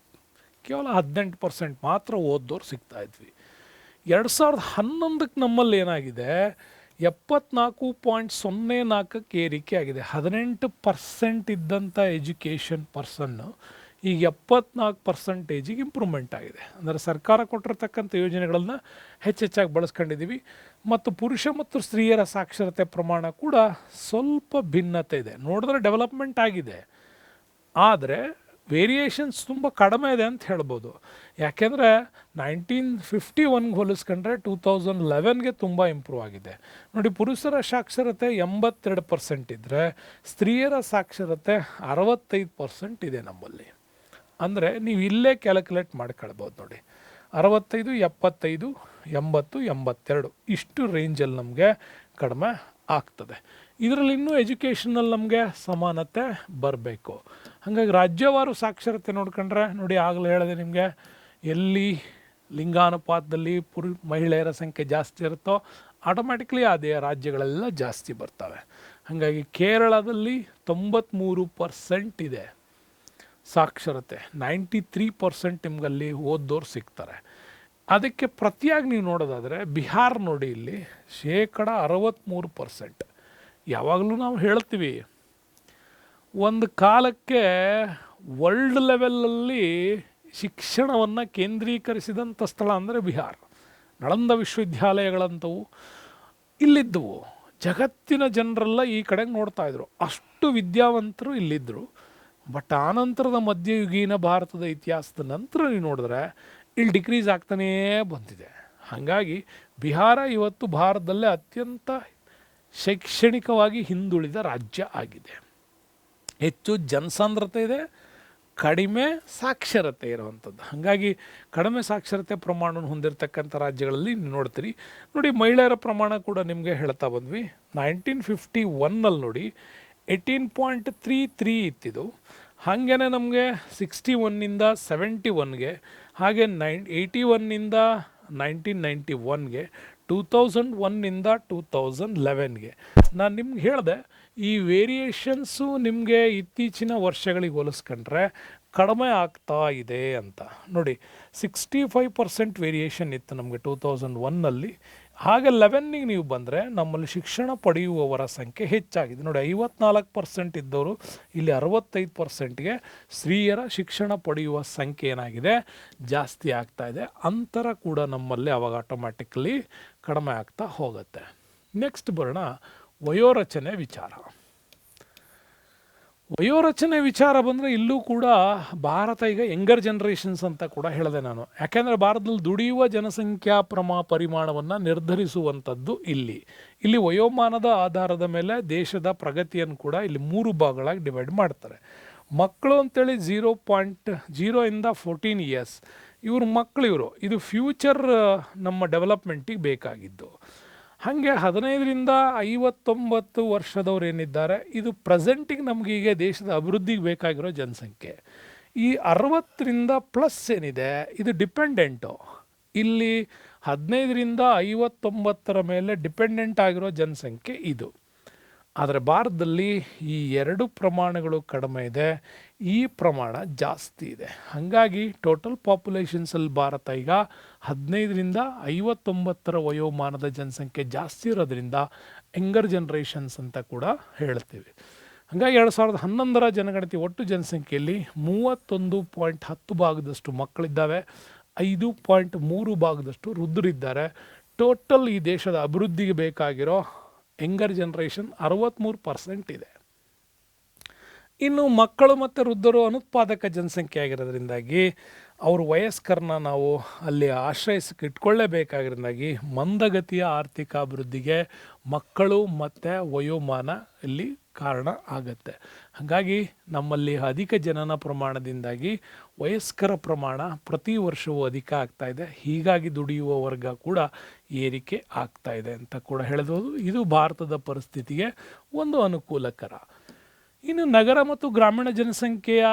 ಕೇವಲ 18% ಮಾತ್ರ ಓದೋರು ಸಿಗ್ತಾ ಇದ್ವಿ. 2011ಕ್ಕೆ ನಮ್ಮಲ್ಲಿ ಏನಾಗಿದೆ, 74.04ಕ್ಕೆ ಏರಿಕೆ ಆಗಿದೆ. 18% ಇದ್ದಂಥ ಎಜುಕೇಷನ್ ಪರ್ಸನ್ನು ಈಗ 74% ಇಂಪ್ರೂವ್ಮೆಂಟ್ ಆಗಿದೆ. ಅಂದರೆ ಸರ್ಕಾರ ಕೊಟ್ಟಿರ್ತಕ್ಕಂಥ ಯೋಜನೆಗಳನ್ನು ಹೆಚ್ಚೆಚ್ಚಾಗಿ ಬಳಸ್ಕೊಂಡಿದ್ದೀವಿ. ಮತ್ತು ಪುರುಷ ಮತ್ತು ಸ್ತ್ರೀಯರ ಸಾಕ್ಷರತೆ ಪ್ರಮಾಣ ಕೂಡ ಸ್ವಲ್ಪ ಭಿನ್ನತೆ ಇದೆ. ನೋಡಿದ್ರೆ ಡೆವಲಪ್ಮೆಂಟ್ ಆಗಿದೆ, ಆದರೆ ವೇರಿಯೇಷನ್ಸ್ ತುಂಬ ಕಡಿಮೆ ಇದೆ ಅಂತ ಹೇಳ್ಬೋದು. ಯಾಕೆಂದರೆ 1951ಗೆ ಹೋಲಿಸ್ಕೊಂಡ್ರೆ 2011ಗೆ ತುಂಬ ಇಂಪ್ರೂವ್ ಆಗಿದೆ. ನೋಡಿ, ಪುರುಷರ ಸಾಕ್ಷರತೆ 82% ಇದ್ದರೆ ಸ್ತ್ರೀಯರ ಸಾಕ್ಷರತೆ 65% ಇದೆ ನಮ್ಮಲ್ಲಿ. ಅಂದರೆ ನೀವು ಇಲ್ಲೇ ಕ್ಯಾಲ್ಕುಲೇಟ್ ಮಾಡ್ಕೊಳ್ಬೋದು ನೋಡಿ, 65, 75, 80, 82 ಇಷ್ಟು ರೇಂಜಲ್ಲಿ ನಮಗೆ ಕಡಿಮೆ ಆಗ್ತದೆ. ಇದರಲ್ಲಿ ಇನ್ನೂ ಎಜುಕೇಷನಲ್ಲಿ ನಮಗೆ ಸಮಾನತೆ ಬರಬೇಕು. ಹಾಗಾಗಿ ರಾಜ್ಯವಾರು ಸಾಕ್ಷರತೆ ನೋಡ್ಕೊಂಡ್ರೆ ನೋಡಿ, ಆಗಲೇ ಹೇಳಿದೆ ನಿಮಗೆ, ಎಲ್ಲಿ ಲಿಂಗಾನುಪಾತದಲ್ಲಿ ಮಹಿಳೆಯರ ಸಂಖ್ಯೆ ಜಾಸ್ತಿ ಇರುತ್ತೋ ಆಟೋಮ್ಯಾಟಿಕ್ಲಿ ಅದೇ ರಾಜ್ಯಗಳೆಲ್ಲ ಜಾಸ್ತಿ ಬರ್ತವೆ. ಹಾಗಾಗಿ ಕೇರಳದಲ್ಲಿ 93% ಇದೆ ಸಾಕ್ಷರತೆ, 93% ನಿಮ್ಗಲ್ಲಿ ಓದೋರು ಸಿಗ್ತಾರೆ. ಅದಕ್ಕೆ ಪ್ರತಿಯಾಗಿ ನೀವು ನೋಡೋದಾದರೆ ಬಿಹಾರ್ ನೋಡಿ, ಇಲ್ಲಿ 63%. ಯಾವಾಗಲೂ ನಾವು ಹೇಳ್ತೀವಿ, ಒಂದು ಕಾಲಕ್ಕೆ ವರ್ಲ್ಡ್ ಲೆವೆಲಲ್ಲಿ ಶಿಕ್ಷಣವನ್ನು ಕೇಂದ್ರೀಕರಿಸಿದಂಥ ಸ್ಥಳ ಅಂದರೆ ಬಿಹಾರ್. ನಳಂದ ವಿಶ್ವವಿದ್ಯಾಲಯಗಳಂಥವು ಇಲ್ಲಿದ್ದವು. ಜಗತ್ತಿನ ಜನರೆಲ್ಲ ಈ ಕಡೆಗೆ ನೋಡ್ತಾಯಿದ್ರು, ಅಷ್ಟು ವಿದ್ಯಾವಂತರು ಇಲ್ಲಿದ್ದರು. ಬಟ್ ಆನಂತರದ ಮಧ್ಯಯುಗೀನ ಭಾರತದ ಇತಿಹಾಸದ ನಂತರ ನೀವು ನೋಡಿದ್ರೆ ಇಲ್ಲಿ ಡಿಕ್ರೀಸ್ ಆಗ್ತಾನೇ ಬಂದಿದೆ. ಹಾಗಾಗಿ ಬಿಹಾರ ಇವತ್ತು ಭಾರತದಲ್ಲೇ ಅತ್ಯಂತ ಶೈಕ್ಷಣಿಕವಾಗಿ ಹಿಂದುಳಿದ ರಾಜ್ಯ ಆಗಿದೆ. ಹೆಚ್ಚು ಜನಸಾಂದ್ರತೆ ಇದೆ, ಕಡಿಮೆ ಸಾಕ್ಷರತೆ ಇರುವಂಥದ್ದು. ಹಾಗಾಗಿ ಕಡಿಮೆ ಸಾಕ್ಷರತೆ ಪ್ರಮಾಣವನ್ನು ಹೊಂದಿರತಕ್ಕಂಥ ರಾಜ್ಯಗಳಲ್ಲಿ ನೀವು ನೋಡ್ತೀರಿ. ನೋಡಿ, ಮಹಿಳೆಯರ ಪ್ರಮಾಣ ಕೂಡ ನಿಮಗೆ ಹೇಳ್ತಾ ಬಂದ್ವಿ. 1951ನಲ್ಲಿ ನೋಡಿ 18.33 ಇತ್ತಿದು. ಹಾಗೇ ನಮಗೆ 61ನಿಂದ 71ಗೆ, ಹಾಗೆ 81ನಿಂದ 1991ಗೆ, 2001ನಿಂದ 2011ಗೆ. ನಾನು ನಿಮ್ಗೆ ಹೇಳಿದೆ, ಈ ವೇರಿಯೇಷನ್ಸು ನಿಮಗೆ ಇತ್ತೀಚಿನ ವರ್ಷಗಳಿಗೆ ಹೋಲಿಸ್ಕೊಂಡ್ರೆ ಕಡಿಮೆ ಆಗ್ತಾ ಇದೆ ಅಂತ. ನೋಡಿ, 65% ವೇರಿಯೇಷನ್ ಇತ್ತು ನಮಗೆ 2001ನಲ್ಲಿ. ಹಾಗೆ 11ಗೆ ನೀವು ಬಂದರೆ ನಮ್ಮಲ್ಲಿ ಶಿಕ್ಷಣ ಪಡೆಯುವವರ ಸಂಖ್ಯೆ ಹೆಚ್ಚಾಗಿದೆ. ನೋಡಿ, 54% ಇದ್ದವರು ಇಲ್ಲಿ 65%ಗೆ ಸ್ತ್ರೀಯರ ಶಿಕ್ಷಣ ಪಡೆಯುವ ಸಂಖ್ಯೆ ಏನಾಗಿದೆ, ಜಾಸ್ತಿ ಆಗ್ತಾ ಇದೆ. ಅಂತರ ಕೂಡ ನಮ್ಮಲ್ಲಿ ಅವಾಗ ಆಟೋಮ್ಯಾಟಿಕಲಿ ಕಡಿಮೆ ಆಗ್ತಾ ಹೋಗುತ್ತೆ. ನೆಕ್ಸ್ಟ್ ಬರೋಣ ವಯೋರಚನೆ ವಿಚಾರ. ವಯೋರಚನೆ ವಿಚಾರ ಬಂದರೆ ಇಲ್ಲೂ ಕೂಡ ಭಾರತ ಈಗ ಯಂಗರ್ ಜನ್ರೇಷನ್ಸ್ ಅಂತ ಕೂಡ ಹೇಳಿದೆ ನಾನು. ಯಾಕೆಂದರೆ ಭಾರತದಲ್ಲಿ ದುಡಿಯುವ ಜನಸಂಖ್ಯಾ ಪರಿಮಾಣವನ್ನು ನಿರ್ಧರಿಸುವಂಥದ್ದು ಇಲ್ಲಿ ವಯೋಮಾನದ ಆಧಾರದ ಮೇಲೆ ದೇಶದ ಪ್ರಗತಿಯನ್ನು ಕೂಡ ಇಲ್ಲಿ 3 ಭಾಗಗಳಾಗಿ ಡಿವೈಡ್ ಮಾಡ್ತಾರೆ. ಮಕ್ಕಳು ಅಂತೇಳಿ 0.0 ಇಂದ 14 ಇಯರ್ಸ್ ಮಕ್ಕಳು ಇದು ಫ್ಯೂಚರ್ ನಮ್ಮ ಡೆವಲಪ್ಮೆಂಟಿಗೆ ಬೇಕಾಗಿದ್ದು. ಹಾಗೆ 15ರಿಂದ 59 ವರ್ಷದವ್ರು ಏನಿದ್ದಾರೆ ಇದು ಪ್ರೆಸೆಂಟಿಗೆ ನಮಗೀಗ ದೇಶದ ಅಭಿವೃದ್ಧಿಗೆ ಬೇಕಾಗಿರೋ ಜನಸಂಖ್ಯೆ. ಈ 60ರಿಂದ ಪ್ಲಸ್ ಏನಿದೆ ಇದು ಡಿಪೆಂಡೆಂಟು. ಇಲ್ಲಿ 15ರಿಂದ 59 ಮೇಲೆ ಡಿಪೆಂಡೆಂಟ್ ಆಗಿರೋ ಜನಸಂಖ್ಯೆ ಇದು. ಆದರೆ ಭಾರತದಲ್ಲಿ ಈ 2 ಪ್ರಮಾಣಗಳು ಕಡಿಮೆ ಇದೆ, ಈ ಪ್ರಮಾಣ ಜಾಸ್ತಿ ಇದೆ. ಹಾಗಾಗಿ ಟೋಟಲ್ ಪಾಪ್ಯುಲೇಷನ್ಸಲ್ಲಿ ಭಾರತ ಈಗ 15ರಿಂದ 59 ವಯೋಮಾನದ ಜನಸಂಖ್ಯೆ ಜಾಸ್ತಿ ಇರೋದ್ರಿಂದ ಯಂಗರ್ ಜನ್ರೇಷನ್ಸ್ ಅಂತ ಕೂಡ ಹೇಳ್ತೀವಿ. ಹಾಗಾಗಿ 2011ರ ಜನಗಣತಿ ಒಟ್ಟು ಜನಸಂಖ್ಯೆಯಲ್ಲಿ 31.10 ಭಾಗದಷ್ಟು ಮಕ್ಕಳಿದ್ದಾವೆ, 5.3 ಭಾಗದಷ್ಟು ವೃದ್ಧರಿದ್ದಾರೆ. ಟೋಟಲ್ ಈ ದೇಶದ ಅಭಿವೃದ್ಧಿಗೆ ಬೇಕಾಗಿರೋ ಯಂಗರ್ ಜನ್ರೇಷನ್ 63% ಇದೆ. ಇನ್ನು ಮಕ್ಕಳು ಮತ್ತು ವೃದ್ಧರು ಅನುತ್ಪಾದಕ ಜನಸಂಖ್ಯೆ ಆಗಿರೋದ್ರಿಂದಾಗಿ ಅವರು ವಯಸ್ಕರನ್ನ ನಾವು ಅಲ್ಲಿ ಆಶ್ರಯಿಸಕ್ಕೆ ಇಟ್ಕೊಳ್ಳೇಬೇಕಾಗಿರೋದ್ರಿಂದಾಗಿ ಮಂದಗತಿಯ ಆರ್ಥಿಕ ಅಭಿವೃದ್ಧಿಗೆ ಮಕ್ಕಳು ಮತ್ತು ವಯೋಮಾನ ಇಲ್ಲಿ ಕಾರಣ ಆಗುತ್ತೆ. ಹಾಗಾಗಿ ನಮ್ಮಲ್ಲಿ ಅಧಿಕ ಜನನ ಪ್ರಮಾಣದಿಂದಾಗಿ ವಯಸ್ಕರ ಪ್ರಮಾಣ ಪ್ರತಿ ವರ್ಷವೂ ಅಧಿಕ ಆಗ್ತಾ ಇದೆ. ಹೀಗಾಗಿ ದುಡಿಯುವ ವರ್ಗ ಕೂಡ ಏರಿಕೆ ಆಗ್ತಾ ಇದೆ ಅಂತ ಕೂಡ ಹೇಳ್ಬೋದು. ಇದು ಭಾರತದ ಪರಿಸ್ಥಿತಿಗೆ ಒಂದು ಅನುಕೂಲಕರ. ಇನ್ನು ನಗರ ಮತ್ತು ಗ್ರಾಮೀಣ ಜನಸಂಖ್ಯೆಯ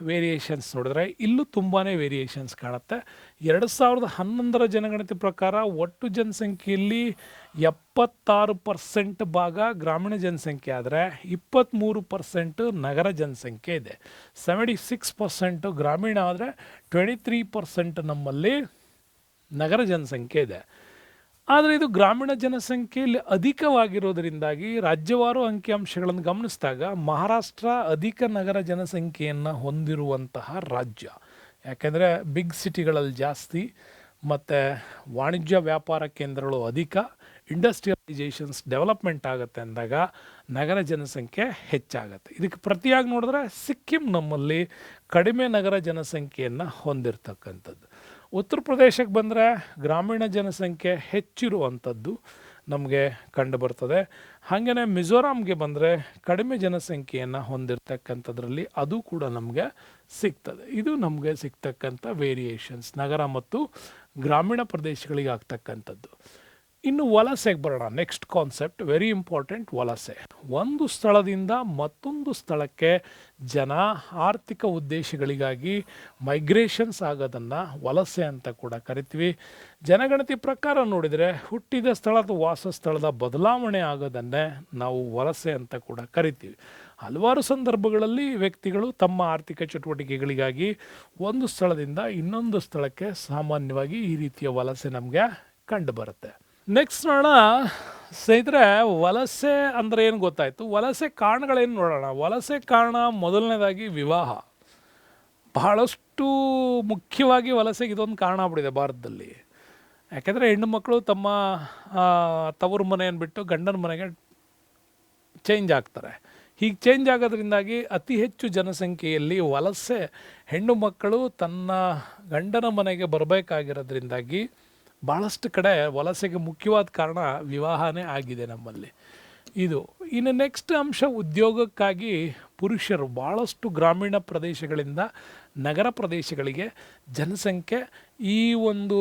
ವೇರಿಯೇಷನ್ಸ್ ನೋಡಿದ್ರೆ ಇಲ್ಲೂ ತುಂಬಾ ವೇರಿಯೇಷನ್ಸ್ ಕಾಣುತ್ತೆ. 2011ರ ಜನಗಣತಿ ಪ್ರಕಾರ ಒಟ್ಟು ಜನಸಂಖ್ಯೆಯಲ್ಲಿ 76% ಭಾಗ ಗ್ರಾಮೀಣ ಜನಸಂಖ್ಯೆ ಆದರೆ 23% ನಗರ ಜನಸಂಖ್ಯೆ ಇದೆ. 76% ಗ್ರಾಮೀಣ ಆದರೆ 23% ನಮ್ಮಲ್ಲಿ ನಗರ ಜನಸಂಖ್ಯೆ ಇದೆ. ಆದರೆ ಇದು ಗ್ರಾಮೀಣ ಜನಸಂಖ್ಯೆಯಲ್ಲಿ ಅಧಿಕವಾಗಿರೋದರಿಂದಾಗಿ ರಾಜ್ಯವಾರು ಅಂಕಿಅಂಶಗಳನ್ನು ಗಮನಿಸಿದಾಗ ಮಹಾರಾಷ್ಟ್ರ ಅಧಿಕ ನಗರ ಜನಸಂಖ್ಯೆಯನ್ನು ಹೊಂದಿರುವಂತಹ ರಾಜ್ಯ. ಯಾಕೆಂದರೆ ಬಿಗ್ ಸಿಟಿಗಳಲ್ಲಿ ಜಾಸ್ತಿ ಮತ್ತು ವಾಣಿಜ್ಯ ವ್ಯಾಪಾರ ಕೇಂದ್ರಗಳು ಅಧಿಕ, ಇಂಡಸ್ಟ್ರಿಯಲೈಸೇಷನ್ಸ್ ಡೆವಲಪ್ಮೆಂಟ್ ಆಗುತ್ತೆ ಅಂದಾಗ ನಗರ ಜನಸಂಖ್ಯೆ ಹೆಚ್ಚಾಗುತ್ತೆ. ಇದಕ್ಕೆ ಪ್ರತಿಯಾಗಿ ನೋಡಿದ್ರೆ ಸಿಕ್ಕಿಂ ನಮ್ಮಲ್ಲಿ ಕಡಿಮೆ ನಗರ ಜನಸಂಖ್ಯೆಯನ್ನು ಹೊಂದಿರತಕ್ಕಂಥದ್ದು. ಉತ್ತರ ಪ್ರದೇಶಕ್ಕೆ ಬಂದರೆ ಗ್ರಾಮೀಣ ಜನಸಂಖ್ಯೆ ಹೆಚ್ಚಿರುವಂಥದ್ದು ನಮಗೆ ಕಂಡು ಬರ್ತದೆ. ಹಾಗೆಯೇ ಮಿಜೋರಾಂಗೆ ಬಂದರೆ ಕಡಿಮೆ ಜನಸಂಖ್ಯೆಯನ್ನು ಹೊಂದಿರತಕ್ಕಂಥದ್ರಲ್ಲಿ ಅದು ಕೂಡ ನಮಗೆ ಸಿಗ್ತದೆ. ಇದು ನಮಗೆ ಸಿಗ್ತಕ್ಕಂಥ ವೇರಿಯೇಷನ್ಸ್ ನಗರ ಮತ್ತು ಗ್ರಾಮೀಣ ಪ್ರದೇಶಗಳಿಗೆ ಆಗ್ತಕ್ಕಂಥದ್ದು. ಇನ್ನು ವಲಸೆಗೆ ಬರೋಣ. ನೆಕ್ಸ್ಟ್ ಕಾನ್ಸೆಪ್ಟ್ ವೆರಿ ಇಂಪಾರ್ಟೆಂಟ್, ವಲಸೆ. ಒಂದು ಸ್ಥಳದಿಂದ ಮತ್ತೊಂದು ಸ್ಥಳಕ್ಕೆ ಜನ ಆರ್ಥಿಕ ಉದ್ದೇಶಗಳಿಗಾಗಿ ಮೈಗ್ರೇಷನ್ಸ್ ಆಗೋದನ್ನು ವಲಸೆ ಅಂತ ಕೂಡ ಕರಿತೀವಿ. ಜನಗಣತಿ ಪ್ರಕಾರ ನೋಡಿದರೆ ಹುಟ್ಟಿದ ಸ್ಥಳದ ವಾಸಸ್ಥಳದ ಬದಲಾವಣೆ ಆಗೋದನ್ನೇ ನಾವು ವಲಸೆ ಅಂತ ಕೂಡ ಕರಿತೀವಿ. ಹಲವಾರು ಸಂದರ್ಭಗಳಲ್ಲಿ ವ್ಯಕ್ತಿಗಳು ತಮ್ಮ ಆರ್ಥಿಕ ಚಟುವಟಿಕೆಗಳಿಗಾಗಿ ಒಂದು ಸ್ಥಳದಿಂದ ಇನ್ನೊಂದು ಸ್ಥಳಕ್ಕೆ ಸಾಮಾನ್ಯವಾಗಿ ಈ ರೀತಿಯ ವಲಸೆ ನಮಗೆ ಕಂಡು ಬರುತ್ತೆ. ನೆಕ್ಸ್ಟ್ ನೋಡೋಣ ಸ್ನೇಹಿತರೆ, ವಲಸೆ ಅಂದರೆ ಏನು ಗೊತ್ತಾಯಿತು. ವಲಸೆ ಕಾರಣಗಳೇನು ನೋಡೋಣ. ವಲಸೆ ಕಾರಣ ಮೊದಲನೇದಾಗಿ ವಿವಾಹ. ಬಹಳಷ್ಟು ಮುಖ್ಯವಾಗಿ ವಲಸೆಗೆ ಇದೊಂದು ಕಾರಣ ಆಗ್ಬಿಟ್ಟಿದೆ ಭಾರತದಲ್ಲಿ. ಯಾಕೆಂದರೆ ಹೆಣ್ಣು ಮಕ್ಕಳು ತಮ್ಮ ತವರು ಮನೆಯನ್ನು ಬಿಟ್ಟು ಗಂಡನ ಮನೆಗೆ ಚೇಂಜ್ ಆಗ್ತಾರೆ. ಹೀಗೆ ಚೇಂಜ್ ಆಗೋದ್ರಿಂದಾಗಿ ಅತಿ ಹೆಚ್ಚು ಜನಸಂಖ್ಯೆಯಲ್ಲಿ ವಲಸೆ ಹೆಣ್ಣು ಮಕ್ಕಳು ತನ್ನ ಗಂಡನ ಮನೆಗೆ ಬರಬೇಕಾಗಿರೋದ್ರಿಂದಾಗಿ ಭಾಳಷ್ಟು ಕಡೆ ವಲಸೆಗೆ ಮುಖ್ಯವಾದ ಕಾರಣ ವಿವಾಹನೇ ಆಗಿದೆ ನಮ್ಮಲ್ಲಿ. ಇದು ಇನ್ನು ನೆಕ್ಸ್ಟ್ ಅಂಶ, ಉದ್ಯೋಗಕ್ಕಾಗಿ ಪುರುಷರು ಭಾಳಷ್ಟು ಗ್ರಾಮೀಣ ಪ್ರದೇಶಗಳಿಂದ ನಗರ ಪ್ರದೇಶಗಳಿಗೆ ಜನಸಂಖ್ಯೆ ಈ ಒಂದು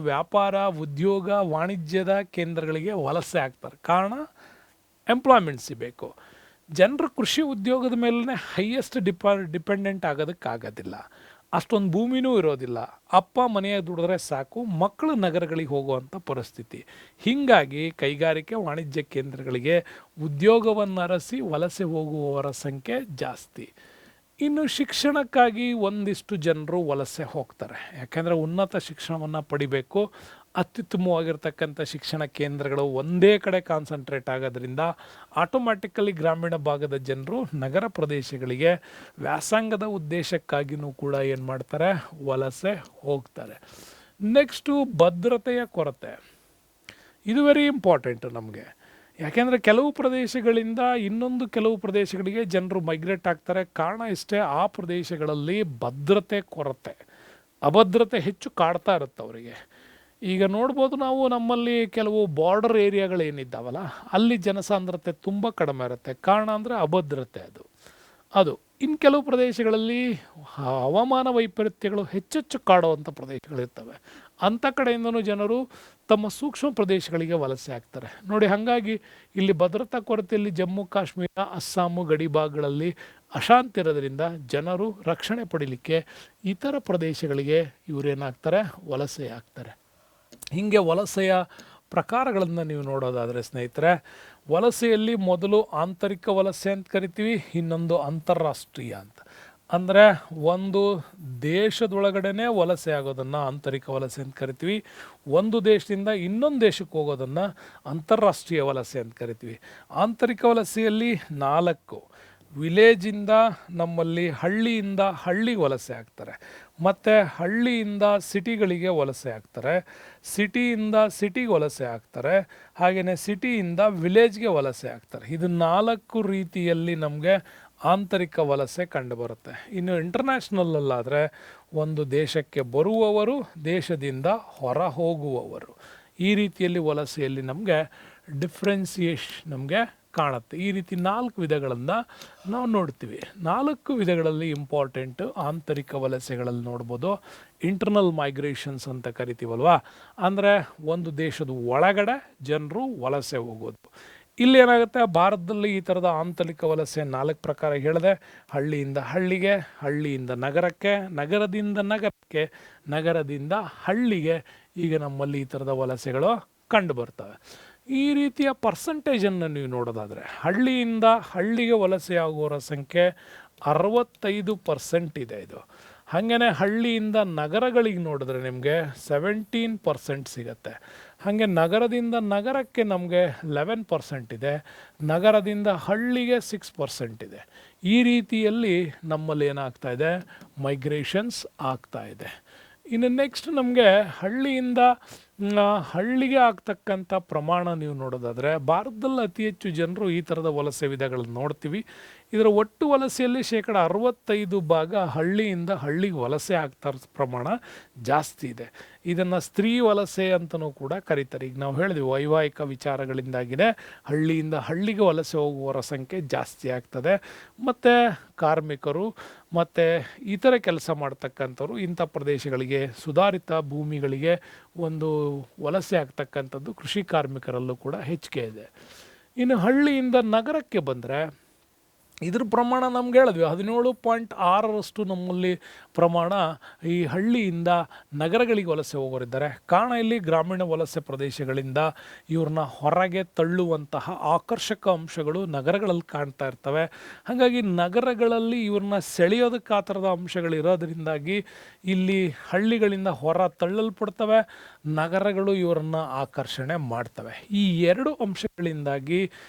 ವ್ಯಾಪಾರ, ಉದ್ಯೋಗ, ವಾಣಿಜ್ಯದ ಕೇಂದ್ರಗಳಿಗೆ ವಲಸೆ ಆಗ್ತಾರೆ. ಕಾರಣ ಎಂಪ್ಲಾಯ್ಮೆಂಟ್ ಸಿಗಬೇಕು. ಜನರು ಕೃಷಿ ಉದ್ಯೋಗದ ಮೇಲೇ ಹೈಯೆಸ್ಟ್ ಡಿಪೆಂಡೆಂಟ್ ಆಗೋದಕ್ಕಾಗೋದಿಲ್ಲ. ಅಷ್ಟೊಂದು ಭೂಮಿನೂ ಇರೋದಿಲ್ಲ. ಅಪ್ಪ ಮನೆಯಾಗ ದುಡಿದ್ರೆ ಸಾಕು, ಮಕ್ಕಳು ನಗರಗಳಿಗೆ ಹೋಗುವಂಥ ಪರಿಸ್ಥಿತಿ. ಹೀಗಾಗಿ ಕೈಗಾರಿಕೆ ವಾಣಿಜ್ಯ ಕೇಂದ್ರಗಳಿಗೆ ಉದ್ಯೋಗವನ್ನು ಅರಸಿ ವಲಸೆ ಹೋಗುವವರ ಸಂಖ್ಯೆ ಜಾಸ್ತಿ. ಇನ್ನು ಶಿಕ್ಷಣಕ್ಕಾಗಿ ಒಂದಿಷ್ಟು ಜನರು ವಲಸೆ ಹೋಗ್ತಾರೆ. ಯಾಕೆಂದರೆ ಉನ್ನತ ಶಿಕ್ಷಣವನ್ನು ಪಡಿಬೇಕು. ಅತ್ಯುತ್ತಮವಾಗಿರ್ತಕ್ಕಂಥ ಶಿಕ್ಷಣ ಕೇಂದ್ರಗಳು ಒಂದೇ ಕಡೆ ಕಾನ್ಸಂಟ್ರೇಟ್ ಆಗೋದ್ರಿಂದ ಆಟೋಮ್ಯಾಟಿಕಲಿ ಗ್ರಾಮೀಣ ಭಾಗದ ಜನರು ನಗರ ಪ್ರದೇಶಗಳಿಗೆ ವ್ಯಾಸಂಗದ ಉದ್ದೇಶಕ್ಕಾಗಿಯೂ ಕೂಡ ಏನು ಮಾಡ್ತಾರೆ, ವಲಸೆ ಹೋಗ್ತಾರೆ. ನೆಕ್ಸ್ಟು ಭದ್ರತೆಯ ಕೊರತೆ. ಇದು ವೆರಿ ಇಂಪಾರ್ಟೆಂಟು ನಮಗೆ. ಯಾಕೆಂದರೆ ಕೆಲವು ಪ್ರದೇಶಗಳಿಂದ ಕೆಲವು ಪ್ರದೇಶಗಳಿಗೆ ಜನರು ಮೈಗ್ರೇಟ್ ಆಗ್ತಾರೆ. ಕಾರಣ ಇಷ್ಟೇ, ಆ ಪ್ರದೇಶಗಳಲ್ಲಿ ಭದ್ರತೆ ಕೊರತೆ, ಅಭದ್ರತೆ ಹೆಚ್ಚು ಕಾಡ್ತಾ ಇರುತ್ತೆ ಅವರಿಗೆ. ಈಗ ನೋಡ್ಬೋದು ನಾವು ನಮ್ಮಲ್ಲಿ ಕೆಲವು ಬಾರ್ಡರ್ ಏರಿಯಾಗಳೇನಿದ್ದಾವಲ್ಲ, ಅಲ್ಲಿ ಜನಸಾಂದ್ರತೆ ತುಂಬ ಕಡಿಮೆ ಇರುತ್ತೆ. ಕಾರಣ ಅಂದರೆ ಅಭದ್ರತೆ. ಅದು ಇನ್ನು ಕೆಲವು ಪ್ರದೇಶಗಳಲ್ಲಿ ಹವಾಮಾನ ವೈಪರೀತ್ಯಗಳು ಹೆಚ್ಚೆಚ್ಚು ಕಾಡುವಂಥ ಪ್ರದೇಶಗಳಿರ್ತವೆ. ಅಂಥ ಕಡೆಯಿಂದನೂ ಜನರು ತಮ್ಮ ಸೂಕ್ಷ್ಮ ಪ್ರದೇಶಗಳಿಗೆ ವಲಸೆ ಆಗ್ತಾರೆ ನೋಡಿ. ಹಾಗಾಗಿ ಇಲ್ಲಿ ಭದ್ರತಾ ಕೊರತೆಯಲ್ಲಿ ಜಮ್ಮು ಕಾಶ್ಮೀರ, ಅಸ್ಸಾಮು ಗಡಿ ಭಾಗಗಳಲ್ಲಿ ಅಶಾಂತಿ ಇರೋದ್ರಿಂದ ಜನರು ರಕ್ಷಣೆ ಪಡೀಲಿಕ್ಕೆ ಇತರ ಪ್ರದೇಶಗಳಿಗೆ ಇವರೇನಾಗ್ತಾರೆ, ವಲಸೆ ಆಗ್ತಾರೆ. ಹೀಗೆ ವಲಸೆಯ ಪ್ರಕಾರಗಳನ್ನು ನೀವು ನೋಡೋದಾದರೆ ಸ್ನೇಹಿತರೆ, ವಲಸೆಯಲ್ಲಿ ಮೊದಲು ಆಂತರಿಕ ವಲಸೆ ಅಂತ ಕರಿತೀವಿ, ಇನ್ನೊಂದು ಅಂತಾರಾಷ್ಟ್ರೀಯ ಅಂತ. ಅಂದರೆ ಒಂದು ದೇಶದೊಳಗಡೆನೆ ವಲಸೆ ಆಗೋದನ್ನು ಆಂತರಿಕ ವಲಸೆ ಅಂತ ಕರಿತೀವಿ. ಒಂದು ದೇಶದಿಂದ ಇನ್ನೊಂದು ದೇಶಕ್ಕೆ ಹೋಗೋದನ್ನು ಅಂತಾರಾಷ್ಟ್ರೀಯ ವಲಸೆ ಅಂತ ಕರಿತೀವಿ. ಆಂತರಿಕ ವಲಸೆಯಲ್ಲಿ 4 ವಿಲೇಜಿಂದ ನಮ್ಮಲ್ಲಿ ಹಳ್ಳಿಯಿಂದ ಹಳ್ಳಿಗೆ ವಲಸೆ ಆಗ್ತಾರೆ, ಮತ್ತು ಹಳ್ಳಿಯಿಂದ ಸಿಟಿಗಳಿಗೆ ವಲಸೆ ಆಗ್ತಾರೆ, ಸಿಟಿಯಿಂದ ಸಿಟಿಗೆ ವಲಸೆ ಆಗ್ತಾರೆ, ಹಾಗೆಯೇ ಸಿಟಿಯಿಂದ ವಿಲೇಜ್ಗೆ ವಲಸೆ ಆಗ್ತಾರೆ. ಇದು 4 ರೀತಿಯಲ್ಲಿ ನಮಗೆ ಆಂತರಿಕ ವಲಸೆ ಕಂಡುಬರುತ್ತೆ. ಇನ್ನು ಇಂಟರ್ನ್ಯಾಷನಲ್ಲಾದರೆ ಒಂದು ದೇಶಕ್ಕೆ ಬರುವವರು, ದೇಶದಿಂದ ಹೊರ ಹೋಗುವವರು, ಈ ರೀತಿಯಲ್ಲಿ ವಲಸೆಯಲ್ಲಿ ನಮಗೆ ಡಿಫ್ರೆನ್ಸಿಯೇಷನ್ ನಮಗೆ ಕಾಣುತ್ತೆ. ಈ ರೀತಿ 4 ವಿಧಗಳನ್ನು ನಾವು ನೋಡ್ತೀವಿ. 4 ವಿಧಗಳಲ್ಲಿ ಇಂಪಾರ್ಟೆಂಟ್ ಆಂತರಿಕ ವಲಸೆಗಳಲ್ಲಿ ನೋಡ್ಬೋದು. ಇಂಟರ್ನಲ್ ಮೈಗ್ರೇಷನ್ಸ್ ಅಂತ ಕರಿತೀವಲ್ವಾ, ಅಂದರೆ ಒಂದು ದೇಶದ ಒಳಗಡೆ ಜನರು ವಲಸೆ ಹೋಗೋದು. ಇಲ್ಲಿ ಏನಾಗುತ್ತೆ, ಭಾರತದಲ್ಲಿ ಈ ಥರದ ಆಂತರಿಕ ವಲಸೆ 4 ಪ್ರಕಾರ ಹೇಳಿದೆ. ಹಳ್ಳಿಯಿಂದ ಹಳ್ಳಿಗೆ, ಹಳ್ಳಿಯಿಂದ ನಗರಕ್ಕೆ, ನಗರದಿಂದ ನಗರಕ್ಕೆ, ನಗರದಿಂದ ಹಳ್ಳಿಗೆ, ಈಗ ನಮ್ಮಲ್ಲಿ ಈ ಥರದ ವಲಸೆಗಳು ಕಂಡು ಬರ್ತವೆ. ಈ ರೀತಿಯ ಪರ್ಸಂಟೇಜನ್ನು ನೀವು ನೋಡೋದಾದರೆ, ಹಳ್ಳಿಯಿಂದ ಹಳ್ಳಿಗೆ ವಲಸೆ ಆಗುವವರ ಸಂಖ್ಯೆ 65% ಇದೆ ಇದು. ಹಾಗೆಯೇ ಹಳ್ಳಿಯಿಂದ ನಗರಗಳಿಗೆ ನೋಡಿದ್ರೆ ನಿಮಗೆ 17% ಸಿಗುತ್ತೆ. ಹಾಗೆ ನಗರದಿಂದ ನಗರಕ್ಕೆ ನಮಗೆ 11% ಇದೆ, ನಗರದಿಂದ ಹಳ್ಳಿಗೆ 6% ಇದೆ. ಈ ರೀತಿಯಲ್ಲಿ ನಮ್ಮಲ್ಲಿ ಏನಾಗ್ತಾ ಇದೆ, ಮೈಗ್ರೇಷನ್ಸ್ ಆಗ್ತಾ ಇದೆ. ಇನ್ನು ನೆಕ್ಸ್ಟ್ ನಮಗೆ ಹಳ್ಳಿಯಿಂದ ಹಳ್ಳಿಗೆ ಆಗ್ತಕ್ಕಂಥ ಪ್ರಮಾಣ ನೀವು ನೋಡೋದಾದರೆ, ಭಾರತದಲ್ಲಿ ಅತಿ ಹೆಚ್ಚು ಜನರು ಈ ಥರದ ವಲಸೆ ವಿಧಗಳನ್ನು ನೋಡ್ತೀವಿ. ಇದರ ಒಟ್ಟು ವಲಸೆಯಲ್ಲಿ 65% ಹಳ್ಳಿಯಿಂದ ಹಳ್ಳಿಗೆ ವಲಸೆ ಆಗ್ತಾ ಪ್ರಮಾಣ ಜಾಸ್ತಿ ಇದೆ. ಇದನ್ನು ಸ್ತ್ರೀ ವಲಸೆ ಅಂತಲೂ ಕೂಡ ಕರೀತಾರೆ. ಈಗ ನಾವು ಹೇಳಿದ್ವಿ, ವೈವಾಹಿಕ ವಿಚಾರಗಳಿಂದಾಗಿದೆ ಹಳ್ಳಿಯಿಂದ ಹಳ್ಳಿಗೆ ವಲಸೆ ಹೋಗುವವರ ಸಂಖ್ಯೆ ಜಾಸ್ತಿ ಆಗ್ತದೆ. ಮತ್ತು ಕಾರ್ಮಿಕರು ಮತ್ತು ಇತರ ಕೆಲಸ ಮಾಡ್ತಕ್ಕಂಥವ್ರು ಇಂಥ ಪ್ರದೇಶಗಳಿಗೆ, ಸುಧಾರಿತ ಭೂಮಿಗಳಿಗೆ ಒಂದು ವಲಸೆ ಆಗ್ತಕ್ಕಂಥದ್ದು ಕೃಷಿ ಕಾರ್ಮಿಕರಲ್ಲೂ ಕೂಡ ಹೆಚ್ಚಿಗೆ ಇದೆ. ಇನ್ನು ಹಳ್ಳಿಯಿಂದ ನಗರಕ್ಕೆ ಬಂದರೆ ಇದ್ರ ಪ್ರಮಾಣ ನಮ್ಗೆ ಹೇಳಿದ್ವಿ 17.6ರಷ್ಟು ನಮ್ಮಲ್ಲಿ ಪ್ರಮಾಣ ಈ ಹಳ್ಳಿಯಿಂದ ನಗರಗಳಿಗೆ ವಲಸೆ ಹೋಗೋರಿದ್ದಾರೆ. ಕಾರಣ ಇಲ್ಲಿ ಗ್ರಾಮೀಣ ವಲಸೆ ಪ್ರದೇಶಗಳಿಂದ ಇವ್ರನ್ನ ಹೊರಗೆ ತಳ್ಳುವಂತಹ ಆಕರ್ಷಕ ಅಂಶಗಳು ನಗರಗಳಲ್ಲಿ ಕಾಣ್ತಾ ಇರ್ತವೆ. ಹಾಗಾಗಿ ನಗರಗಳಲ್ಲಿ ಇವ್ರನ್ನ ಸೆಳೆಯೋದಕ್ಕೆ ಆ ಥರದ ಅಂಶಗಳಿರೋದ್ರಿಂದಾಗಿ ಇಲ್ಲಿ ಹಳ್ಳಿಗಳಿಂದ ಹೊರ ತಳ್ಳಲ್ಪಡ್ತವೆ, ನಗರಗಳು ಇವರನ್ನು ಆಕರ್ಷಣೆ ಮಾಡ್ತವೆ. ಈ 2 ಅಂಶಗಳಿಂದಾಗಿ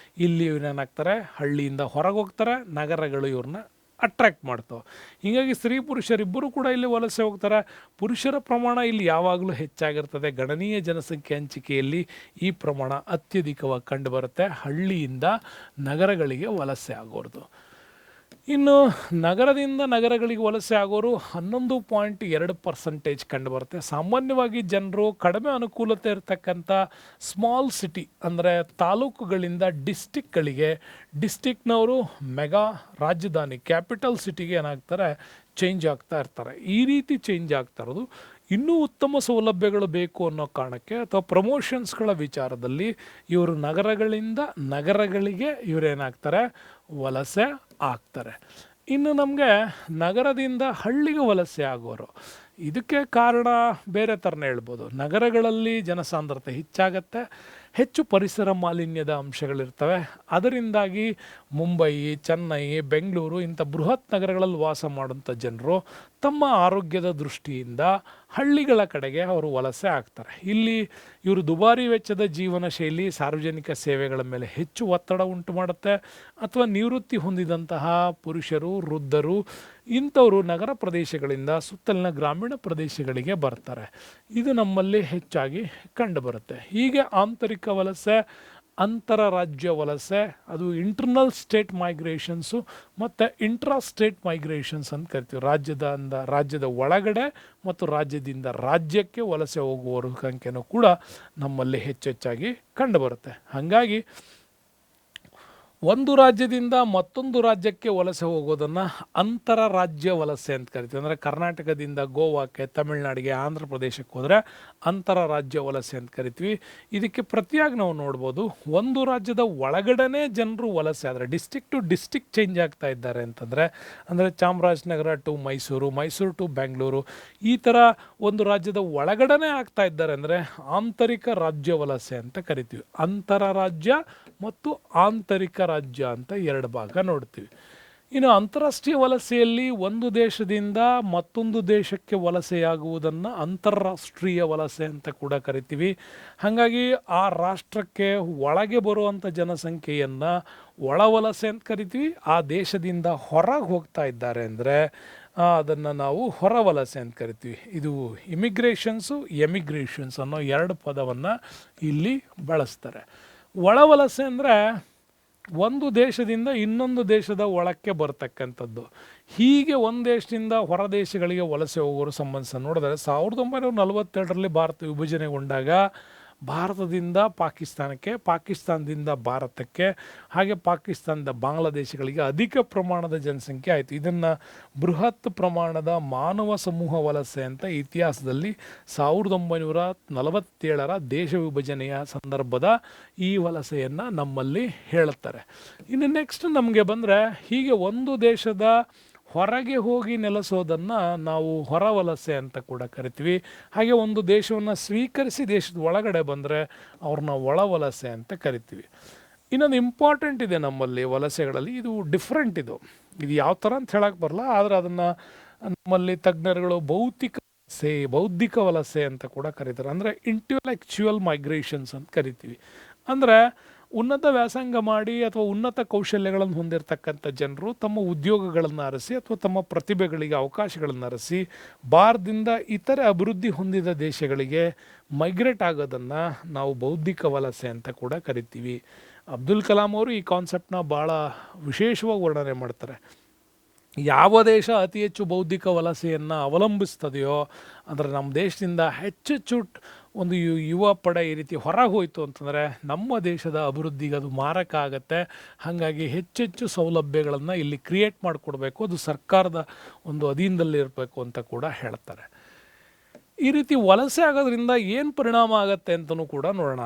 ಇಲ್ಲಿ ಇವರೇನಾಗ್ತಾರೆ, ಹಳ್ಳಿಯಿಂದ ಹೊರಗೆ ಹೋಗ್ತಾರೆ, ನಗರಗಳು ಇವ್ರನ್ನ ಅಟ್ರಾಕ್ಟ್ ಮಾಡ್ತವೆ. ಹೀಗಾಗಿ ಸ್ತ್ರೀ ಪುರುಷರಿಬ್ಬರು ಕೂಡ ಇಲ್ಲಿ ವಲಸೆ ಹೋಗ್ತಾರೆ. ಪುರುಷರ ಪ್ರಮಾಣ ಇಲ್ಲಿ ಯಾವಾಗಲೂ ಹೆಚ್ಚಾಗಿರ್ತದೆ. ಗಣನೀಯ ಜನಸಂಖ್ಯೆ ಹಂಚಿಕೆಯಲ್ಲಿ ಈ ಪ್ರಮಾಣ ಅತ್ಯಧಿಕವಾಗಿ ಕಂಡುಬರುತ್ತೆ, ಹಳ್ಳಿಯಿಂದ ನಗರಗಳಿಗೆ ವಲಸೆ ಆಗೋರ್ದು. ಇನ್ನು ನಗರದಿಂದ ನಗರಗಳಿಗೆ ವಲಸೆ ಆಗೋರು 11.2% ಕಂಡುಬರುತ್ತೆ. ಸಾಮಾನ್ಯವಾಗಿ ಜನರು ಕಡಿಮೆ ಅನುಕೂಲತೆ ಇರತಕ್ಕಂಥ ಸ್ಮಾಲ್ ಸಿಟಿ ಅಂದರೆ ತಾಲೂಕುಗಳಿಂದ ಡಿಸ್ಟಿಕ್ಗಳಿಗೆ, ಡಿಸ್ಟಿಕ್ನವರು ಮೆಗಾ ರಾಜಧಾನಿ ಕ್ಯಾಪಿಟಲ್ ಸಿಟಿಗೆ ಏನಾಗ್ತಾರೆ, ಚೇಂಜ್ ಆಗ್ತಾ ಇರ್ತಾರೆ. ಈ ರೀತಿ ಚೇಂಜ್ ಆಗ್ತಾ ಇರೋದು ಇನ್ನೂ ಉತ್ತಮ ಸೌಲಭ್ಯಗಳು ಬೇಕು ಅನ್ನೋ ಕಾರಣಕ್ಕೆ ಅಥವಾ ಪ್ರಮೋಷನ್ಸ್ಗಳ ವಿಚಾರದಲ್ಲಿ ಇವರು ನಗರಗಳಿಂದ ನಗರಗಳಿಗೆ ಇವರೇನಾಗ್ತಾರೆ, ವಲಸೆ ಆಗ್ತಾರೆ. ಇನ್ನು ನಮಗೆ ನಗರದಿಂದ ಹಳ್ಳಿಗೆ ವಲಸೆ ಆಗೋರು, ಇದಕ್ಕೆ ಕಾರಣ ಬೇರೆ ಥರನೇ ಹೇಳ್ಬೋದು. ನಗರಗಳಲ್ಲಿ ಜನಸಾಂದ್ರತೆ ಹೆಚ್ಚಾಗತ್ತೆ, ಹೆಚ್ಚು ಪರಿಸರ ಮಾಲಿನ್ಯದ ಅಂಶಗಳಿರ್ತವೆ. ಅದರಿಂದಾಗಿ ಮುಂಬೈ, ಚೆನ್ನೈ, ಬೆಂಗಳೂರು ಇಂಥ ಬೃಹತ್ ನಗರಗಳಲ್ಲಿ ವಾಸ ಮಾಡುವಂಥ ಜನರು ತಮ್ಮ ಆರೋಗ್ಯದ ದೃಷ್ಟಿಯಿಂದ ಹಳ್ಳಿಗಳ ಕಡೆಗೆ ಅವರು ವಲಸೆ ಆಗ್ತಾರೆ. ಇಲ್ಲಿ ಇವರು ದುಬಾರಿ ವೆಚ್ಚದ ಜೀವನ ಶೈಲಿ, ಸಾರ್ವಜನಿಕ ಸೇವೆಗಳ ಮೇಲೆ ಹೆಚ್ಚು ಒತ್ತಡ ಉಂಟು ಮಾಡುತ್ತೆ. ಅಥವಾ ನಿವೃತ್ತಿ ಹೊಂದಿದಂತಹ ಪುರುಷರು, ವೃದ್ಧರು ಇಂಥವರು ನಗರ ಪ್ರದೇಶಗಳಿಂದ ಸುತ್ತಲಿನ ಗ್ರಾಮೀಣ ಪ್ರದೇಶಗಳಿಗೆ ಬರ್ತಾರೆ. ಇದು ನಮ್ಮಲ್ಲಿ ಹೆಚ್ಚಾಗಿ ಕಂಡುಬರುತ್ತೆ. ಹೀಗೆ ಆಂತರಿಕ ವಲಸೆ ಅಂತರರಾಜ್ಯ ವಲಸೆ, ಅದು ಇಂಟರ್ನಲ್ ಸ್ಟೇಟ್ ಮೈಗ್ರೇಷನ್ಸು ಮತ್ತು ಇಂಟ್ರಾ ಸ್ಟೇಟ್ ಮೈಗ್ರೇಷನ್ಸ್ ಅಂತ ಕರಿತೀವಿ. ರಾಜ್ಯದ ಒಳಗಡೆ ಮತ್ತು ರಾಜ್ಯದಿಂದ ರಾಜ್ಯಕ್ಕೆ ವಲಸೆ ಹೋಗುವವರ ಸಂಖ್ಯೆನೂ ಕೂಡ ನಮ್ಮಲ್ಲಿ ಹೆಚ್ಚೆಚ್ಚಾಗಿ ಕಂಡುಬರುತ್ತೆ. ಹಾಗಾಗಿ ಒಂದು ರಾಜ್ಯದಿಂದ ಮತ್ತೊಂದು ರಾಜ್ಯಕ್ಕೆ ವಲಸೆ ಹೋಗೋದನ್ನು ಅಂತರರಾಜ್ಯ ವಲಸೆ ಅಂತ ಕರಿತೀವಿ. ಅಂದರೆ ಕರ್ನಾಟಕದಿಂದ ಗೋವಾಕ್ಕೆ, ತಮಿಳುನಾಡಿಗೆ, ಆಂಧ್ರ ಪ್ರದೇಶಕ್ಕೆ ಹೋದರೆ ಅಂತರರಾಜ್ಯ ವಲಸೆ ಅಂತ ಕರಿತೀವಿ. ಇದಕ್ಕೆ ಪ್ರತಿಯಾಗಿ ನಾವು ನೋಡ್ಬೋದು, ಒಂದು ರಾಜ್ಯದ ಒಳಗಡೆನೇ ಜನರು ವಲಸೆ ಆದರೆ ಡಿಸ್ಟಿಕ್ ಟು ಡಿಸ್ಟಿಕ್ ಚೇಂಜ್ ಆಗ್ತಾ ಇದ್ದಾರೆ ಅಂತಂದರೆ, ಅಂದರೆ ಚಾಮರಾಜನಗರ ಟು ಮೈಸೂರು, ಮೈಸೂರು ಟು ಬೆಂಗಳೂರು, ಈ ಥರ ಒಂದು ರಾಜ್ಯದ ಒಳಗಡೆನೇ ಆಗ್ತಾ ಇದ್ದಾರೆ ಅಂದರೆ ಆಂತರಿಕ ರಾಜ್ಯ ವಲಸೆ ಅಂತ ಕರಿತೀವಿ. ಅಂತರರಾಜ್ಯ ಮತ್ತು ಆಂತರಿಕ ರಾಜ್ಯ ಅಂತ ಎರಡು ಭಾಗ ನೋಡ್ತೀವಿ. ಇನ್ನು ಅಂತಾರಾಷ್ಟ್ರೀಯ ವಲಸೆಯಲ್ಲಿ ಒಂದು ದೇಶದಿಂದ ಮತ್ತೊಂದು ದೇಶಕ್ಕೆ ವಲಸೆಯಾಗುವುದನ್ನು ಅಂತಾರಾಷ್ಟ್ರೀಯ ವಲಸೆ ಅಂತ ಕೂಡ ಕರಿತೀವಿ. ಹಾಗಾಗಿ ಆ ರಾಷ್ಟ್ರಕ್ಕೆ ಒಳಗೆ ಬರುವಂಥ ಜನಸಂಖ್ಯೆಯನ್ನು ಒಳ ವಲಸೆ ಅಂತ ಕರಿತೀವಿ. ಆ ದೇಶದಿಂದ ಹೊರಗೆ ಹೋಗ್ತಾ ಇದ್ದಾರೆ ಅಂದರೆ ಅದನ್ನು ನಾವು ಹೊರ ವಲಸೆ ಅಂತ ಕರಿತೀವಿ. ಇದು ಇಮಿಗ್ರೇಷನ್ಸು, ಎಮಿಗ್ರೇಷನ್ಸ್ ಅನ್ನೋ ಎರಡು ಪದವನ್ನು ಇಲ್ಲಿ ಬಳಸ್ತಾರೆ. ಒಳ ವಲಸೆ ಅಂದರೆ ಒಂದು ದೇಶದಿಂದ ಇನ್ನೊಂದು ದೇಶದ ಒಳಕ್ಕೆ ಬರ್ತಕ್ಕಂಥದ್ದು. ಹೀಗೆ ಒಂದು ದೇಶದಿಂದ ಹೊರ ದೇಶಗಳಿಗೆ ವಲಸೆ ಹೋಗೋರು ಸಂಬಂಧಿಸ ನೋಡಿದರೆ 1942ರಲ್ಲಿ ಭಾರತ ವಿಭಜನೆಗೊಂಡಾಗ ಭಾರತದಿಂದ ಪಾಕಿಸ್ತಾನಕ್ಕೆ, ಪಾಕಿಸ್ತಾನದಿಂದ ಭಾರತಕ್ಕೆ, ಹಾಗೆ ಪಾಕಿಸ್ತಾನದ ಬಾಂಗ್ಲಾದೇಶಗಳಿಗೆ ಅಧಿಕ ಪ್ರಮಾಣದ ಜನಸಂಖ್ಯೆ ಆಯಿತು. ಇದನ್ನು ಬೃಹತ್ ಪ್ರಮಾಣದ ಮಾನವ ಸಮೂಹ ವಲಸೆ ಅಂತ ಇತಿಹಾಸದಲ್ಲಿ 1947ರ ದೇಶ ವಿಭಜನೆಯ ಸಂದರ್ಭದ ಈ ವಲಸೆಯನ್ನು ನಮ್ಮಲ್ಲಿ ಹೇಳುತ್ತಾರೆ. ಇನ್ನು ನೆಕ್ಸ್ಟ್ ನಮಗೆ ಬಂದರೆ, ಹೀಗೆ ಒಂದು ದೇಶದ ಹೊರಗೆ ಹೋಗಿ ನೆಲೆಸೋದನ್ನು ನಾವು ಹೊರ ವಲಸೆ ಅಂತ ಕೂಡ ಕರಿತೀವಿ. ಹಾಗೆ ಒಂದು ದೇಶವನ್ನು ಸ್ವೀಕರಿಸಿ ದೇಶದ ಒಳಗಡೆ ಬಂದರೆ ಅವ್ರನ್ನ ಒಳ ವಲಸೆ ಅಂತ ಕರಿತೀವಿ. ಇನ್ನೊಂದು ಇಂಪಾರ್ಟೆಂಟ್ ಇದೆ ನಮ್ಮಲ್ಲಿ ವಲಸೆಗಳಲ್ಲಿ, ಇದು ಡಿಫ್ರೆಂಟ್. ಇದು ಯಾವ ಥರ ಅಂತ ಹೇಳಕ್ಕೆ ಬರಲ್ಲ, ಆದರೆ ಅದನ್ನು ನಮ್ಮಲ್ಲಿ ತಜ್ಞರುಗಳು ಬೌದ್ಧಿಕ ವಲಸೆ ಅಂತ ಕೂಡ ಕರೀತಾರೆ. ಅಂದರೆ ಇಂಟೆಲೆಕ್ಚುಯಲ್ ಮೈಗ್ರೇಷನ್ಸ್ ಅಂತ ಕರಿತೀವಿ. ಅಂದರೆ ಉನ್ನತ ವ್ಯಾಸಂಗ ಮಾಡಿ ಅಥವಾ ಉನ್ನತ ಕೌಶಲ್ಯಗಳನ್ನು ಹೊಂದಿರತಕ್ಕಂಥ ಜನರು ತಮ್ಮ ಉದ್ಯೋಗಗಳನ್ನು ಅರಸಿ ಅಥವಾ ತಮ್ಮ ಪ್ರತಿಭೆಗಳಿಗೆ ಅವಕಾಶಗಳನ್ನು ಅರಸಿ ಭಾರತದಿಂದ ಇತರೆ ಅಭಿವೃದ್ಧಿ ಹೊಂದಿದ ದೇಶಗಳಿಗೆ ಮೈಗ್ರೇಟ್ ಆಗೋದನ್ನು ನಾವು ಬೌದ್ಧಿಕ ವಲಸೆ ಅಂತ ಕೂಡ ಕರಿತೀವಿ. ಅಬ್ದುಲ್ ಕಲಾಂ ಅವರು ಈ ಕಾನ್ಸೆಪ್ಟನ್ನ ಭಾಳ ವಿಶೇಷವಾಗಿ ವರ್ಣನೆ ಮಾಡ್ತಾರೆ. ಯಾವ ದೇಶ ಅತಿ ಹೆಚ್ಚು ಬೌದ್ಧಿಕ ವಲಸೆಯನ್ನು ಅವಲಂಬಿಸ್ತದೆಯೋ, ಅಂದರೆ ನಮ್ಮ ದೇಶದಿಂದ ಹೆಚ್ಚೆಚ್ಚು ಒಂದು ಯುವ ಪಡೆ ಈ ರೀತಿ ಹೊರಗೆ ಹೋಯಿತು ಅಂತಂದರೆ ನಮ್ಮ ದೇಶದ ಅಭಿವೃದ್ಧಿಗೆ ಅದು ಮಾರಕ ಆಗುತ್ತೆ. ಹಾಗಾಗಿ ಹೆಚ್ಚೆಚ್ಚು ಸೌಲಭ್ಯಗಳನ್ನು ಇಲ್ಲಿ ಕ್ರಿಯೇಟ್ ಮಾಡಿಕೊಡ್ಬೇಕು, ಅದು ಸರ್ಕಾರದ ಒಂದು ಅಧೀನದಲ್ಲಿರಬೇಕು ಅಂತ ಕೂಡ ಹೇಳ್ತಾರೆ. ಈ ರೀತಿ ವಲಸೆ ಆಗೋದ್ರಿಂದ ಏನು ಪರಿಣಾಮ ಆಗುತ್ತೆ ಅಂತಲೂ ಕೂಡ ನೋಡೋಣ.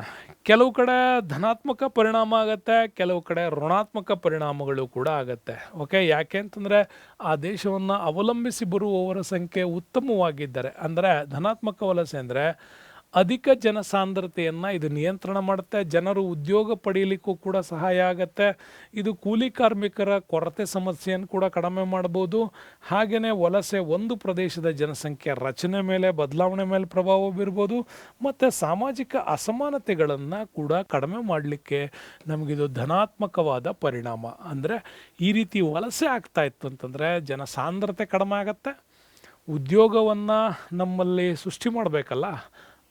ಕೆಲವು ಕಡೆ ಧನಾತ್ಮಕ ಪರಿಣಾಮ ಆಗುತ್ತೆ, ಕೆಲವು ಕಡೆ ಋಣಾತ್ಮಕ ಪರಿಣಾಮಗಳು ಕೂಡ ಆಗುತ್ತೆ. ಓಕೆ, ಯಾಕೆ ಅಂತಂದರೆ ಆ ದೇಶವನ್ನು ಅವಲಂಬಿಸಿ ಬರುವವರ ಸಂಖ್ಯೆ ಉತ್ತಮವಾಗಿದ್ದಾರೆ. ಅಂದರೆ ಧನಾತ್ಮಕ ವಲಸೆ ಅಂದರೆ ಅಧಿಕ ಜನಸಾಂದ್ರತೆಯನ್ನು ಇದು ನಿಯಂತ್ರಣ ಮಾಡುತ್ತೆ, ಜನರು ಉದ್ಯೋಗ ಪಡೆಯಲಿಕ್ಕೂ ಕೂಡ ಸಹಾಯ ಆಗುತ್ತೆ, ಇದು ಕೂಲಿ ಕಾರ್ಮಿಕರ ಕೊರತೆ ಸಮಸ್ಯೆಯನ್ನು ಕೂಡ ಕಡಿಮೆ ಮಾಡ್ಬೋದು. ಹಾಗೆಯೇ ವಲಸೆ ಒಂದು ಪ್ರದೇಶದ ಜನಸಂಖ್ಯೆ ರಚನೆ ಮೇಲೆ, ಬದಲಾವಣೆ ಮೇಲೆ ಪ್ರಭಾವ ಬೀರ್ಬೋದು, ಮತ್ತು ಸಾಮಾಜಿಕ ಅಸಮಾನತೆಗಳನ್ನು ಕೂಡ ಕಡಿಮೆ ಮಾಡಲಿಕ್ಕೆ ನಮಗಿದು ಧನಾತ್ಮಕವಾದ ಪರಿಣಾಮ. ಅಂದರೆ ಈ ರೀತಿ ವಲಸೆ ಆಗ್ತಾ ಇತ್ತು ಅಂತಂದರೆ ಜನಸಾಂದ್ರತೆ ಕಡಿಮೆ ಆಗುತ್ತೆ, ಉದ್ಯೋಗವನ್ನು ನಮ್ಮಲ್ಲಿ ಸೃಷ್ಟಿ ಮಾಡಬೇಕಲ್ಲ,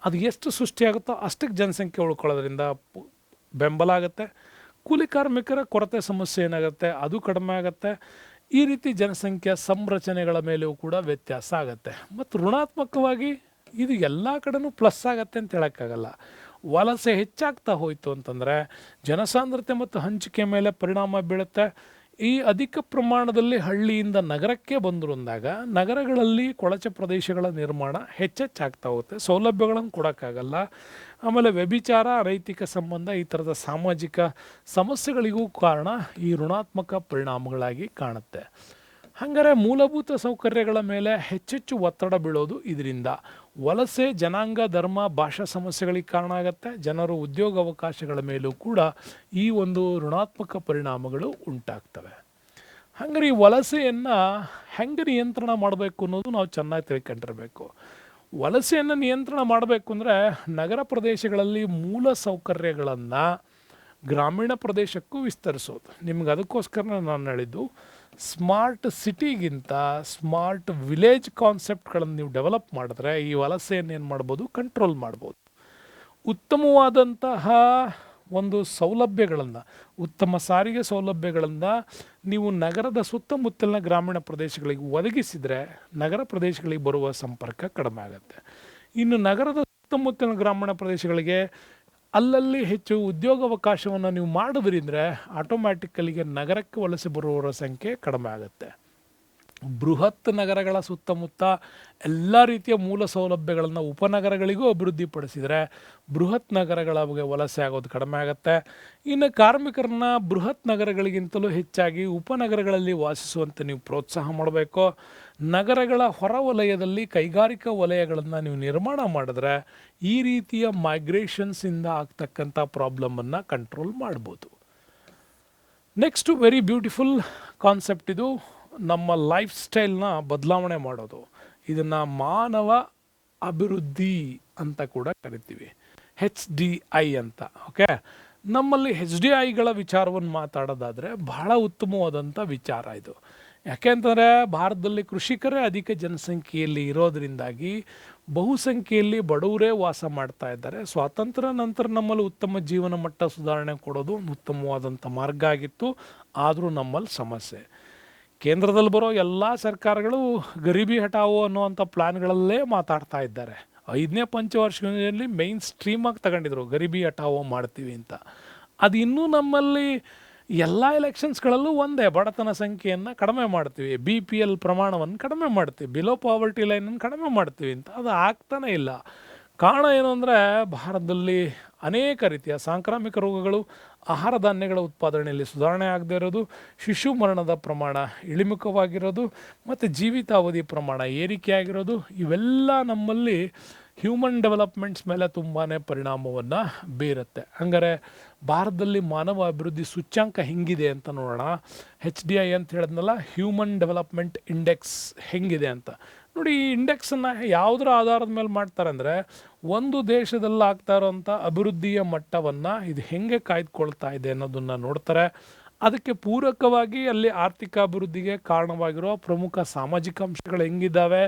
ಅದು ಎಷ್ಟು ಸೃಷ್ಟಿಯಾಗುತ್ತೋ ಅಷ್ಟಕ್ಕೆ ಜನಸಂಖ್ಯೆ ಉಳ್ಕೊಳ್ಳೋದ್ರಿಂದ ಬೆಂಬಲ ಆಗುತ್ತೆ. ಕೂಲಿ ಕಾರ್ಮಿಕರ ಕೊರತೆ ಸಮಸ್ಯೆ ಏನಾಗುತ್ತೆ, ಅದು ಕಡಿಮೆ ಆಗುತ್ತೆ. ಈ ರೀತಿ ಜನಸಂಖ್ಯೆಯ ಸಂರಚನೆಗಳ ಮೇಲೆಯೂ ಕೂಡ ವ್ಯತ್ಯಾಸ ಆಗುತ್ತೆ. ಮತ್ತು ಋಣಾತ್ಮಕವಾಗಿ ಇದು ಎಲ್ಲ ಕಡೆನೂ ಪ್ಲಸ್ ಆಗುತ್ತೆ ಅಂತ ಹೇಳೋಕ್ಕಾಗಲ್ಲ. ವಲಸೆ ಹೆಚ್ಚಾಗ್ತಾ ಹೋಯಿತು ಅಂತಂದರೆ ಜನಸಾಂದ್ರತೆ ಮತ್ತು ಹಂಚಿಕೆ ಮೇಲೆ ಪರಿಣಾಮ ಬೀಳುತ್ತೆ. ಈ ಅಧಿಕ ಪ್ರಮಾಣದಲ್ಲಿ ಹಳ್ಳಿಯಿಂದ ನಗರಕ್ಕೆ ಬಂದರು ಅಂದಾಗ ನಗರಗಳಲ್ಲಿ ಕೊಳಚೆ ಪ್ರದೇಶಗಳ ನಿರ್ಮಾಣ ಹೆಚ್ಚೆಚ್ಚಾಗ್ತಾ ಹೋಗುತ್ತೆ, ಸೌಲಭ್ಯಗಳನ್ನು ಕೊಡೋಕ್ಕಾಗಲ್ಲ. ಆಮೇಲೆ ವ್ಯಭಿಚಾರ, ಅನೈತಿಕ ಸಂಬಂಧ, ಈ ಥರದ ಸಾಮಾಜಿಕ ಸಮಸ್ಯೆಗಳಿಗೂ ಕಾರಣ ಈ ಋಣಾತ್ಮಕ ಪರಿಣಾಮಗಳಾಗಿ ಕಾಣುತ್ತೆ. ಹಾಗಾದರೆ ಮೂಲಭೂತ ಸೌಕರ್ಯಗಳ ಮೇಲೆ ಹೆಚ್ಚೆಚ್ಚು ಒತ್ತಡ ಬೀಳೋದು ಇದರಿಂದ. ವಲಸೆ ಜನಾಂಗ, ಧರ್ಮ, ಭಾಷಾ ಸಮಸ್ಯೆಗಳಿಗೆ ಕಾರಣ ಆಗುತ್ತೆ. ಜನರು ಉದ್ಯೋಗ ಅವಕಾಶಗಳ ಮೇಲೂ ಕೂಡ ಈ ಒಂದು ಋಣಾತ್ಮಕ ಪರಿಣಾಮಗಳು ಉಂಟಾಗ್ತವೆ. ಹಾಗಾದ್ರೆ ಈ ವಲಸೆಯನ್ನು ಹೆಂಗೆ ನಿಯಂತ್ರಣ ಮಾಡಬೇಕು ಅನ್ನೋದು ನಾವು ಚೆನ್ನಾಗಿ ತಿಳ್ಕೊಂಡಿರಬೇಕು. ವಲಸೆಯನ್ನು ನಿಯಂತ್ರಣ ಮಾಡಬೇಕು ಅಂದರೆ ನಗರ ಪ್ರದೇಶಗಳಲ್ಲಿ ಮೂಲ ಸೌಕರ್ಯಗಳನ್ನು ಗ್ರಾಮೀಣ ಪ್ರದೇಶಕ್ಕೂ ವಿಸ್ತರಿಸೋದು. ನಿಮ್ಗೆ ಅದಕ್ಕೋಸ್ಕರ ನಾನು ಹೇಳಿದ್ದು, ಸ್ಮಾರ್ಟ್ ಸಿಟಿಗಿಂತ ಸ್ಮಾರ್ಟ್ ವಿಲೇಜ್ ಕಾನ್ಸೆಪ್ಟ್ಗಳನ್ನು ನೀವು ಡೆವಲಪ್ ಮಾಡಿದ್ರೆ ಈ ವಲಸೆಯನ್ನು ಏನು ಮಾಡ್ಬೋದು, ಕಂಟ್ರೋಲ್ ಮಾಡ್ಬೋದು. ಉತ್ತಮವಾದಂತಹ ಒಂದು ಸೌಲಭ್ಯಗಳನ್ನು, ಉತ್ತಮ ಸಾರಿಗೆ ಸೌಲಭ್ಯಗಳನ್ನು ನೀವು ನಗರದ ಸುತ್ತಮುತ್ತಲಿನ ಗ್ರಾಮೀಣ ಪ್ರದೇಶಗಳಿಗೆ ಒದಗಿಸಿದರೆ ನಗರ ಪ್ರದೇಶಗಳಿಗೆ ಬರುವ ಸಂಪರ್ಕ ಕಡಿಮೆ ಆಗುತ್ತೆ. ಇನ್ನು ನಗರದ ಸುತ್ತಮುತ್ತಲಿನ ಗ್ರಾಮೀಣ ಪ್ರದೇಶಗಳಿಗೆ ಅಲ್ಲಲ್ಲಿ ಹೆಚ್ಚು ಉದ್ಯೋಗಾವಕಾಶವನ್ನು ನೀವು ಮಾಡಿದ್ರಿಂದರೆ ಆಟೋಮ್ಯಾಟಿಕಲಿಗೆ ನಗರಕ್ಕೆ ವಲಸೆ ಬರುವವರ ಸಂಖ್ಯೆ ಕಡಿಮೆ ಆಗುತ್ತೆ. ಬೃಹತ್ ನಗರಗಳ ಸುತ್ತಮುತ್ತ ಎಲ್ಲ ರೀತಿಯ ಮೂಲ ಸೌಲಭ್ಯಗಳನ್ನು ಉಪನಗರಗಳಿಗೂ ಅಭಿವೃದ್ಧಿಪಡಿಸಿದರೆ ಬೃಹತ್ ನಗರಗಳ ವಲಸೆ ಆಗೋದು ಕಡಿಮೆ ಆಗುತ್ತೆ. ಇನ್ನು ಕಾರ್ಮಿಕರನ್ನ ಬೃಹತ್ ನಗರಗಳಿಗಿಂತಲೂ ಹೆಚ್ಚಾಗಿ ಉಪನಗರಗಳಲ್ಲಿ ವಾಸಿಸುವಂತೆ ನೀವು ಪ್ರೋತ್ಸಾಹ ಮಾಡಬೇಕು. ನಗರಗಳ ಹೊರ ವಲಯದಲ್ಲಿ ಕೈಗಾರಿಕಾ ವಲಯಗಳನ್ನು ನೀವು ನಿರ್ಮಾಣ ಮಾಡಿದ್ರೆ ಈ ರೀತಿಯ ಮೈಗ್ರೇಷನ್ಸಿಂದ ಆಗ್ತಕ್ಕಂಥ ಪ್ರಾಬ್ಲಮನ್ನು ಕಂಟ್ರೋಲ್ ಮಾಡ್ಬೋದು. ನೆಕ್ಸ್ಟು ವೆರಿ ಬ್ಯೂಟಿಫುಲ್ ಕಾನ್ಸೆಪ್ಟ್ ಇದು, ನಮ್ಮ ಲೈಫ್ ಸ್ಟೈಲ್ನ ಬದಲಾವಣೆ ಮಾಡೋದು. ಇದನ್ನು ಮಾನವ ಅಭಿವೃದ್ಧಿ ಅಂತ ಕೂಡ ಕರಿತೀವಿ, HDI ಅಂತ. ಓಕೆ, ನಮ್ಮಲ್ಲಿ HDIಗಳ ವಿಚಾರವನ್ನು ಮಾತಾಡೋದಾದರೆ ಬಹಳ ಉತ್ತಮವಾದಂಥ ವಿಚಾರ ಇದು. ಯಾಕೆ ಅಂತಂದರೆ ಭಾರತದಲ್ಲಿ ಕೃಷಿಕರೇ ಅಧಿಕ ಜನಸಂಖ್ಯೆಯಲ್ಲಿ ಇರೋದರಿಂದಾಗಿ ಬಹುಸಂಖ್ಯೆಯಲ್ಲಿ ಬಡವರೇ ವಾಸ ಮಾಡ್ತಾ ಇದ್ದಾರೆ. ಸ್ವಾತಂತ್ರ್ಯ ನಂತರ ನಮ್ಮಲ್ಲಿ ಉತ್ತಮ ಜೀವನ ಮಟ್ಟ ಸುಧಾರಣೆ ಕೊಡೋದು ಒಂದು ಉತ್ತಮವಾದಂಥ ಮಾರ್ಗ ಆಗಿತ್ತು. ಆದರೂ ನಮ್ಮಲ್ಲಿ ಸಮಸ್ಯೆ, ಕೇಂದ್ರದಲ್ಲಿ ಬರೋ ಎಲ್ಲ ಸರ್ಕಾರಗಳು ಗರೀಬಿ ಹಟಾವೋ ಅನ್ನೋವಂಥ ಪ್ಲ್ಯಾನ್ಗಳಲ್ಲೇ ಮಾತಾಡ್ತಾ ಇದ್ದಾರೆ. 5ನೇ ಪಂಚವಾರ್ಷಿಕದಲ್ಲಿ ಮೈನ್ ಸ್ಟ್ರೀಮಾಗಿ ತಗೊಂಡಿದ್ರು ಗರೀಬಿ ಹಟಾವೋ ಮಾಡ್ತೀವಿ ಅಂತ. ಅದು ಇನ್ನೂ ನಮ್ಮಲ್ಲಿ ಎಲ್ಲ ಎಲೆಕ್ಷನ್ಸ್ಗಳಲ್ಲೂ ಒಂದೇ, ಬಡತನ ಸಂಖ್ಯೆಯನ್ನು ಕಡಿಮೆ ಮಾಡ್ತೀವಿ, BPL ಪ್ರಮಾಣವನ್ನು ಕಡಿಮೆ ಮಾಡ್ತೀವಿ, ಬಿಲೋ ಪಾವರ್ಟಿ ಲೈನನ್ನು ಕಡಿಮೆ ಮಾಡ್ತೀವಿ ಅಂತ. ಅದು ಆಗ್ತಾನೇ ಇಲ್ಲ. ಕಾರಣ ಏನು ಅಂದರೆ ಭಾರತದಲ್ಲಿ ಅನೇಕ ರೀತಿಯ ಸಾಂಕ್ರಾಮಿಕ ರೋಗಗಳು, ಆಹಾರ ಧಾನ್ಯಗಳ ಉತ್ಪಾದನೆಯಲ್ಲಿ ಸುಧಾರಣೆ ಆಗದೇ ಇರೋದು, ಶಿಶು ಮರಣದ ಪ್ರಮಾಣ ಇಳಿಮುಖವಾಗಿರೋದು ಮತ್ತು ಜೀವಿತಾವಧಿ ಪ್ರಮಾಣ ಏರಿಕೆಯಾಗಿರೋದು, ಇವೆಲ್ಲ ನಮ್ಮಲ್ಲಿ ಹ್ಯೂಮನ್ ಡೆವಲಪ್ಮೆಂಟ್ಸ್ ಮೇಲೆ ತುಂಬಾ ಪರಿಣಾಮವನ್ನು ಬೀರುತ್ತೆ. ಹಂಗಾರೆ ಭಾರತದಲ್ಲಿ ಮಾನವ ಅಭಿವೃದ್ಧಿ ಸೂಚ್ಯಾಂಕ ಹೆಂಗಿದೆ ಅಂತ ನೋಡೋಣ. HDI ಅಂತ ಹೇಳಿದ್ನಲ್ಲ, ಹ್ಯೂಮನ್ ಡೆವಲಪ್ಮೆಂಟ್ ಇಂಡೆಕ್ಸ್ ಹೆಂಗಿದೆ ಅಂತ ನೋಡಿ. ಈ ಇಂಡೆಕ್ಸನ್ನು ಯಾವುದರ ಆಧಾರದ ಮೇಲೆ ಮಾಡ್ತಾರೆ ಅಂದರೆ ಒಂದು ದೇಶದಲ್ಲಿ ಆಗ್ತಾ ಇರೋವಂಥ ಅಭಿವೃದ್ಧಿಯ ಮಟ್ಟವನ್ನು ಇದು ಹೆಂಗೆ ಕಾಯ್ದುಕೊಳ್ತಾ ಇದೆ ಅನ್ನೋದನ್ನು ನೋಡ್ತಾರೆ. ಅದಕ್ಕೆ ಪೂರಕವಾಗಿ ಅಲ್ಲಿ ಆರ್ಥಿಕ ಅಭಿವೃದ್ಧಿಗೆ ಕಾರಣವಾಗಿರೋ ಪ್ರಮುಖ ಸಾಮಾಜಿಕ ಅಂಶಗಳು ಹೆಂಗಿದ್ದಾವೆ,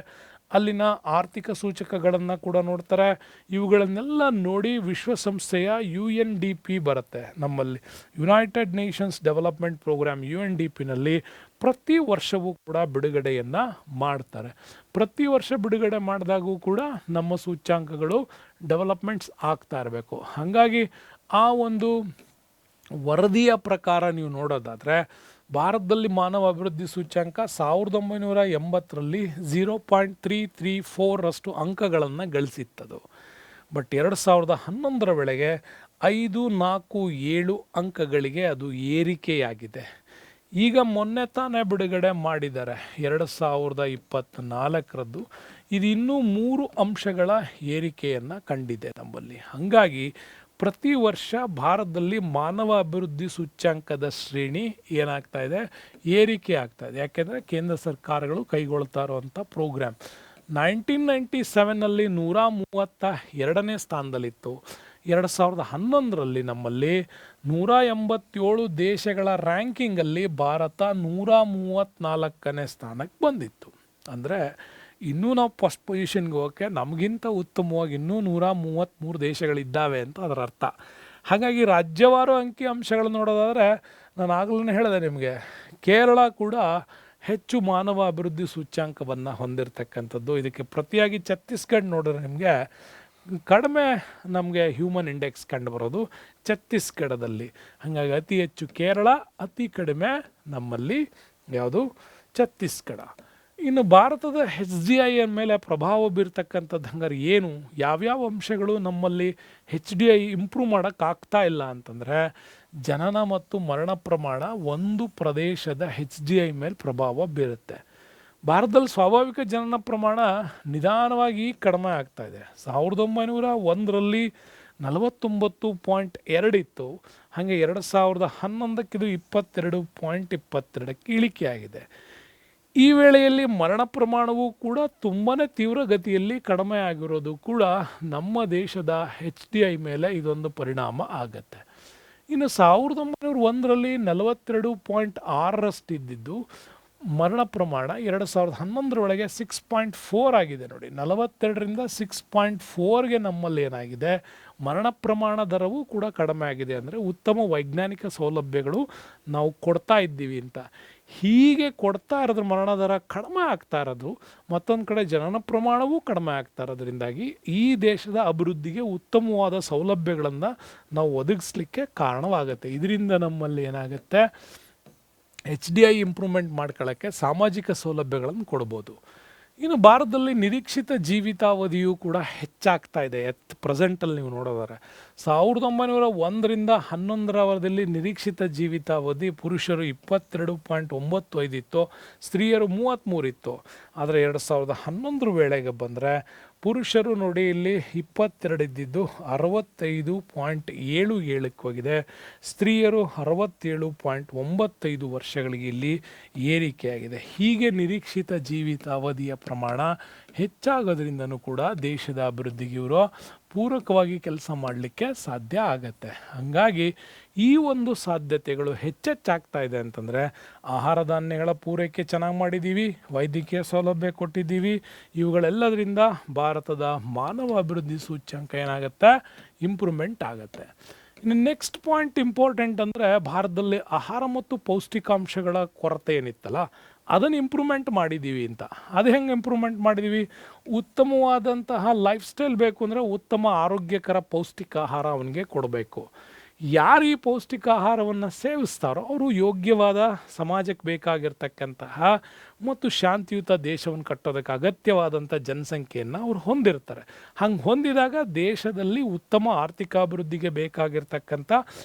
ಅಲ್ಲಿನ ಆರ್ಥಿಕ ಸೂಚಕಗಳನ್ನು ಕೂಡ ನೋಡ್ತಾರೆ. ಇವುಗಳನ್ನೆಲ್ಲ ನೋಡಿ ವಿಶ್ವಸಂಸ್ಥೆಯ UNDP ಬರುತ್ತೆ, ನಮ್ಮಲ್ಲಿ ಯುನೈಟೆಡ್ ನೇಷನ್ಸ್ ಡೆವಲಪ್ಮೆಂಟ್ ಪ್ರೋಗ್ರಾಮ್ UNDPನಲ್ಲಿ ಪ್ರತಿ ವರ್ಷವೂ ಕೂಡ ಬಿಡುಗಡೆಯನ್ನು ಮಾಡ್ತಾರೆ. ಪ್ರತಿ ವರ್ಷ ಬಿಡುಗಡೆ ಮಾಡಿದಾಗೂ ಕೂಡ ನಮ್ಮ ಸೂಚ್ಯಾಂಕಗಳು ಡೆವಲಪ್ಮೆಂಟ್ಸ್ ಆಗ್ತಾ ಇರಬೇಕು. ಹಾಗಾಗಿ ಆ ಒಂದು ವರದಿಯ ಪ್ರಕಾರ ನೀವು ನೋಡೋದಾದರೆ ಭಾರತದಲ್ಲಿ ಮಾನವ ಅಭಿವೃದ್ಧಿ ಸೂಚ್ಯಾಂಕ 1980ರಲ್ಲಿ 0.334 ಅಂಕಗಳನ್ನು ಗಳಿಸಿತ್ತದು. ಬಟ್ 2011ರ ವೇಳೆಗೆ 547 ಅಂಕಗಳಿಗೆ ಅದು ಏರಿಕೆಯಾಗಿದೆ. ಈಗ ಮೊನ್ನೆ ತಾನೇ ಬಿಡುಗಡೆ ಮಾಡಿದ್ದಾರೆ 2024ರದ್ದು. ಇದು ಇನ್ನೂ 3 ಅಂಶಗಳ ಏರಿಕೆಯನ್ನು ಕಂಡಿದೆ ನಮ್ಮಲ್ಲಿ. ಹಾಗಾಗಿ ಪ್ರತಿ ವರ್ಷ ಭಾರತದಲ್ಲಿ ಮಾನವ ಅಭಿವೃದ್ಧಿ ಸೂಚ್ಯಾಂಕದ ಶ್ರೇಣಿ ಏನಾಗ್ತಾ ಇದೆ, ಏರಿಕೆ ಆಗ್ತಾ ಇದೆ. ಯಾಕೆಂದರೆ ಕೇಂದ್ರ ಸರ್ಕಾರಗಳು ಕೈಗೊಳ್ತಾ ಇರುವಂಥ ಪ್ರೋಗ್ರಾಮ್ 1997ನಲ್ಲಿ 132ನೇ ಸ್ಥಾನದಲ್ಲಿತ್ತು. 2011ರಲ್ಲಿ ನಮ್ಮಲ್ಲಿ 187 ದೇಶಗಳ ರ್ಯಾಂಕಿಂಗಲ್ಲಿ ಭಾರತ 134ನೇ ಸ್ಥಾನಕ್ಕೆ ಬಂದಿತ್ತು. ಅಂದರೆ ಇನ್ನೂ ನಾವು ಫಸ್ಟ್ ಪೊಸಿಷನ್ಗೆ ಹೋಗೋಕ್ಕೆ ನಮಗಿಂತ ಉತ್ತಮವಾಗಿ ಇನ್ನೂ 133 ದೇಶಗಳಿದ್ದಾವೆ ಅಂತ ಅದರ ಅರ್ಥ. ಹಾಗಾಗಿ ರಾಜ್ಯವಾರು ಅಂಕಿ ಅಂಶಗಳು ನೋಡೋದಾದರೆ ನಾನು ಆಗಲೇ ಹೇಳಿದೆ ನಿಮಗೆ, ಕೇರಳ ಕೂಡ ಹೆಚ್ಚು ಮಾನವ ಅಭಿವೃದ್ಧಿ ಸೂಚ್ಯಾಂಕವನ್ನು ಹೊಂದಿರತಕ್ಕಂಥದ್ದು. ಇದಕ್ಕೆ ಪ್ರತಿಯಾಗಿ ಛತ್ತೀಸ್ಗಢ ನೋಡಿದ್ರೆ ನಿಮಗೆ ಕಡಿಮೆ ನಮಗೆ ಹ್ಯೂಮನ್ ಇಂಡೆಕ್ಸ್ ಕಂಡುಬರೋದು ಛತ್ತೀಸ್ಗಢದಲ್ಲಿ. ಹಾಗಾಗಿ ಅತಿ ಹೆಚ್ಚು ಕೇರಳ, ಅತಿ ಕಡಿಮೆ ನಮ್ಮಲ್ಲಿ ಯಾವುದು, ಛತ್ತೀಸ್ಗಢ. ಇನ್ನು ಭಾರತದ HDI ಮೇಲೆ ಪ್ರಭಾವ ಬೀರ್ತಕ್ಕಂಥದ್ದು ಹಂಗಾರೆ ಏನು, ಯಾವ್ಯಾವ ಅಂಶಗಳು ನಮ್ಮಲ್ಲಿ HDI ಇಂಪ್ರೂವ್ ಮಾಡೋಕ್ಕಾಗ್ತಾ ಇಲ್ಲ ಅಂತಂದರೆ, ಜನನ ಮತ್ತು ಮರಣ ಪ್ರಮಾಣ ಒಂದು ಪ್ರದೇಶದ HDI ಮೇಲೆ ಪ್ರಭಾವ ಬೀರುತ್ತೆ. ಭಾರತದಲ್ಲಿ ಸ್ವಾಭಾವಿಕ ಜನನ ಪ್ರಮಾಣ ನಿಧಾನವಾಗಿ ಕಡಿಮೆ ಆಗ್ತಾ ಇದೆ. 1901ರಲ್ಲಿ 49.2 ಇತ್ತು. ಹಾಗೆ 2011ಕ್ಕೆ ಇದು 22.22ಕ್ಕೆ ಇಳಿಕೆಯಾಗಿದೆ. ಈ ವೇಳೆಯಲ್ಲಿ ಮರಣ ಪ್ರಮಾಣವೂ ಕೂಡ ತುಂಬಾ ತೀವ್ರಗತಿಯಲ್ಲಿ ಕಡಿಮೆ ಆಗಿರೋದು ಕೂಡ ನಮ್ಮ ದೇಶದ HDI ಮೇಲೆ ಇದೊಂದು ಪರಿಣಾಮ ಆಗತ್ತೆ. ಇನ್ನು 1901ರಲ್ಲಿ 42.6 ಇದ್ದಿದ್ದು ಮರಣ ಪ್ರಮಾಣ 2011ರೊಳಗೆ 6.4 ಆಗಿದೆ ನೋಡಿ. 42ರಿಂದ 6.4ಗೆ ನಮ್ಮಲ್ಲಿ ಏನಾಗಿದೆ, ಮರಣ ಪ್ರಮಾಣ ದರವೂ ಕೂಡ ಕಡಿಮೆ ಆಗಿದೆ. ಅಂದರೆ ಉತ್ತಮ ವೈಜ್ಞಾನಿಕ ಸೌಲಭ್ಯಗಳು ನಾವು ಕೊಡ್ತಾ ಇದ್ದೀವಿ ಅಂತ. ಹೀಗೆ ಕೊಡ್ತಾ ಇರೋದ್ರ ಮರಣ ದರ ಕಡಿಮೆ ಆಗ್ತಾ ಇರೋದು, ಮತ್ತೊಂದು ಕಡೆ ಜನನ ಪ್ರಮಾಣವೂ ಕಡಿಮೆ ಆಗ್ತಾ ಇರೋದ್ರಿಂದಾಗಿ ಈ ದೇಶದ ಅಭಿವೃದ್ಧಿಗೆ ಉತ್ತಮವಾದ ಸೌಲಭ್ಯಗಳನ್ನು ನಾವು ಒದಗಿಸ್ಲಿಕ್ಕೆ ಕಾರಣವಾಗುತ್ತೆ. ಇದರಿಂದ ನಮ್ಮಲ್ಲಿ ಏನಾಗುತ್ತೆ, HDI ಇಂಪ್ರೂವ್ಮೆಂಟ್ ಮಾಡ್ಕೊಳ್ಳೋಕ್ಕೆ ಸಾಮಾಜಿಕ ಸೌಲಭ್ಯಗಳನ್ನು ಕೊಡ್ಬೋದು. ಇನ್ನು ಭಾರತದಲ್ಲಿ ನಿರೀಕ್ಷಿತ ಜೀವಿತಾವಧಿಯೂ ಕೂಡ ಹೆಚ್ಚಾಗ್ತಾ ಇದೆ. ಪ್ರೆಸೆಂಟಲ್ಲಿ ನೀವು ನೋಡೋದಾದ್ರೆ 1901ರಿಂದ 11ರವರೆಯಲ್ಲಿ ನಿರೀಕ್ಷಿತ ಜೀವಿತಾವಧಿ ಪುರುಷರು 22.95 ಇತ್ತು, ಸ್ತ್ರೀಯರು 33 ಇತ್ತು. ಆದರೆ 2011 ವೇಳೆಗೆ ಬಂದರೆ ಪುರುಷರು ನೋಡಿ ಇಲ್ಲಿ 22 ಇದ್ದಿದ್ದು 65.77ಕ್ಕೆ ಹೋಗಿದೆ, ಸ್ತ್ರೀಯರು 67.95 ವರ್ಷಗಳಿಗೆ ಇಲ್ಲಿ ಏರಿಕೆಯಾಗಿದೆ. ಹೀಗೆ ನಿರೀಕ್ಷಿತ ಜೀವಿತಾವಧಿಯ ಪ್ರಮಾಣ ಹೆಚ್ಚಾಗೋದ್ರಿಂದನೂ ಕೂಡ ದೇಶದ ಅಭಿವೃದ್ಧಿಗೆ ಇವರು ಪೂರಕವಾಗಿ ಕೆಲಸ ಮಾಡಲಿಕ್ಕೆ ಸಾಧ್ಯ ಆಗತ್ತೆ. ಹಾಗಾಗಿ ಈ ಒಂದು ಸಾಧ್ಯತೆಗಳು ಹೆಚ್ಚೆಚ್ಚಾಗ್ತಾ ಇದೆ ಅಂತಂದರೆ ಆಹಾರ ಧಾನ್ಯಗಳ ಪೂರೈಕೆ ಚೆನ್ನಾಗಿ ಮಾಡಿದ್ದೀವಿ, ವೈದ್ಯಕೀಯ ಸೌಲಭ್ಯ ಕೊಟ್ಟಿದ್ದೀವಿ, ಇವುಗಳೆಲ್ಲದರಿಂದ ಭಾರತದ ಮಾನವ ಅಭಿವೃದ್ಧಿ ಸೂಚ್ಯಂಕ ಏನಾಗುತ್ತೆ, ಇಂಪ್ರೂವ್ಮೆಂಟ್ ಆಗುತ್ತೆ. ಇನ್ನು ನೆಕ್ಸ್ಟ್ ಪಾಯಿಂಟ್ ಇಂಪಾರ್ಟೆಂಟ್ ಅಂದರೆ ಭಾರತದಲ್ಲಿ ಆಹಾರ ಮತ್ತು ಪೌಷ್ಟಿಕಾಂಶಗಳ ಕೊರತೆ ಏನಿತ್ತಲ್ಲ ಅದನ್ನು ಇಂಪ್ರೂವ್ಮೆಂಟ್ ಮಾಡಿದ್ದೀವಿ ಅಂತ. ಅದು ಹೆಂಗೆ ಇಂಪ್ರೂವ್ಮೆಂಟ್ ಮಾಡಿದ್ದೀವಿ, ಉತ್ತಮವಾದಂತಹ ಲೈಫ್ ಸ್ಟೈಲ್ ಬೇಕು ಅಂದರೆ ಉತ್ತಮ ಆರೋಗ್ಯಕರ ಪೌಷ್ಟಿಕ ಆಹಾರ ಅವನಿಗೆ ಕೊಡಬೇಕು. ಯಾರು ಈ ಪೌಷ್ಟಿಕ ಆಹಾರವನ್ನು ಸೇವಿಸ್ತಾರೋ ಅವರು ಯೋಗ್ಯವಾದ ಸಮಾಜಕ್ಕೆ ಬೇಕಾಗಿರ್ತಕ್ಕಂತಹ ಮತ್ತು ಶಾಂತಿಯುತ ದೇಶವನ್ನು ಕಟ್ಟೋದಕ್ಕೆ ಅಗತ್ಯವಾದಂಥ ಜನಸಂಖ್ಯೆಯನ್ನು ಅವ್ರು ಹೊಂದಿರ್ತಾರೆ. ಹಂಗೆ ಹೊಂದಿದಾಗ ದೇಶದಲ್ಲಿ ಉತ್ತಮ ಆರ್ಥಿಕ ಅಭಿವೃದ್ಧಿಗೆ ಬೇಕಾಗಿರ್ತಕ್ಕಂಥ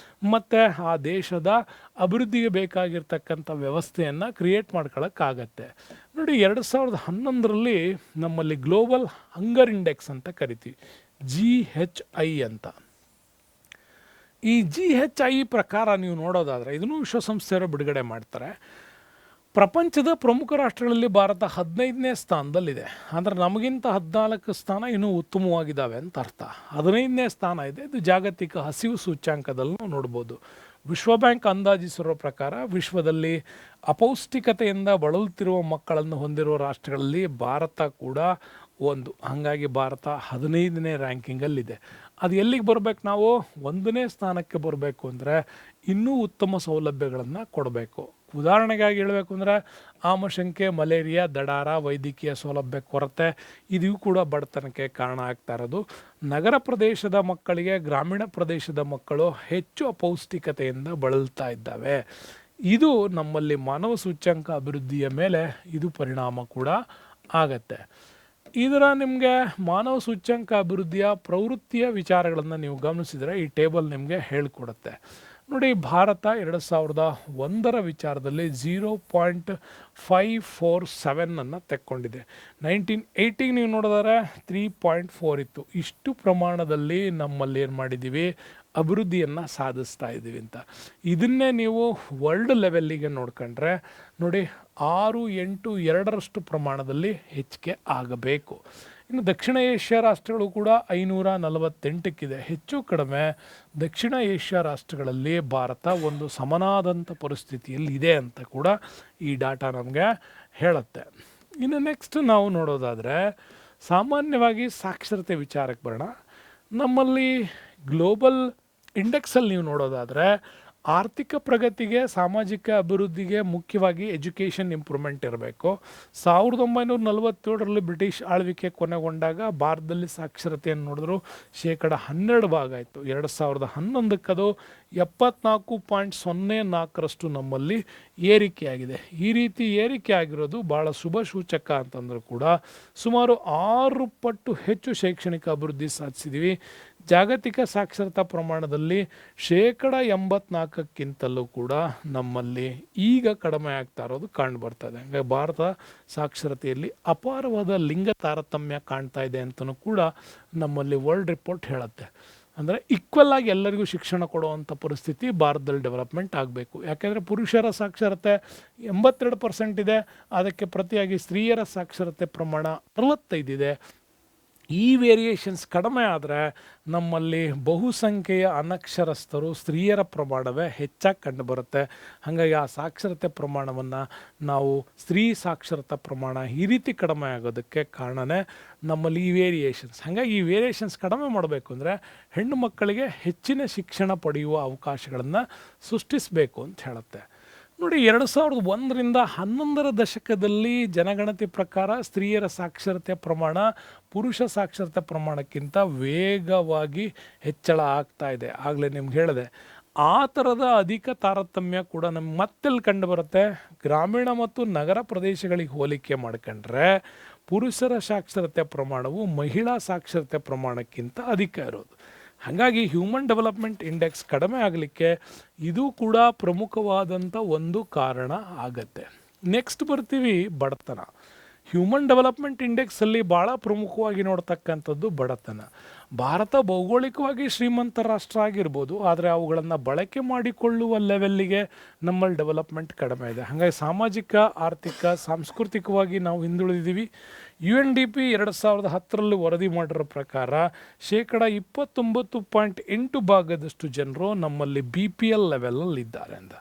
ಮತ್ತು ಆ ದೇಶದ ಅಭಿವೃದ್ಧಿಗೆ ಬೇಕಾಗಿರ್ತಕ್ಕಂಥ ವ್ಯವಸ್ಥೆಯನ್ನು ಕ್ರಿಯೇಟ್ ಮಾಡ್ಕೊಳ್ಳೋಕ್ಕಾಗತ್ತೆ. ನೋಡಿ, 2011ರಲ್ಲಿ ನಮ್ಮಲ್ಲಿ ಗ್ಲೋಬಲ್ ಹಂಗರ್ ಇಂಡೆಕ್ಸ್ ಅಂತ ಕರಿತೀವಿ, GHI ಅಂತ. ಈ GHI ಪ್ರಕಾರ ನೀವು ನೋಡೋದಾದರೆ ಇದನ್ನು ವಿಶ್ವಸಂಸ್ಥೆಯವರು ಬಿಡುಗಡೆ ಮಾಡ್ತಾರೆ. ಪ್ರಪಂಚದ ಪ್ರಮುಖ ರಾಷ್ಟ್ರಗಳಲ್ಲಿ ಭಾರತ 15ನೇ ಸ್ಥಾನದಲ್ಲಿದೆ. ಅಂದರೆ ನಮಗಿಂತ 14 ಸ್ಥಾನ ಇನ್ನೂ ಉತ್ತಮವಾಗಿದ್ದಾವೆ ಅಂತ ಅರ್ಥ. 15ನೇ ಸ್ಥಾನ ಇದೆ. ಇದು ಜಾಗತಿಕ ಹಸಿವು ಸೂಚ್ಯಾಂಕದಲ್ಲಿ ನಾವು ನೋಡ್ಬೋದು. ವಿಶ್ವ ಬ್ಯಾಂಕ್ ಅಂದಾಜಿಸಿರೋ ಪ್ರಕಾರ ವಿಶ್ವದಲ್ಲಿ ಅಪೌಷ್ಟಿಕತೆಯಿಂದ ಬಳಲುತ್ತಿರುವ ಮಕ್ಕಳನ್ನು ಹೊಂದಿರುವ ರಾಷ್ಟ್ರಗಳಲ್ಲಿ ಭಾರತ ಕೂಡ ಒಂದು. ಹಾಗಾಗಿ ಭಾರತ 15ನೇ ರ್ಯಾಂಕಿಂಗಲ್ಲಿದೆ. ಅದು ಎಲ್ಲಿಗೆ ಬರಬೇಕು, ನಾವು 1ನೇ ಸ್ಥಾನಕ್ಕೆ ಬರಬೇಕು ಅಂದರೆ ಇನ್ನೂ ಉತ್ತಮ ಸೌಲಭ್ಯಗಳನ್ನು ಕೊಡಬೇಕು. ಉದಾಹರಣೆಗಾಗಿ ಹೇಳಬೇಕು ಅಂದರೆ ಆಮಶಂಕೆ, ಮಲೇರಿಯಾ, ದಡಾರ, ವೈದ್ಯಕೀಯ ಸೌಲಭ್ಯ ಕೊರತೆ ಇದು ಕೂಡ ಬಡತನಕ್ಕೆ ಕಾರಣ ಆಗ್ತಾ ಇರೋದು. ನಗರ ಪ್ರದೇಶದ ಮಕ್ಕಳಿಗೆ ಗ್ರಾಮೀಣ ಪ್ರದೇಶದ ಮಕ್ಕಳು ಹೆಚ್ಚು ಅಪೌಷ್ಟಿಕತೆಯಿಂದ ಬಳಲ್ತಾ ಇದ್ದಾವೆ. ಇದು ನಮ್ಮಲ್ಲಿ ಮಾನವ ಸೂಚ್ಯಂಕ ಅಭಿವೃದ್ಧಿಯ ಮೇಲೆ ಇದು ಪರಿಣಾಮ ಕೂಡ ಆಗತ್ತೆ. ಇದರ ನಿಮಗೆ ಮಾನವ ಸೂಚ್ಯಂಕ ಅಭಿವೃದ್ಧಿಯ ಪ್ರವೃತ್ತಿಯ ವಿಚಾರಗಳನ್ನು ನೀವು ಗಮನಿಸಿದರೆ ಈ ಟೇಬಲ್ ನಿಮಗೆ ಹೇಳಿಕೊಡುತ್ತೆ. ನೋಡಿ, ಭಾರತ 2001ರ ವಿಚಾರದಲ್ಲಿ 0.547 ತೆಕ್ಕೊಂಡಿದೆ. 1980 ನೀವು ನೋಡಿದರೆ 3.4 ಇತ್ತು. ಇಷ್ಟು ಪ್ರಮಾಣದಲ್ಲಿ ನಮ್ಮಲ್ಲಿ ಏನು ಮಾಡಿದ್ದೀವಿ, ಅಭಿವೃದ್ಧಿಯನ್ನು ಸಾಧಿಸ್ತಾ ಇದ್ದೀವಿ ಅಂತ. ಇದನ್ನೇ ನೀವು ವರ್ಲ್ಡ್ ಲೆವೆಲ್ಲಿಗೆ ನೋಡ್ಕೊಂಡ್ರೆ ನೋಡಿ 6, 8, 2ರಷ್ಟು ಪ್ರಮಾಣದಲ್ಲಿ ಹೆಚ್ಚಿಗೆ ಆಗಬೇಕು. ಇನ್ನು ದಕ್ಷಿಣ ಏಷ್ಯಾ ರಾಷ್ಟ್ರಗಳು ಕೂಡ 548ಕ್ಕಿದೆ. ಹೆಚ್ಚು ಕಡಿಮೆ ದಕ್ಷಿಣ ಏಷ್ಯಾ ರಾಷ್ಟ್ರಗಳಲ್ಲಿ ಭಾರತ ಒಂದು ಸಮನಾದಂಥ ಪರಿಸ್ಥಿತಿಯಲ್ಲಿ ಇದೆ ಅಂತ ಕೂಡ ಈ ಡಾಟಾ ನಮಗೆ ಹೇಳುತ್ತೆ. ಇನ್ನು ನೆಕ್ಸ್ಟ್ ನಾವು ನೋಡೋದಾದರೆ ಸಾಮಾನ್ಯವಾಗಿ ಸಾಕ್ಷರತೆ ವಿಚಾರಕ್ಕೆ ಬರೋಣ. ನಮ್ಮಲ್ಲಿ ಗ್ಲೋಬಲ್ ಇಂಡೆಕ್ಸಲ್ಲಿ ನೀವು ನೋಡೋದಾದರೆ ಆರ್ಥಿಕ ಪ್ರಗತಿಗೆ, ಸಾಮಾಜಿಕ ಅಭಿವೃದ್ಧಿಗೆ ಮುಖ್ಯವಾಗಿ ಎಜುಕೇಷನ್ ಇಂಪ್ರೂವ್ಮೆಂಟ್ ಇರಬೇಕು. 1947ರಲ್ಲಿ ಬ್ರಿಟಿಷ್ ಆಳ್ವಿಕೆ ಕೊನೆಗೊಂಡಾಗ ಭಾರತದಲ್ಲಿ ಸಾಕ್ಷರತೆಯನ್ನು ನೋಡಿದ್ರು 12% ಆಯಿತು. 2011ಕ್ಕೆ ಅದು 74.04ರಷ್ಟು ನಮ್ಮಲ್ಲಿ ಏರಿಕೆಯಾಗಿದೆ. ಈ ರೀತಿ ಏರಿಕೆ ಆಗಿರೋದು ಭಾಳ ಶುಭ ಸೂಚಕ ಅಂತಂದರೂ ಕೂಡ ಸುಮಾರು 6 ಪಟ್ಟು ಹೆಚ್ಚು ಶೈಕ್ಷಣಿಕ ಅಭಿವೃದ್ಧಿ ಸಾಧಿಸಿದ್ದೀವಿ. ಜಾಗತಿಕ ಸಾಕ್ಷರತಾ ಪ್ರಮಾಣದಲ್ಲಿ 84ಕ್ಕಿಂತಲೂ ಕೂಡ ನಮ್ಮಲ್ಲಿ ಈಗ ಕಡಿಮೆ ಆಗ್ತಾ ಇರೋದು ಕಂಡು ಬರ್ತಾ ಇದೆ. ಹಾಗಾಗಿ ಭಾರತ ಸಾಕ್ಷರತೆಯಲ್ಲಿ ಅಪಾರವಾದ ಲಿಂಗ ತಾರತಮ್ಯ ಕಾಣ್ತಾ ಇದೆ ಅಂತಲೂ ಕೂಡ ನಮ್ಮಲ್ಲಿ ವರ್ಲ್ಡ್ ರಿಪೋರ್ಟ್ ಹೇಳುತ್ತೆ. ಅಂದರೆ ಈಕ್ವಲ್ ಆಗಿ ಎಲ್ಲರಿಗೂ ಶಿಕ್ಷಣ ಕೊಡುವಂಥ ಪರಿಸ್ಥಿತಿ ಭಾರತದಲ್ಲಿ ಡೆವಲಪ್ಮೆಂಟ್ ಆಗಬೇಕು. ಯಾಕೆಂದರೆ ಪುರುಷರ ಸಾಕ್ಷರತೆ 82% ಇದೆ, ಅದಕ್ಕೆ ಪ್ರತಿಯಾಗಿ ಸ್ತ್ರೀಯರ ಸಾಕ್ಷರತೆ ಪ್ರಮಾಣ 65 ಇದೆ. ಈ ವೇರಿಯೇಷನ್ಸ್ ಕಡಿಮೆ ಆದರೆ ನಮ್ಮಲ್ಲಿ ಬಹುಸಂಖ್ಯೆಯ ಅನಕ್ಷರಸ್ಥರು ಸ್ತ್ರೀಯರ ಪ್ರಮಾಣವೇ ಹೆಚ್ಚಾಗಿ ಕಂಡುಬರುತ್ತೆ. ಹಾಗಾಗಿ ಆ ಸಾಕ್ಷರತೆ ಪ್ರಮಾಣವನ್ನು ನಾವು ಸ್ತ್ರೀ ಸಾಕ್ಷರತಾ ಪ್ರಮಾಣ ಈ ರೀತಿ ಕಡಿಮೆ ಆಗೋದಕ್ಕೆ ಕಾರಣನೇ ನಮ್ಮಲ್ಲಿ ಈ ವೇರಿಯೇಷನ್ಸ್. ಹಾಗಾಗಿ ಈ ವೇರಿಯೇಷನ್ಸ್ ಕಡಿಮೆ ಮಾಡಬೇಕು ಅಂದರೆ ಹೆಣ್ಣು ಮಕ್ಕಳಿಗೆ ಹೆಚ್ಚಿನ ಶಿಕ್ಷಣ ಪಡೆಯುವ ಅವಕಾಶಗಳನ್ನು ಸೃಷ್ಟಿಸಬೇಕು ಅಂತ ಹೇಳುತ್ತೆ. ನೋಡಿ, 2001ರಿಂದ 2011ರ ದಶಕದಲ್ಲಿ ಜನಗಣತಿ ಪ್ರಕಾರ ಸ್ತ್ರೀಯರ ಸಾಕ್ಷರತೆ ಪ್ರಮಾಣ ಪುರುಷ ಸಾಕ್ಷರತೆ ಪ್ರಮಾಣಕ್ಕಿಂತ ವೇಗವಾಗಿ ಹೆಚ್ಚಳ ಆಗ್ತಾ ಇದೆ. ಆಗಲೇ ನಿಮ್ಗೆ ಹೇಳಿದೆ, ಆ ಥರದ ಅಧಿಕ ತಾರತಮ್ಯ ಕೂಡ ನಮ್ಗೆ ಮತ್ತೆಲ್ಲಿ ಕಂಡು ಬರುತ್ತೆ. ಗ್ರಾಮೀಣ ಮತ್ತು ನಗರ ಪ್ರದೇಶಗಳಿಗೆ ಹೋಲಿಕೆ ಮಾಡ್ಕೊಂಡ್ರೆ ಪುರುಷರ ಸಾಕ್ಷರತೆ ಪ್ರಮಾಣವು ಮಹಿಳಾ ಸಾಕ್ಷರತೆ ಪ್ರಮಾಣಕ್ಕಿಂತ ಅಧಿಕ ಇರೋದು. ಹಾಗಾಗಿ ಹ್ಯೂಮನ್ ಡೆವಲಪ್ಮೆಂಟ್ ಇಂಡೆಕ್ಸ್ ಕಡಿಮೆ ಆಗಲಿಕ್ಕೆ ಇದು ಕೂಡ ಪ್ರಮುಖವಾದಂಥ ಒಂದು ಕಾರಣ ಆಗತ್ತೆ. ನೆಕ್ಸ್ಟ್ ಬರ್ತೀವಿ ಬಡತನ. ಹ್ಯೂಮನ್ ಡೆವಲಪ್ಮೆಂಟ್ ಇಂಡೆಕ್ಸಲ್ಲಿ ಭಾಳ ಪ್ರಮುಖವಾಗಿ ನೋಡ್ತಕ್ಕಂಥದ್ದು ಬಡತನ. ಭಾರತ ಭೌಗೋಳಿಕವಾಗಿ ಶ್ರೀಮಂತ ರಾಷ್ಟ್ರ ಆಗಿರ್ಬೋದು, ಆದರೆ ಅವುಗಳನ್ನು ಬಳಕೆ ಮಾಡಿಕೊಳ್ಳುವ ಲೆವೆಲ್ಲಿಗೆ ನಮ್ಮಲ್ಲಿ ಡೆವಲಪ್ಮೆಂಟ್ ಕಡಿಮೆ ಇದೆ. ಹಾಗಾಗಿ ಸಾಮಾಜಿಕ, ಆರ್ಥಿಕ, ಸಾಂಸ್ಕೃತಿಕವಾಗಿ ನಾವು ಹಿಂದುಳಿದಿದ್ದೀವಿ. UNDP 2010ರಲ್ಲಿ ವರದಿ ಮಾಡಿರೋ ಪ್ರಕಾರ 29.8% ಭಾಗದಷ್ಟು ಜನರು ನಮ್ಮಲ್ಲಿ BPL ಲೆವೆಲಲ್ಲಿ ಇದ್ದಾರೆ ಅಂತ.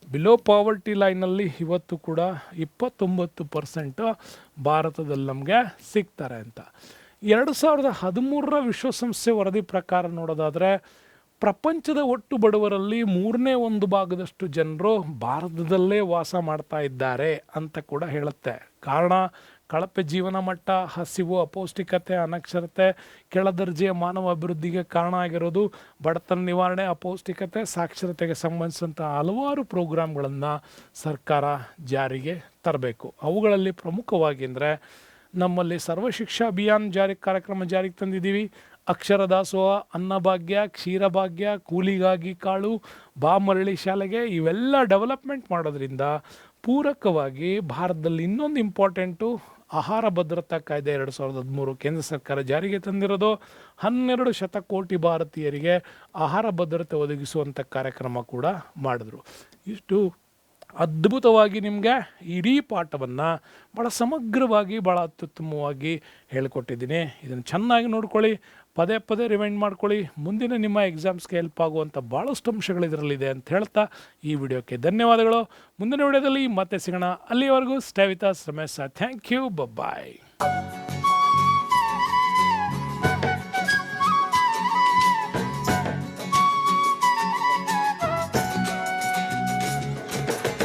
ಬಿಲೋ ಪಾವರ್ಟಿ ಲೈನಲ್ಲಿ ಇವತ್ತು ಕೂಡ 29% ಭಾರತದಲ್ಲಿ ನಮಗೆ ಸಿಗ್ತಾರೆ ಅಂತ. 2013ರ ವಿಶ್ವಸಂಸ್ಥೆ ವರದಿ ಪ್ರಕಾರ ನೋಡೋದಾದರೆ ಪ್ರಪಂಚದ ಒಟ್ಟು ಬಡವರಲ್ಲಿ 1/3 ಭಾಗದಷ್ಟು ಜನರು ಭಾರತದಲ್ಲೇ ವಾಸ ಮಾಡ್ತಾ ಇದ್ದಾರೆ ಅಂತ ಕೂಡ ಹೇಳುತ್ತೆ. ಕಾರಣ ಕಳಪೆ ಜೀವನ ಮಟ್ಟ, ಹಸಿವು, ಅಪೌಷ್ಟಿಕತೆ, ಅನಕ್ಷರತೆ, ಕೆಳದರ್ಜೆಯ ಮಾನವ ಅಭಿವೃದ್ಧಿಗೆ ಕಾರಣ ಆಗಿರೋದು. ಬಡತನ ನಿವಾರಣೆ, ಅಪೌಷ್ಟಿಕತೆ, ಸಾಕ್ಷರತೆಗೆ ಸಂಬಂಧಿಸಿದಂಥ ಹಲವಾರು ಪ್ರೋಗ್ರಾಮ್ಗಳನ್ನು ಸರ್ಕಾರ ಜಾರಿಗೆ ತರಬೇಕು. ಅವುಗಳಲ್ಲಿ ಪ್ರಮುಖವಾಗಿ ಅಂದರೆ ನಮ್ಮಲ್ಲಿ ಸರ್ವಶಿಕ್ಷಾ ಅಭಿಯಾನ ಕಾರ್ಯಕ್ರಮ ಜಾರಿಗೆ ತಂದಿದ್ದೀವಿ. ಅಕ್ಷರ ದಾಸೋಹ, ಅನ್ನಭಾಗ್ಯ, ಕ್ಷೀರಭಾಗ್ಯ, ಕೂಲಿಗಾಗಿ ಕಾಳು, ಬಾ ಮರಳಿ ಶಾಲೆಗೆ ಇವೆಲ್ಲ ಡೆವಲಪ್ಮೆಂಟ್ ಮಾಡೋದ್ರಿಂದ ಪೂರಕವಾಗಿ ಭಾರತದಲ್ಲಿ ಇನ್ನೊಂದು ಇಂಪಾರ್ಟೆಂಟು ಆಹಾರ ಭದ್ರತಾ ಕಾಯ್ದೆ 2013 ಕೇಂದ್ರ ಸರ್ಕಾರ ಜಾರಿಗೆ ತಂದಿರೋದು. 12 ಶತಕೋಟಿ ಭಾರತೀಯರಿಗೆ ಆಹಾರ ಭದ್ರತೆ ಒದಗಿಸುವಂಥ ಕಾರ್ಯಕ್ರಮ ಕೂಡ ಮಾಡಿದ್ರು. ಇಷ್ಟು ಅದ್ಭುತವಾಗಿ ನಿಮಗೆ ಇಡೀ ಪಾಠವನ್ನು ಭಾಳ ಸಮಗ್ರವಾಗಿ, ಭಾಳ ಅತ್ಯುತ್ತಮವಾಗಿ ಹೇಳಿಕೊಟ್ಟಿದ್ದೀನಿ. ಇದನ್ನು ಚೆನ್ನಾಗಿ ನೋಡ್ಕೊಳ್ಳಿ, ಪದೇ ಪದೇ ರಿಮೈಂಡ್ ಮಾಡ್ಕೊಳ್ಳಿ. ಮುಂದಿನ ನಿಮ್ಮ ಎಕ್ಸಾಮ್ಸ್ಗೆ ಹೆಲ್ಪ್ ಆಗುವಂಥ ಭಾಳಷ್ಟು ಅಂಶಗಳು ಇದರಲ್ಲಿದೆ ಅಂತ ಹೇಳ್ತಾ ಈ ವಿಡಿಯೋಕ್ಕೆ ಧನ್ಯವಾದಗಳು. ಮುಂದಿನ ವಿಡಿಯೋದಲ್ಲಿ ಮತ್ತೆ ಸಿಗೋಣ. ಅಲ್ಲಿವರೆಗೂ stay with us. Ramesh. Thank you. Bye.